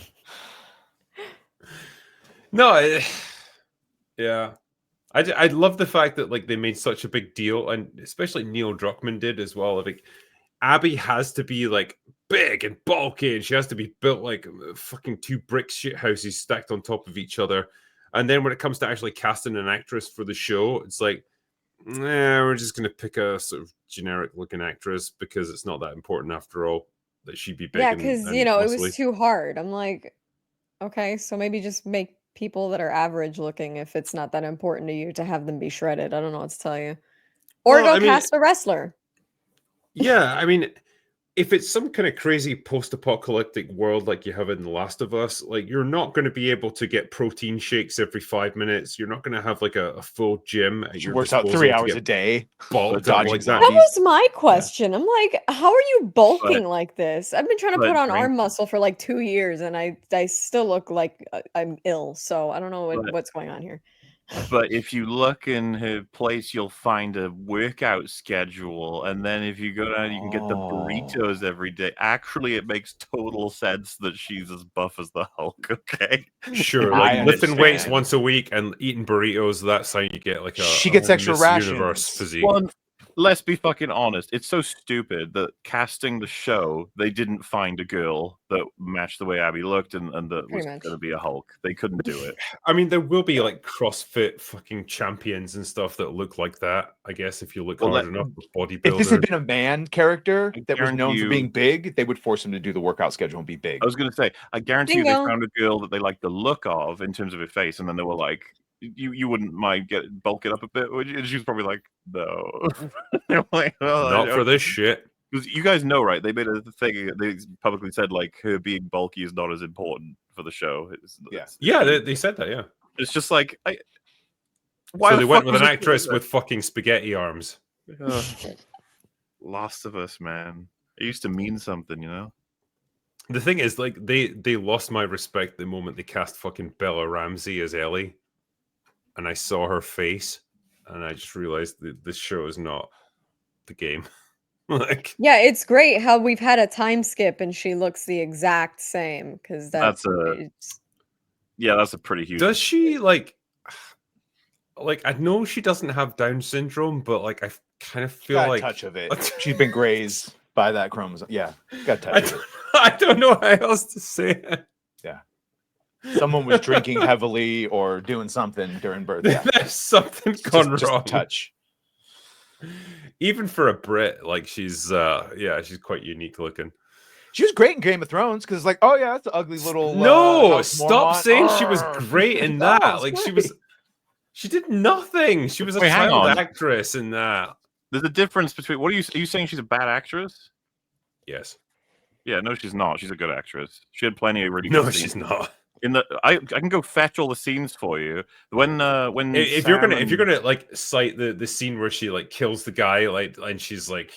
No, yeah. I love the fact that like they made such a big deal, and especially Neil Druckmann did as well. Like, Abby has to be like big and bulky, and she has to be built like fucking 2 brick shit houses stacked on top of each other. And then when it comes to actually casting an actress for the show, it's like, we're just going to pick a sort of generic looking actress because it's not that important after all that she'd be big. Yeah, because you know muscly. It was too hard. I'm like, okay, so maybe just make people that are average looking if it's not that important to you to have them be shredded. I don't know what to tell you. Or go cast a wrestler. Yeah, I mean, if it's some kind of crazy post-apocalyptic world like you have in The Last of Us, like you're not going to be able to get protein shakes every 5 minutes. You're not going to have like a full gym. She works out 3 hours a day. Like that was my question. I'm like, how are you bulking like this? I've been trying to put on arm muscle for like 2 years, and I still look like I'm ill. So I don't know what's going on here. But if you look in her place, you'll find a workout schedule. And then if you go down, you can get the burritos every day. Actually, it makes total sense that she's as buff as the Hulk, okay? Sure, like lifting weights once a week and eating burritos, that's how you get like she gets extra rations. Universe physique. Well, let's be fucking honest. It's so stupid that casting the show, they didn't find a girl that matched the way Abby looked and that was going to be a Hulk. They couldn't do it. I mean, there will be like CrossFit fucking champions and stuff that look like that, I guess, if you look hard enough with bodybuilders. If this had been a man character that was known for being big, they would force him to do the workout schedule and be big. I was going to say, I guarantee you they found a girl that they liked the look of in terms of her face, and then they were like, you wouldn't mind bulk it up a bit, would you? And she was probably like, no. Like, not for this shit. Because you guys know, right? They made a thing. They publicly said like her being bulky is not as important for the show. They said that. Yeah, it's just like so they went with an actress with fucking spaghetti arms. Last of Us, man. It used to mean something, you know. The thing is, like, they lost my respect the moment they cast fucking Bella Ramsey as Ellie. And I saw her face, and I just realized that this show is not the game. Like, Yeah, it's great how we've had a time skip and she looks the exact same because That's a pretty huge. does she like I know she doesn't have Down syndrome, but like I kind of feel Got like a touch of it. She's been grazed by that chromosome. Yeah, got a touch of it. I don't know how else to say it. Yeah. Someone was drinking heavily or doing something during birth. Yeah. There's something gone Just wrong. a touch. Even for a Brit, like she's quite unique looking. She was great in Game of Thrones because, like, oh yeah, that's an ugly little. No, House stop Mormont. saying she was great in that. was Like great. she did nothing. She was a Wait, hang child on. actress in that. There's a difference between. What are you saying? She's a bad actress? Yes. Yeah, no, she's not. She's a good actress. She had plenty of really. No, good she's scenes. not. I can go fetch all the scenes for you. When If you're gonna like cite the scene where she like kills the guy, like, and she's like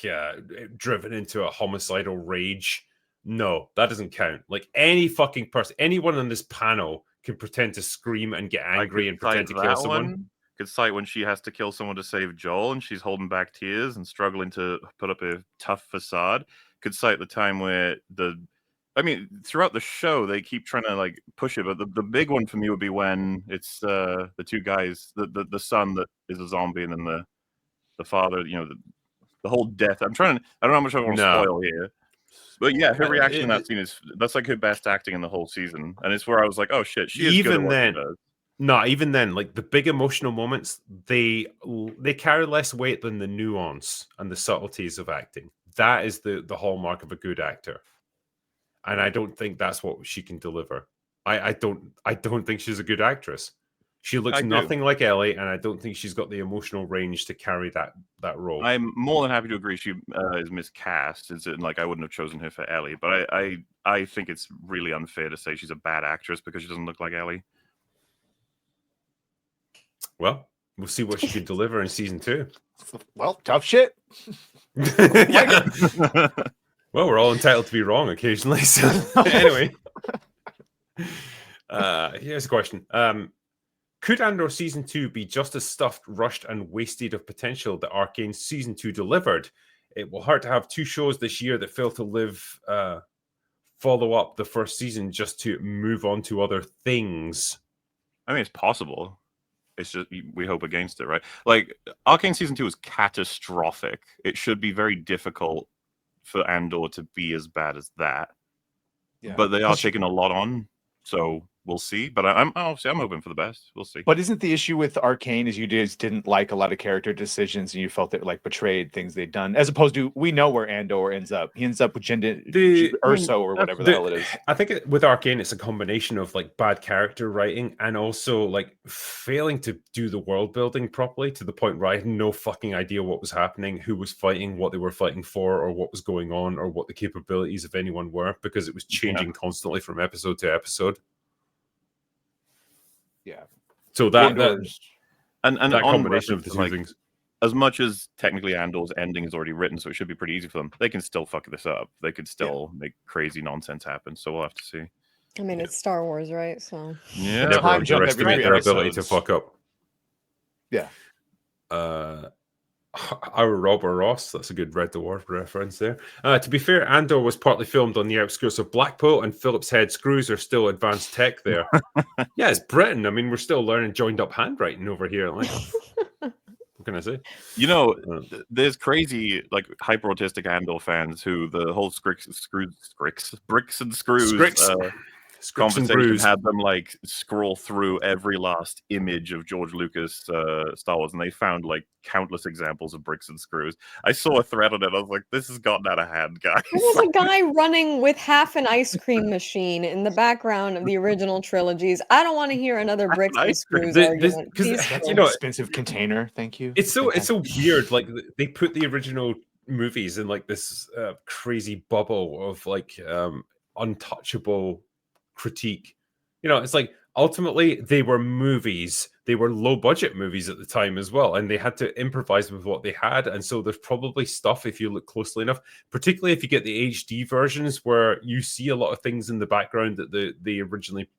driven into a homicidal rage, no, that doesn't count. Like any fucking person, anyone on this panel can pretend to scream and get angry and pretend to kill someone. Could cite when she has to kill someone to save Joel and she's holding back tears and struggling to put up a tough facade. Could cite the time where throughout the show they keep trying to like push it, but the big one for me would be when it's the two guys, the son that is a zombie and then the father, the whole death. I don't know how much I want to spoil here. But yeah, her reaction in that scene that's like her best acting in the whole season. And it's where I was like, oh shit, she is good at what she does. No, even then, like the big emotional moments, they carry less weight than the nuance and the subtleties of acting. That is the hallmark of a good actor. And I don't think that's what she can deliver. I don't think she's a good actress. She looks nothing like Ellie, and I don't think she's got the emotional range to carry that role. I'm more than happy to agree she is miscast. It's like I wouldn't have chosen her for Ellie, but I think it's really unfair to say she's a bad actress because she doesn't look like Ellie. Well, we'll see what she can deliver in season 2. Well, tough shit. Yeah. Well, we're all entitled to be wrong occasionally. So anyway, here's a question. Could Andor season 2 be just as stuffed, rushed, and wasted of potential that Arcane season 2 delivered? It will hurt to have 2 shows this year that fail to follow up the first season just to move on to other things. I mean, it's possible. It's just we hope against it, right? Like Arcane season 2 is catastrophic. It should be very difficult for Andor to be as bad as that. Yeah. But they are taking a lot on, so we'll see. But I'm hoping for the best. We'll see. But isn't the issue with Arcane is you just didn't like a lot of character decisions and you felt that like betrayed things they'd done, as opposed to we know where Andor ends up. He ends up with Urso or whatever the hell it is. I think with Arcane, it's a combination of like bad character writing and also like failing to do the world building properly to the point where I had no fucking idea what was happening, who was fighting, what they were fighting for, or what was going on, or what the capabilities of anyone were, because it was changing constantly from episode to episode. Yeah. So that combination of the two things. As much as technically Andor's ending is already written, so it should be pretty easy for them. They can still fuck this up. They could still make crazy nonsense happen. So we'll have to see. I mean, it's Star Wars, right? So yeah, never underestimate their ability to fuck up. Yeah. Our Robert Ross, that's a good Red Dwarf reference there. To be fair, Andor was partly filmed on the outskirts of Blackpool, and Phillips Head screws are still advanced tech there. Yeah, it's Britain. I mean, we're still learning joined up handwriting over here. Like, what can I say? There's crazy, like, hyper autistic Andor fans who the whole bricks and screws conversation had them like scroll through every last image of George Lucas Star Wars, and they found like countless examples of bricks and screws. I saw a thread on it. I was like, this has gotten out of hand, guys. There was a guy running with half an ice cream machine in the background of the original trilogies. I don't want to hear another bricks and screws argument. That's an expensive container. Thank you. It's so weird. Like they put the original movies in like this crazy bubble of like untouchable critique. It's like ultimately they were movies. They were low budget movies at the time as well, and they had to improvise with what they had. And so there's probably stuff, if you look closely enough, particularly if you get the HD versions, where you see a lot of things in the background that they originally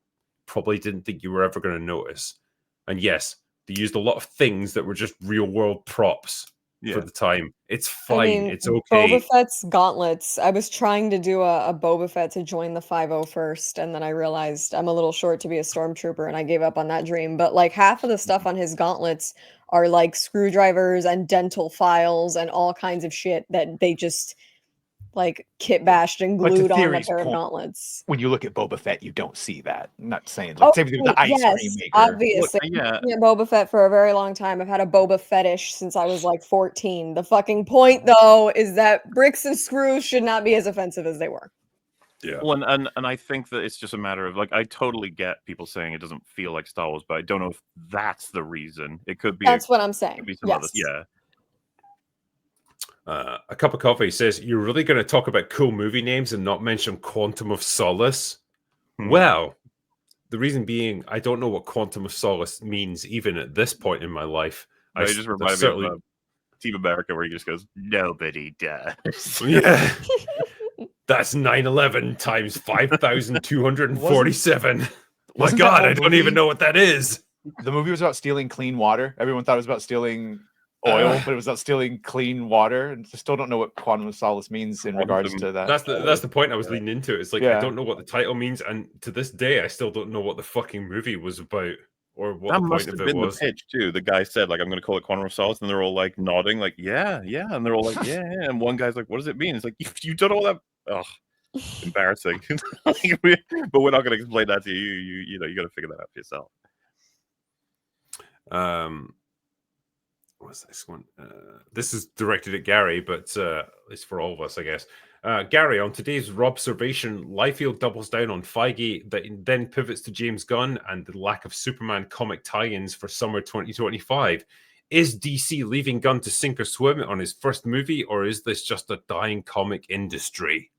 probably didn't think you were ever going to notice. And yes, they used a lot of things that were just real world props for the time. It's I fine. mean, It's okay. Boba Fett's gauntlets. I was trying to do a Boba Fett to join the 501st, and then I realized I'm a little short to be a stormtrooper, and I gave up on that dream. But like half of the stuff on his gauntlets are like screwdrivers and dental files and all kinds of shit that they just like kit bashed and But to glued on a Theory's pair of point, gauntlets. when you look at Boba Fett, you don't see that. I'm not saying like same thing with the ice cream maker. Obviously. Look, yeah. I've been at Boba Fett for a very long time. I've had a Boba fetish since I was like 14. The fucking point, though, is that bricks and screws should not be as offensive as they were. Yeah. Well, and I think that it's just a matter of like I totally get people saying it doesn't feel like Star Wars, but I don't know if that's the reason. It could be. That's what I'm saying. Could be some Yes. others. Yeah. A cup of coffee says, "You're really going to talk about cool movie names and not mention Quantum of Solace?" Well, the reason being, I don't know what Quantum of Solace means, even at this point in my life. I just reminded me of Team America, where he just goes, "Nobody does." Yeah, that's 9/11 times 5,247. My Wasn't God, that I don't even know what that is. The movie was about stealing clean water. Everyone thought it was about stealing oil, but it was about stealing clean water. And I still don't know what Quantum of Solace means in regards to that. That's the point I was leading into. It's like I Yeah. don't know what the title means, and to this day, I still don't know what the fucking movie was about or what That the must point have of it been was. the pitch too. The guy said, "Like I'm going to call it Quantum of Solace," and they're all like nodding, like, "Yeah, yeah," and they're all like, "Yeah, yeah." And one guy's like, "What does it mean?" It's like, "You done all that." Ugh, embarrassing. But we're not going to explain that to you. You know, you got to figure that out for yourself. What's this one? This is directed at Gary, but it's for all of us, I guess. Gary, on today's Robservation, Liefeld doubles down on Feige, that then pivots to James Gunn and the lack of Superman comic tie-ins for summer 2025. Is DC leaving Gunn to sink or swim on his first movie, or is this just a dying comic industry?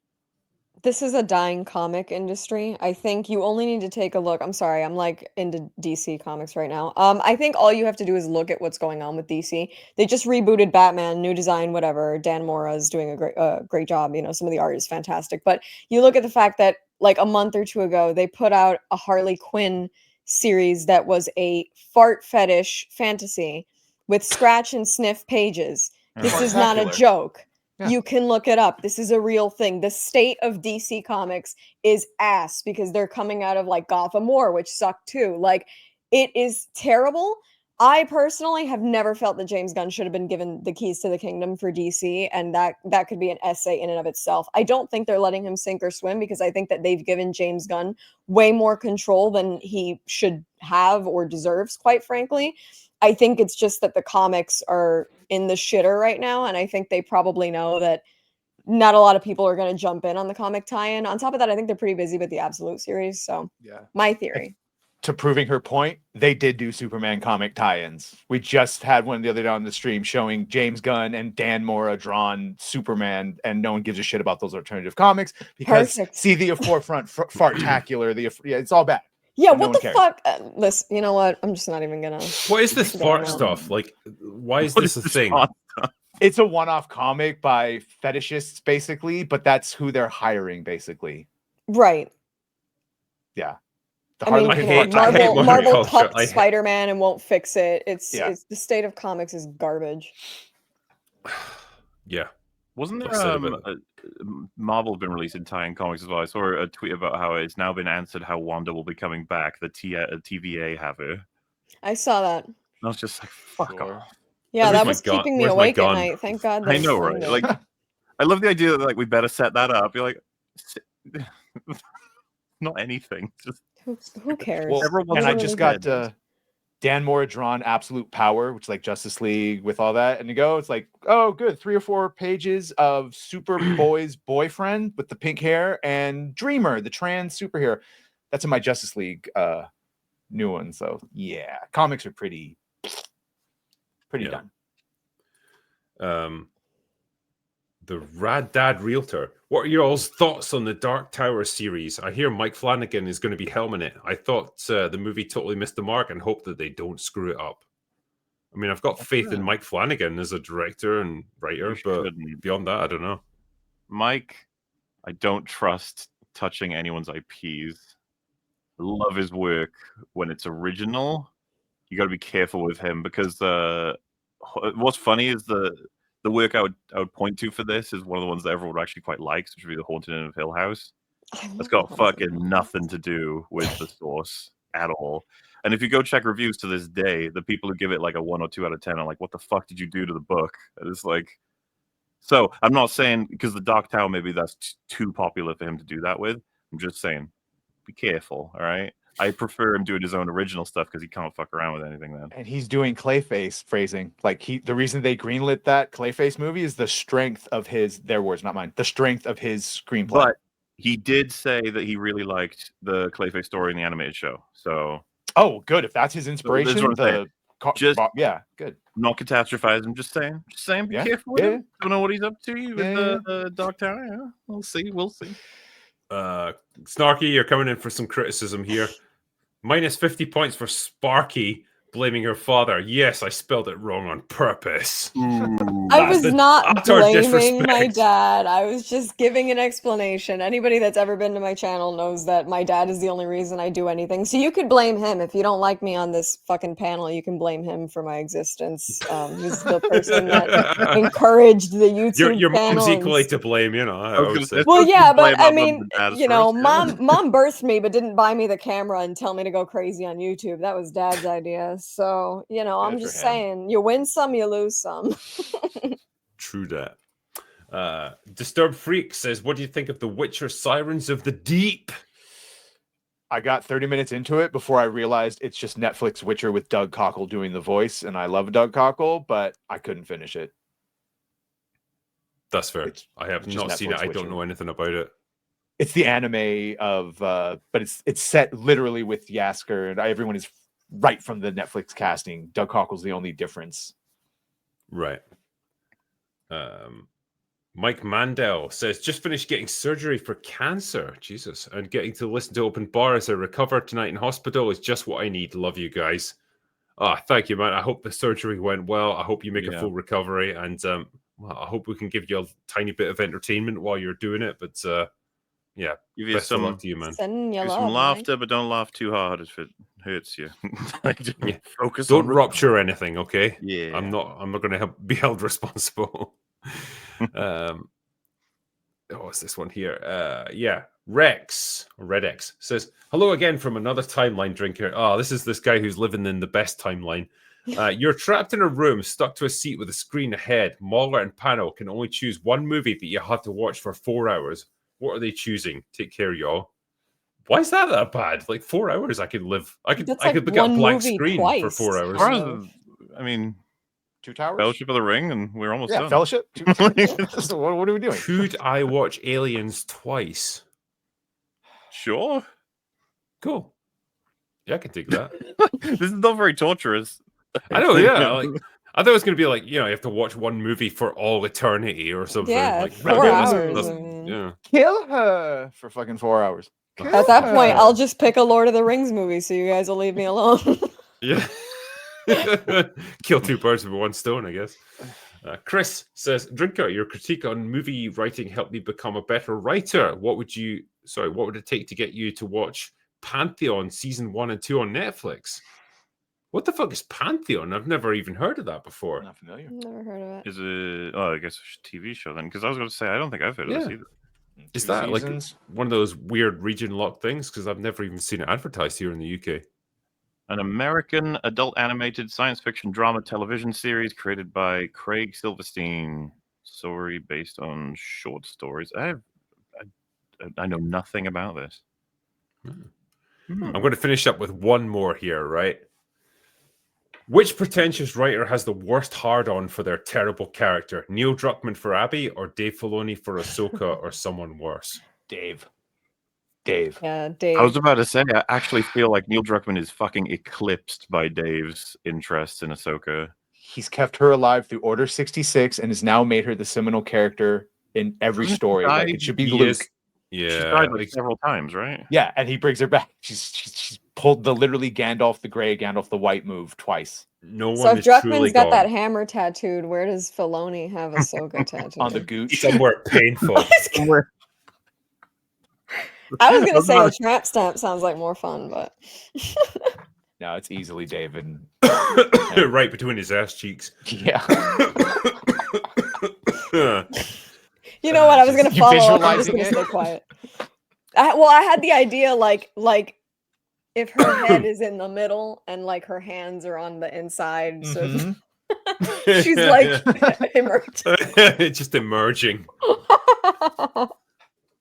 This is a dying comic industry. I think you only need to take a look. I'm sorry, I'm like into DC comics right now. I think all you have to do is look at what's going on with DC. They just rebooted Batman, new design, whatever. Dan Mora is doing a great job. You know, some of the art is fantastic. But you look at the fact that like a month or two ago, they put out a Harley Quinn series that was a fart fetish fantasy with scratch and sniff pages. This is not a joke. Yeah. You can look it up. This is a real thing. The state of DC Comics is ass because they're coming out of like Gotham War, which sucked too. Like, it is terrible. I personally have never felt that James Gunn should have been given the keys to the kingdom for DC, and that could be an essay in and of itself. I don't think they're letting him sink or swim because I think that they've given James Gunn way more control than he should have or deserves, quite frankly. I think it's just that the comics are in the shitter right now, and I think they probably know that not a lot of people are going to jump in on the comic tie-in. On top of that, I think they're pretty busy with the Absolute series, so Yeah. my theory. To proving her point, they did do Superman comic tie-ins. We just had one the other day on the stream showing James Gunn and Dan Mora drawn Superman, and no one gives a shit about those alternative comics because Perfect. see the forefront fartacular. It's all bad. Yeah, No what one the cares. fuck? Listen, you know what? I'm just not even gonna. What is this Yeah, fart no. stuff? Like, why is What this a is this thing? fart? It's a one-off comic by fetishists, basically, but that's who they're hiring, basically. Right. Yeah. The I mean, Harley I Quinn hate- I hate Marvel, when Marvel culture- cucked I hate- Spider-Man and won't fix it. It's Yeah. the state of comics is garbage. Yeah. Wasn't I've said there about Marvel have been releasing tie-in comics as well? I saw a tweet about how it's now been answered how Wanda will be coming back. The TVA have her. I saw that. And I was just like, fuck Sure. off. Yeah, Where's that my was gun? keeping me Where's my awake at gun? night. Thank God. I they know, filmed right? it. Like, I love the idea that like we better set that up. You're like, not anything. Just Who cares? Well, everyone and I wants just to got dead. Dan Mora drawn Absolute Power, which is like Justice League with all that. And you go, it's like, oh, good. 3 or 4 pages of Superboy's boyfriend with the pink hair and Dreamer, the trans superhero. That's in my Justice League new one. So yeah, comics are pretty Yeah. done. The Rad Dad Realtor. What are your all's thoughts on the Dark Tower series? I hear Mike Flanagan is going to be helming it. I thought the movie totally missed the mark and hope that they don't screw it up. I mean, I've got faith in Mike Flanagan as a director and writer, but shouldn't. beyond that, I don't know. Mike, I don't trust touching anyone's IPs. I love his work when it's original. You got to be careful with him because what's funny is the work I would point to for this is one of the ones that everyone would actually quite likes, which would be The Haunted Inn of Hill House. It's got fucking nothing to do with the source at all. And if you go check reviews to this day, the people who give it like a 1 or 2 out of 10 are like, "What the fuck did you do to the book?" And it's like, so I'm not saying because the Dark Tower maybe that's too popular for him to do that with. I'm just saying, be careful. All right. I prefer him doing his own original stuff because he can't fuck around with anything then. And he's doing Clayface phrasing. Like the reason they greenlit that Clayface movie is the strength of their words, not mine. The strength of his screenplay. But he did say that he really liked the Clayface story in the animated show. So good. If that's his inspiration, yeah, good. I'm not catastrophizing. Just saying. Be careful with him. Don't know what he's up to with the Dark Tower. Yeah. We'll see. Snarky, you're coming in for some criticism here. Minus 50 points for Sparky blaming her father. Yes, I spelled it wrong on purpose. I was not blaming my dad. I was just giving an explanation. Anybody that's ever been to my channel knows that my dad is the only reason I do anything. So you could blame him. If you don't like me on this fucking panel, you can blame him for my existence. He's the person that encouraged the YouTube your channel. mom's equally to blame, you know. I would say. Well, yeah, but I mean, you know, mom birthed me, but didn't buy me the camera and tell me to go crazy on YouTube. That was dad's idea. So, you know, I'm just saying, you win some, you lose some. True that. Disturbed Freak says, what do you think of The Witcher Sirens of the Deep? I got 30 minutes into it before I realized it's just Netflix Witcher with Doug Cockle doing the voice, and I love Doug Cockle, but I couldn't finish it. That's fair. I have not seen it. I don't know anything about it. It's the anime of, but it's set literally with Yasker, and everyone is right from the Netflix casting. Doug Cockle's the only difference. Right. Mike Mandel says, just finished getting surgery for cancer. Jesus. And getting to listen to Open Bar as I recover tonight in hospital is just what I need. Love you guys. Thank you, man. I hope the surgery went well. I hope you make a full recovery. And I hope we can give you a tiny bit of entertainment while you're doing it. But yeah, give you best of luck to you, man. Give some laughter, but don't laugh too hard if it hurts you. Focus. Don't rupture anything, okay? Yeah, I'm not going to be held responsible. What's this one here? Red X says, hello again from another timeline drinker. This is this guy who's living in the best timeline. You're trapped in a room, stuck to a seat with a screen ahead. MauLer and Pano can only choose one movie that you have to watch for 4 hours. What are they choosing? Take care, y'all. Why is that bad? Like 4 hours, I could live. I could look at a blank screen for 4 hours. I mean, 2 Towers, Fellowship of the Ring, and we're almost done. Fellowship. What are we doing? Could I watch Aliens twice? Sure. Cool. Yeah, I can take that. This is not very torturous. I know, yeah. I thought it was going to be like, you have to watch one movie for all eternity or something. Yeah, like, 4 hours. Yeah. Kill her for fucking 4 hours. At that point, I'll just pick a Lord of the Rings movie so you guys will leave me alone. Yeah. Kill 2 birds with 1 stone, I guess. Chris says, Drinker, your critique on movie writing helped me become a better writer. What would it take to get you to watch Pantheon season 1 and 2 on Netflix? What the fuck is Pantheon? I've never even heard of that before. Not familiar. Never heard of it. Is it? Oh, I guess a TV show then. Because I was going to say, I don't think I've heard of this either. Is that seasons? Like one of those weird region lock things? Because I've never even seen it advertised here in the UK. An American adult animated science fiction drama television series created by Craig Silverstein. Story based on short stories. I know nothing about this. I'm going to finish up with one more here, right? Which pretentious writer has the worst hard-on for their terrible character? Neil Druckmann for Abby or Dave Filoni for Ahsoka or someone worse? Dave. Yeah, Dave. I was about to say, I actually feel like Neil Druckmann is fucking eclipsed by Dave's interest in Ahsoka. He's kept her alive through Order 66 and has now made her the seminal character in every story. Like it should be Luke. Yeah, she's died like several times, right? Yeah, and he brings her back. She's pulled the literally Gandalf the Grey, Gandalf the White move twice. No one. So if is Druckmann's got gone. that hammer tattooed, where does Filoni have Ahsoka tattooed? On the gooch. Somewhere painful. I was gonna say a tramp stamp sounds like more fun, but No, it's easily David. Right between his ass cheeks. Yeah. You know what? I was gonna You follow up. I'm just visualizing gonna it? stay quiet. I had the idea like if her head is in the middle and like her hands are on the inside, so Mhm. she's like emerging. Just emerging.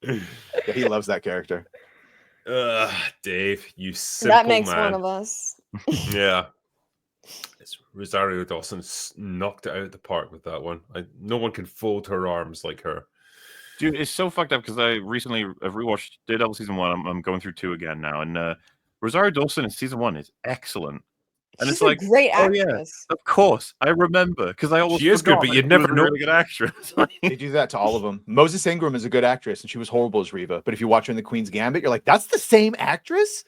Yeah, he loves that character. Dave, you simple That makes man. one of us. Yeah. It's Rosario Dawson knocked it out of the park with that one. No one can fold her arms like her. Dude, it's so fucked up because I recently have rewatched Daredevil season 1. I'm going through 2 again now, and Rosario Dawson in season 1 is excellent. And She's it's like, a great oh yeah, actress. of course, I remember because I almost She is good, forgot but that you'd she never was a know. really good actress. They do that to all of them. Moses Ingram is a good actress, and she was horrible as Reva. But if you watch her in The Queen's Gambit, you're like, that's the same actress?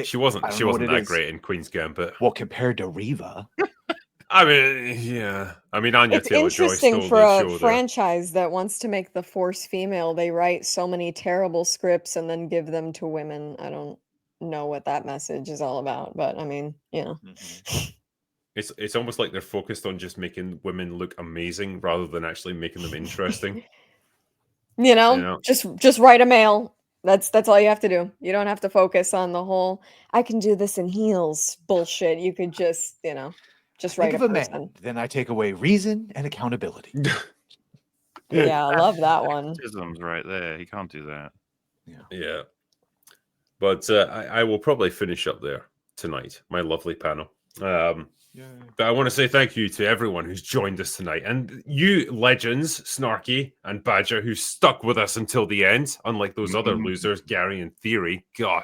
She wasn't I don't know what it that is. great in Queen's Gambit. Well, compared to Reva. I mean, yeah. I mean, Anya It's Taylor-Joy interesting stole for the a show there. franchise that wants to make the Force female. They write so many terrible scripts and then give them to women. I don't know what that message is all about, but I mean, you know. It's almost like they're focused on just making women look amazing rather than actually making them interesting. You know, just write a male. That's all you have to do. You don't have to focus on the whole I can do this in heels bullshit. You could just, just write Think a of a person. man, then I take away reason and accountability. Yeah, I love that one. Isms right there. He can't do that. Yeah. But I will probably finish up there tonight, my lovely panel. But I want to say thank you to everyone who's joined us tonight. And you legends, Snarky and Badger, who stuck with us until the end, unlike those other losers, Gary and Theory. God.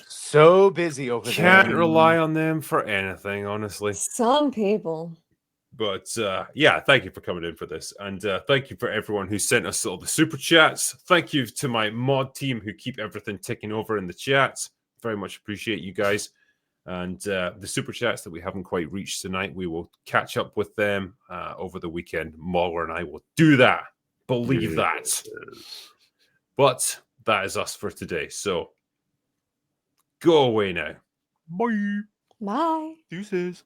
So busy over there. Can't rely on them for anything, honestly. Some people. But yeah, thank you for coming in for this. And thank you for everyone who sent us all the super chats. Thank you to my mod team who keep everything ticking over in the chats. Very much appreciate you guys. And the super chats that we haven't quite reached tonight, we will catch up with them over the weekend. MauLer and I will do that. Believe that. But that is us for today. So go away now. Bye. Bye. Deuces.